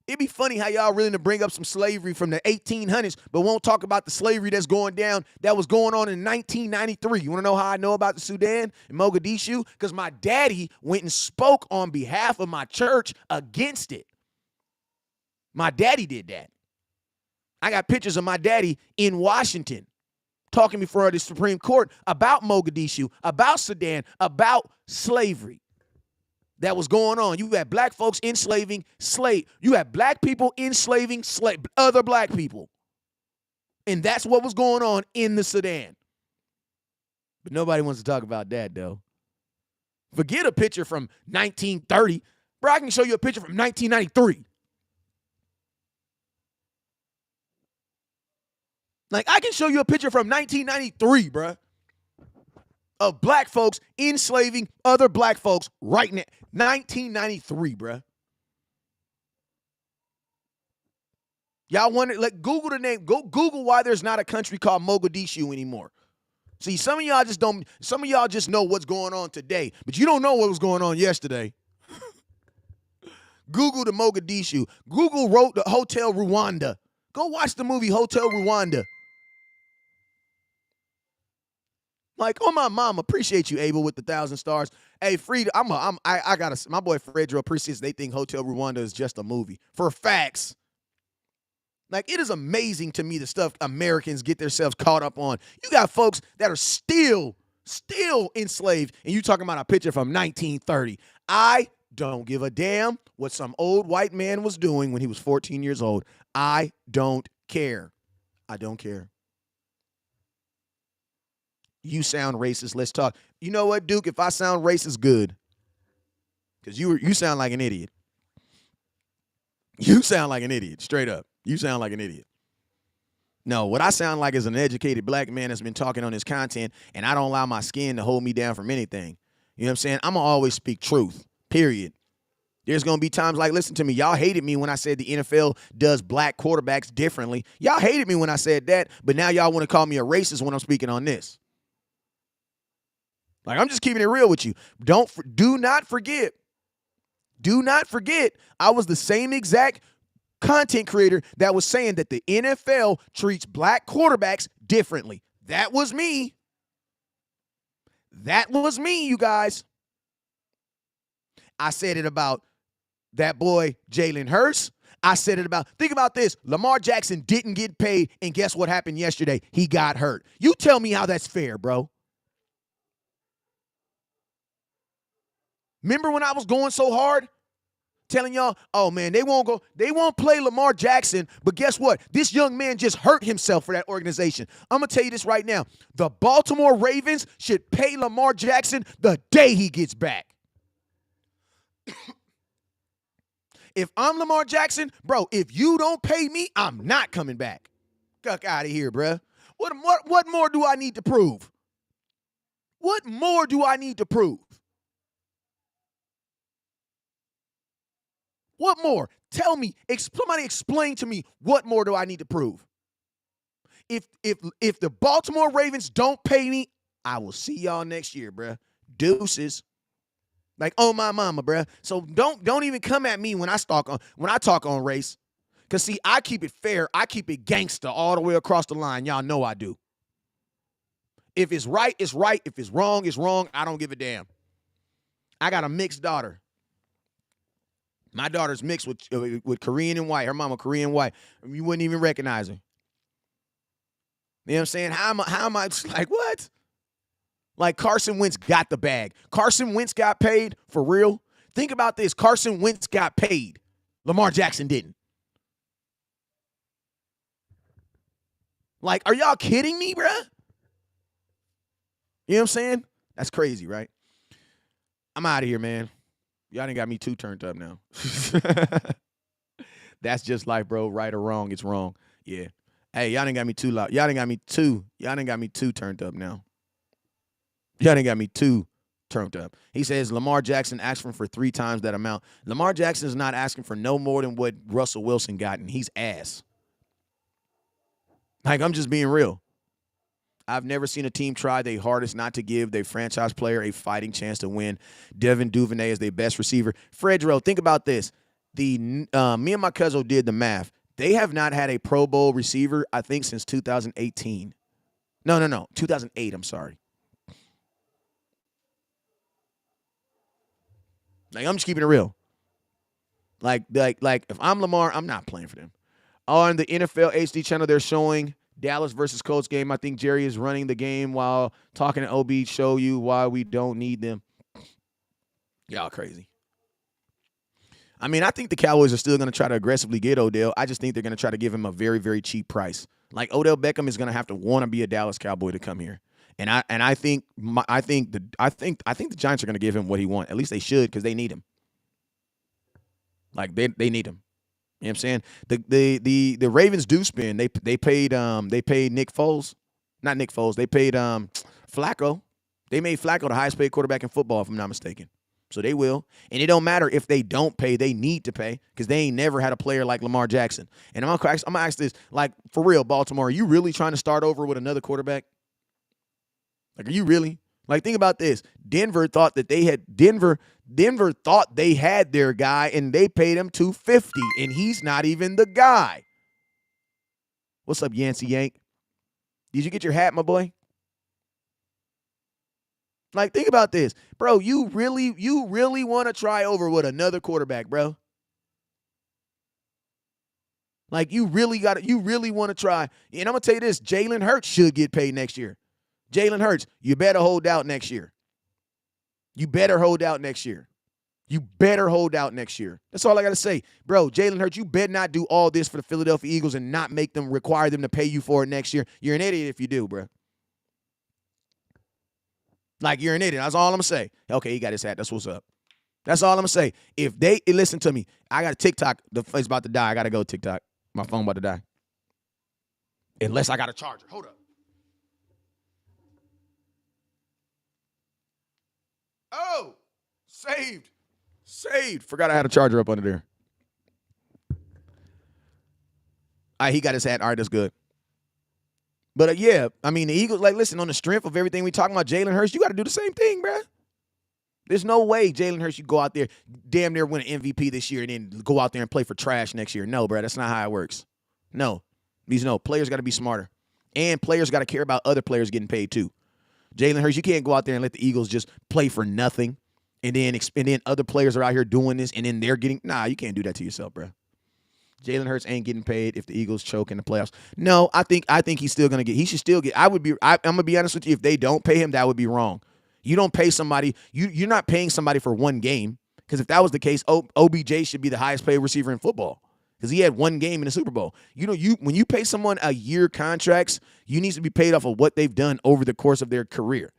It'd be funny how y'all willing to bring up some slavery from the 1800s, but won't talk about the slavery that was going on in 1993. You want to know how I know about the Sudan and Mogadishu? Because my daddy went and spoke on behalf of my church against it. My daddy did that. I got pictures of my daddy in Washington talking before the Supreme Court about Mogadishu, about Sudan, about slavery that was going on. You had black folks enslaving You had black people enslaving other black people. And that's what was going on in the Sudan. But nobody wants to talk about that, though. Forget a picture from 1930. Bro, I can show you a picture from 1993. Like, I can show you a picture from 1993, bruh, of black folks enslaving other black folks right now. 1993, bruh. Y'all wonder, like, Google the name. Go Google why there's not a country called Mogadishu anymore. See, some of y'all just know what's going on today, but you don't know what was going on yesterday. Google the Mogadishu. Google wrote the Hotel Rwanda. Go watch the movie Hotel Rwanda. Like, oh, my mom, appreciate you, Abel, with the 1,000 stars. Hey, Frida, my boy Fredro appreciates they think Hotel Rwanda is just a movie. For facts. Like, it is amazing to me the stuff Americans get themselves caught up on. You got folks that are still enslaved, and you talking about a picture from 1930. I don't give a damn what some old white man was doing when he was 14 years old. I don't care. I don't care. You sound racist. Let's talk. You know what, Duke? If I sound racist, good. Because you sound like an idiot. You sound like an idiot, straight up. You sound like an idiot. No, what I sound like is an educated black man that's been talking on his content, and I don't allow my skin to hold me down from anything. You know what I'm saying? I'm going to always speak truth, period. There's going to be times like, listen to me, y'all hated me when I said the NFL does black quarterbacks differently. Y'all hated me when I said that, but now y'all want to call me a racist when I'm speaking on this. Like, I'm just keeping it real with you. Do not forget, Do not forget, I was the same exact content creator that was saying that the NFL treats black quarterbacks differently. That was me. That was me, you guys. I said it about that boy Jalen Hurts. I said it about, think about this. Lamar Jackson didn't get paid, and guess what happened yesterday? He got hurt. You tell me how that's fair, bro. Remember when I was going so hard? Telling y'all, oh man, they won't play Lamar Jackson, but guess what? This young man just hurt himself for that organization. I'm gonna tell you this right now. The Baltimore Ravens should pay Lamar Jackson the day he gets back. If I'm Lamar Jackson, bro, if you don't pay me, I'm not coming back. Guck out of here, bro. What more do I need to prove? What more do I need to prove? What more? Tell me, somebody explain to me, what more do I need to prove? If the Baltimore Ravens don't pay me, I will see y'all next year, bruh. Deuces. Like, oh my mama, bruh. So don't even come at me when I talk on race. Cause see, I keep it fair, I keep it gangster all the way across the line. Y'all know I do. If it's right, it's right. If it's wrong, it's wrong. I don't give a damn. I got a mixed daughter. My daughter's mixed with Korean and white. Her mama Korean white. You wouldn't even recognize her. You know what I'm saying? How am I just like, what? Like Carson Wentz got the bag. Carson Wentz got paid for real. Think about this. Carson Wentz got paid. Lamar Jackson didn't. Like, are y'all kidding me, bruh? You know what I'm saying? That's crazy, right? I'm out of here, man. Y'all done got me too turned up now. That's just life, bro. Right or wrong, it's wrong. Yeah. Hey, y'all done got me too loud. Y'all done got me too turned up now. Y'all done got me too turned up. He says Lamar Jackson asked for 3 times that amount. Lamar Jackson is not asking for no more than what Russell Wilson got, and he's ass. Like, I'm just being real. I've never seen a team try their hardest not to give their franchise player a fighting chance to win. Devin Duvernay is their best receiver. Fredro, think about this. Me and my cousin did the math. They have not had a Pro Bowl receiver, I think, since 2018. No, 2008, I'm sorry. Like, I'm just keeping it real. Like if I'm Lamar, I'm not playing for them. On the NFL HD channel, they're showing Dallas versus Colts game. I think Jerry is running the game while talking to OB, show you why we don't need them. Y'all crazy. I mean, I think the Cowboys are still going to try to aggressively get Odell. I just think they're going to try to give him a very, very cheap price. Like, Odell Beckham is going to have to want to be a Dallas Cowboy to come here. And I think the Giants are going to give him what he wants. At least they should, because they need him. Like, they need him. You know what I'm saying? The Ravens do spend. They paid Nick Foles. Not Nick Foles. They paid Flacco. They made Flacco the highest paid quarterback in football, if I'm not mistaken. So they will. And it don't matter if they don't pay. They need to pay, because they ain't never had a player like Lamar Jackson. And I'm gonna ask this, like, for real, Baltimore, are you really trying to start over with another quarterback? Like, are you really? Like, think about this. Denver thought they had their guy, and they paid him $250, and he's not even the guy. What's up, Yancey Yank? Did you get your hat, my boy? Like, think about this. Bro, you really want to try over with another quarterback, bro? Like, you really want to try. And I'm going to tell you this, Jalen Hurts should get paid next year. Jalen Hurts, you better hold out next year. You better hold out next year. That's all I got to say. Bro, Jalen Hurts, you better not do all this for the Philadelphia Eagles and not require them to pay you for it next year. You're an idiot if you do, bro. Like, you're an idiot. That's all I'm going to say. Okay, he got his hat. That's what's up. That's all I'm going to say. If they listen to me, I got a TikTok. It's about to die. I got to go TikTok. My phone about to die. Unless I got a charger. Hold up. Oh, saved. Forgot I had a charger up under there. All right, he got his hat. All right, that's good. But, yeah, I mean, the Eagles, like, listen, on the strength of everything we talking about, Jalen Hurts, you got to do the same thing, bro. There's no way Jalen Hurts, you go out there, damn near win an MVP this year and then go out there and play for trash next year. No, bro, that's not how it works. No. Players got to be smarter. And players got to care about other players getting paid too. Jalen Hurts, you can't go out there and let the Eagles just play for nothing. And then other players are out here doing this and then they're getting, you can't do that to yourself, bro. Jalen Hurts ain't getting paid if the Eagles choke in the playoffs. No, I think he's still going to get, he should still get, I'm going to be honest with you, if they don't pay him, that would be wrong. You don't pay somebody, you're not paying somebody for one game, because if that was the case, OBJ should be the highest paid receiver in football because he had one game in the Super Bowl. When you pay someone a year contracts, you need to be paid off of what they've done over the course of their career.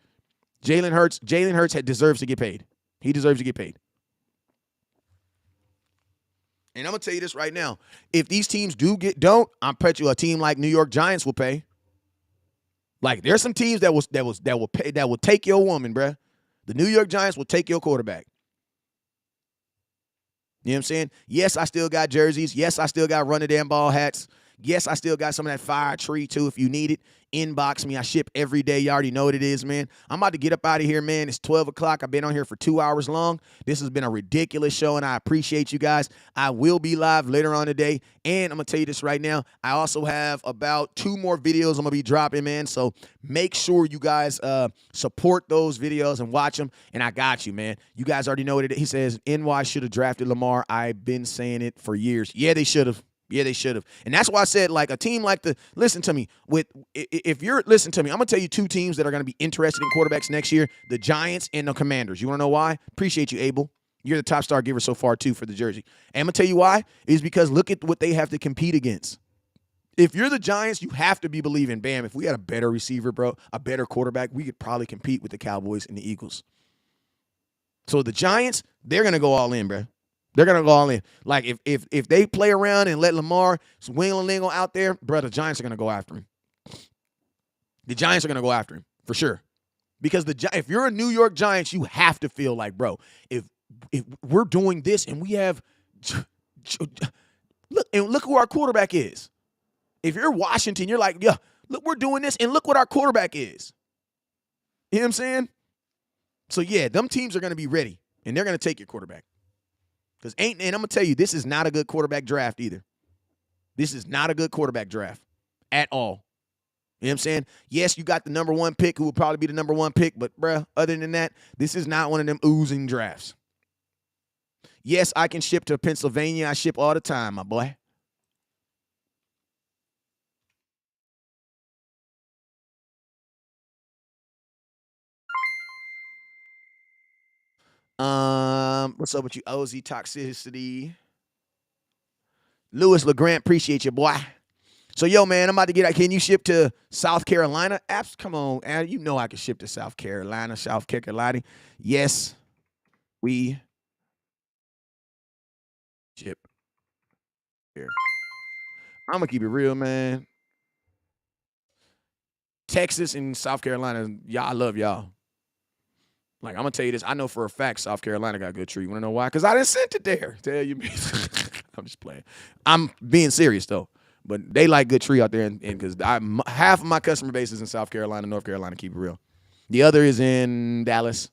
Jalen Hurts deserves to get paid. He deserves to get paid. And I'm gonna tell you this right now: if these teams I bet you a team like New York Giants will pay. Like there's some teams that will pay, that will take your woman, bruh. The New York Giants will take your quarterback. You know what I'm saying? Yes, I still got jerseys. Yes, I still got run the damn ball hats. Yes, I still got some of that fire tree too. If you need it, inbox me. I ship every day. You already know what it is, man. I'm about to get up out of here, man. It's 12 o'clock. I've been on here for 2 hours long. This has been a ridiculous show, and I appreciate you guys. I will be live later on today, and I'm going to tell you this right now. I also have about 2 more videos I'm going to be dropping, man, so make sure you guys support those videos and watch them, and I got you, man. You guys already know what it is. He says, NY should have drafted Lamar. I've been saying it for years. Yeah, they should have. Yeah, they should have. And that's why I said, like, a team like listen to me, I'm going to tell you 2 teams that are going to be interested in quarterbacks next year, the Giants and the Commanders. You want to know why? Appreciate you, Abel. You're the top star giver so far, too, for the jersey. And I'm going to tell you why. Is because look at what they have to compete against. If you're the Giants, you have to be believing, bam, if we had a better receiver, bro, a better quarterback, we could probably compete with the Cowboys and the Eagles. So the Giants, they're going to go all in, bro. They're going to go all in. Like, if they play around and let Lamar swing out there, bro, the Giants are going to go after him. The Giants are going to go after him, for sure. Because if you're a New York Giants, you have to feel like, bro, if we're doing this and we have – look who our quarterback is. If you're Washington, you're like, yeah, look, we're doing this, and look what our quarterback is. You know what I'm saying? So, yeah, them teams are going to be ready, and they're going to take your quarterback. And I'm going to tell you, this is not a good quarterback draft either. This is not a good quarterback draft at all. You know what I'm saying? Yes, you got the number 1 pick who will probably be the number 1 pick, but, bruh, other than that, this is not one of them oozing drafts. Yes, I can ship to Pennsylvania. I ship all the time, my boy. What's up with you, OZ Toxicity? Lewis LeGrant, appreciate you, boy. So, yo, man, I'm about to get out. Can you ship to South Carolina? Come on, Adam. You know I can ship to South Carolina. Yes, we ship here. I'm going to keep it real, man. Texas and South Carolina, y'all, I love y'all. Like, I'm going to tell you this. I know for a fact South Carolina got a good tree. You want to know why? Because I didn't send it there. Tell you. I'm just playing. I'm being serious, though. But they like good tree out there. And because half of my customer base is in South Carolina, North Carolina, keep it real. The other is in Dallas.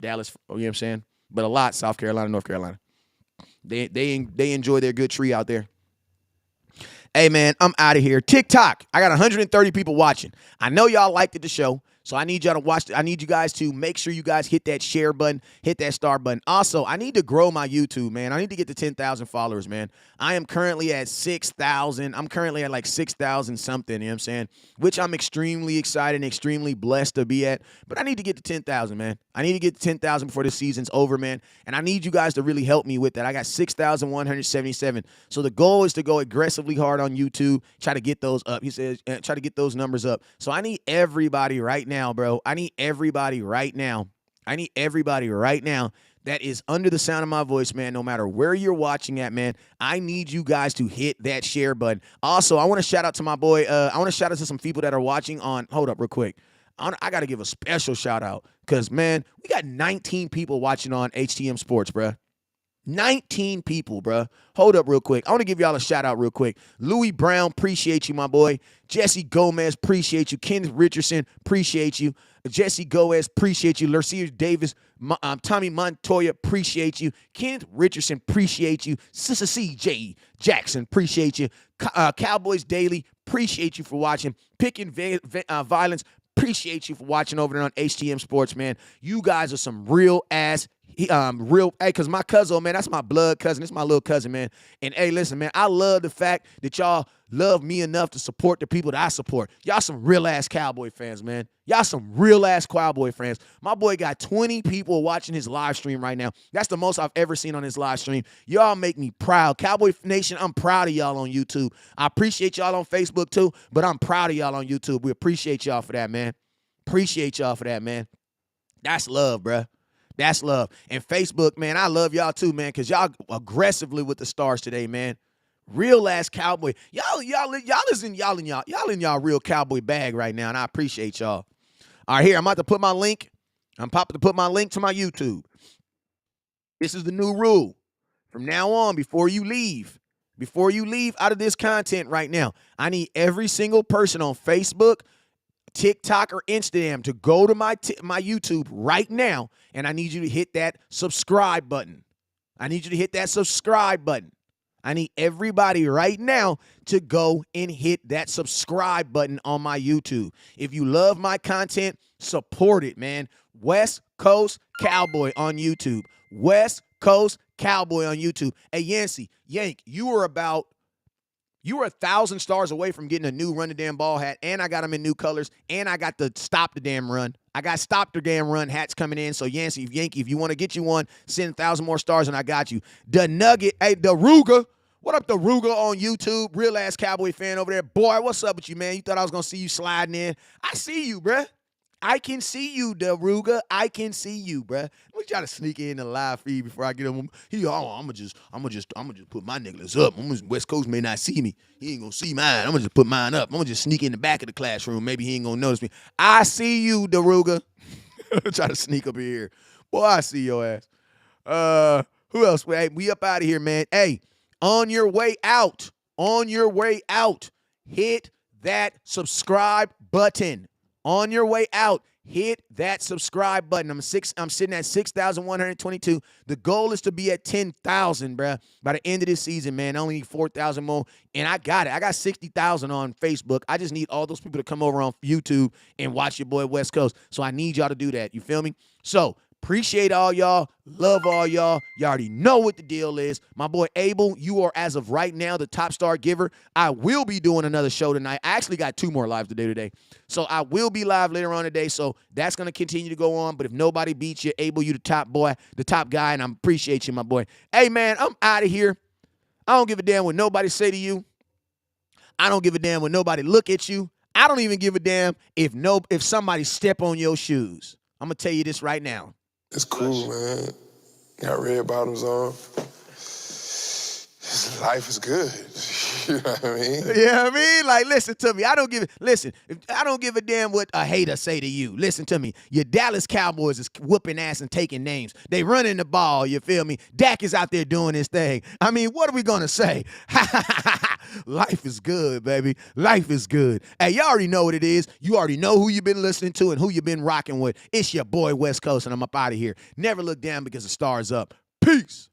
You know what I'm saying? But a lot, South Carolina, North Carolina. They enjoy their good tree out there. Hey, man, I'm out of here. TikTok. I got 130 people watching. I know y'all liked the show. So I need y'all to watch. I need you guys to make sure you guys hit that share button, hit that star button. Also, I need to grow my YouTube, man. I need to get to 10,000 followers, man. I am currently at 6,000. I'm currently at like 6,000 something, you know what I'm saying? Which I'm extremely excited and extremely blessed to be at. But I need to get to 10,000, man. I need to get to 10,000 before the season's over, man. And I need you guys to really help me with that. I got 6,177. So the goal is to go aggressively hard on YouTube, try to get those up. He says, try to get those numbers up. So I need everybody right now, bro. I need everybody right now. That is under the sound of my voice, man, no matter where you're watching at, man. I need you guys to hit that share button. Also, I want to shout out to my boy. I want to shout out to some people that are watching on. Hold up real quick. I got to give a special shout out because, man, we got 19 people watching on HTM Sports, bruh. 19 people, bruh. Hold up real quick. I want to give y'all a shout out real quick. Louis Brown, appreciate you, my boy. Jesse Gomez, appreciate you. Kenneth Richardson, appreciate you. Jesse Goes, appreciate you. Lercier Davis, Tommy Montoya, appreciate you. Kenneth Richardson, appreciate you. Sister C.J. Jackson, appreciate you. Cowboys Daily, appreciate you for watching. Picking Violence, appreciate you for watching over there on HTM Sports, man. You guys are some real ass, because my cousin, man, that's my blood cousin. It's my little cousin, man. And hey, listen, man, I love the fact that y'all love me enough to support the people that I support. Y'all some real ass Cowboy fans, man. Y'all some real ass Cowboy fans. My boy got 20 people watching his live stream right now. That's the most I've ever seen on his live stream. Y'all make me proud. Cowboy Nation, I'm proud of y'all on YouTube. I appreciate y'all on Facebook too, but I'm proud of y'all on YouTube. We appreciate y'all for that, man. Appreciate y'all for that, man. That's love, bruh. That's love. And Facebook, man, I love y'all too, man, because y'all aggressively with the stars today, man. Real ass Cowboy. Y'all in y'all real Cowboy bag right now, and I appreciate y'all. All right, here, I'm about to put my link. I'm popping to put my link to my YouTube. This is the new rule. From now on, before you leave out of this content right now, I need every single person on Facebook, TikTok, or Instagram to go to my YouTube right now, and I need you to hit that subscribe button. I need you to hit that subscribe button. I need everybody right now to go and hit that subscribe button on my YouTube. If you love my content, support it, man. West Coast Cowboy on YouTube. West Coast Cowboy on YouTube. Hey, Yank, you were 1,000 stars away from getting a new Run the Damn Ball hat, and I got them in new colors, and I got the Stop the Damn Run. I got Stop the Damn Run hats coming in. So, Yancey, if you want to get you one, send 1,000 more stars, and I got you. The Nugget, hey, the Ruger. What up, the Ruger on YouTube? Real ass Cowboy fan over there. Boy, what's up with you, man? You thought I was going to see you sliding in. I see you, bruh. I can see you, Deruga. I can see you, bruh. We try to sneak in the live feed before I get him. I'm gonna just put my necklace up. West Coast may not see me. He ain't gonna see mine. I'm gonna just put mine up. I'm gonna just sneak in the back of the classroom. Maybe he ain't gonna notice me. I see you, Deruga. Try to sneak up here. Boy, I see your ass. Who else? Hey, we up out of here, man. Hey, on your way out, hit that subscribe button. On your way out, hit that subscribe button. I'm sitting at 6,122. The goal is to be at 10,000, bruh, by the end of this season, man. I only need 4,000 more, and I got it. I got 60,000 on Facebook. I just need all those people to come over on YouTube and watch your boy West Coast. So I need y'all to do that. You feel me? So appreciate all y'all. Love all y'all. You already know what the deal is. My boy Abel, you are, as of right now, the top star giver. I will be doing another show tonight. I actually got 2 more lives to do today. So I will be live later on today. So that's going to continue to go on. But if nobody beats you, Abel, you the top boy, the top guy, and I appreciate you, my boy. Hey, man, I'm out of here. I don't give a damn what nobody say to you. I don't give a damn when nobody look at you. I don't even give a damn if somebody step on your shoes. I'm going to tell you this right now. It's cool, man. Got red bottoms on. Life is good. You know what I mean? Yeah, I mean, like, listen to me. I don't give a damn what a hater say to you. Listen to me. Your Dallas Cowboys is whooping ass and taking names. They running the ball, you feel me? Dak is out there doing his thing. I mean, what are we going to say? Life is good, baby. Life is good. Hey, you already know what it is. You already know who you've been listening to and who you've been rocking with. It's your boy West Coast, and I'm up out of here. Never look down because the star's up. Peace.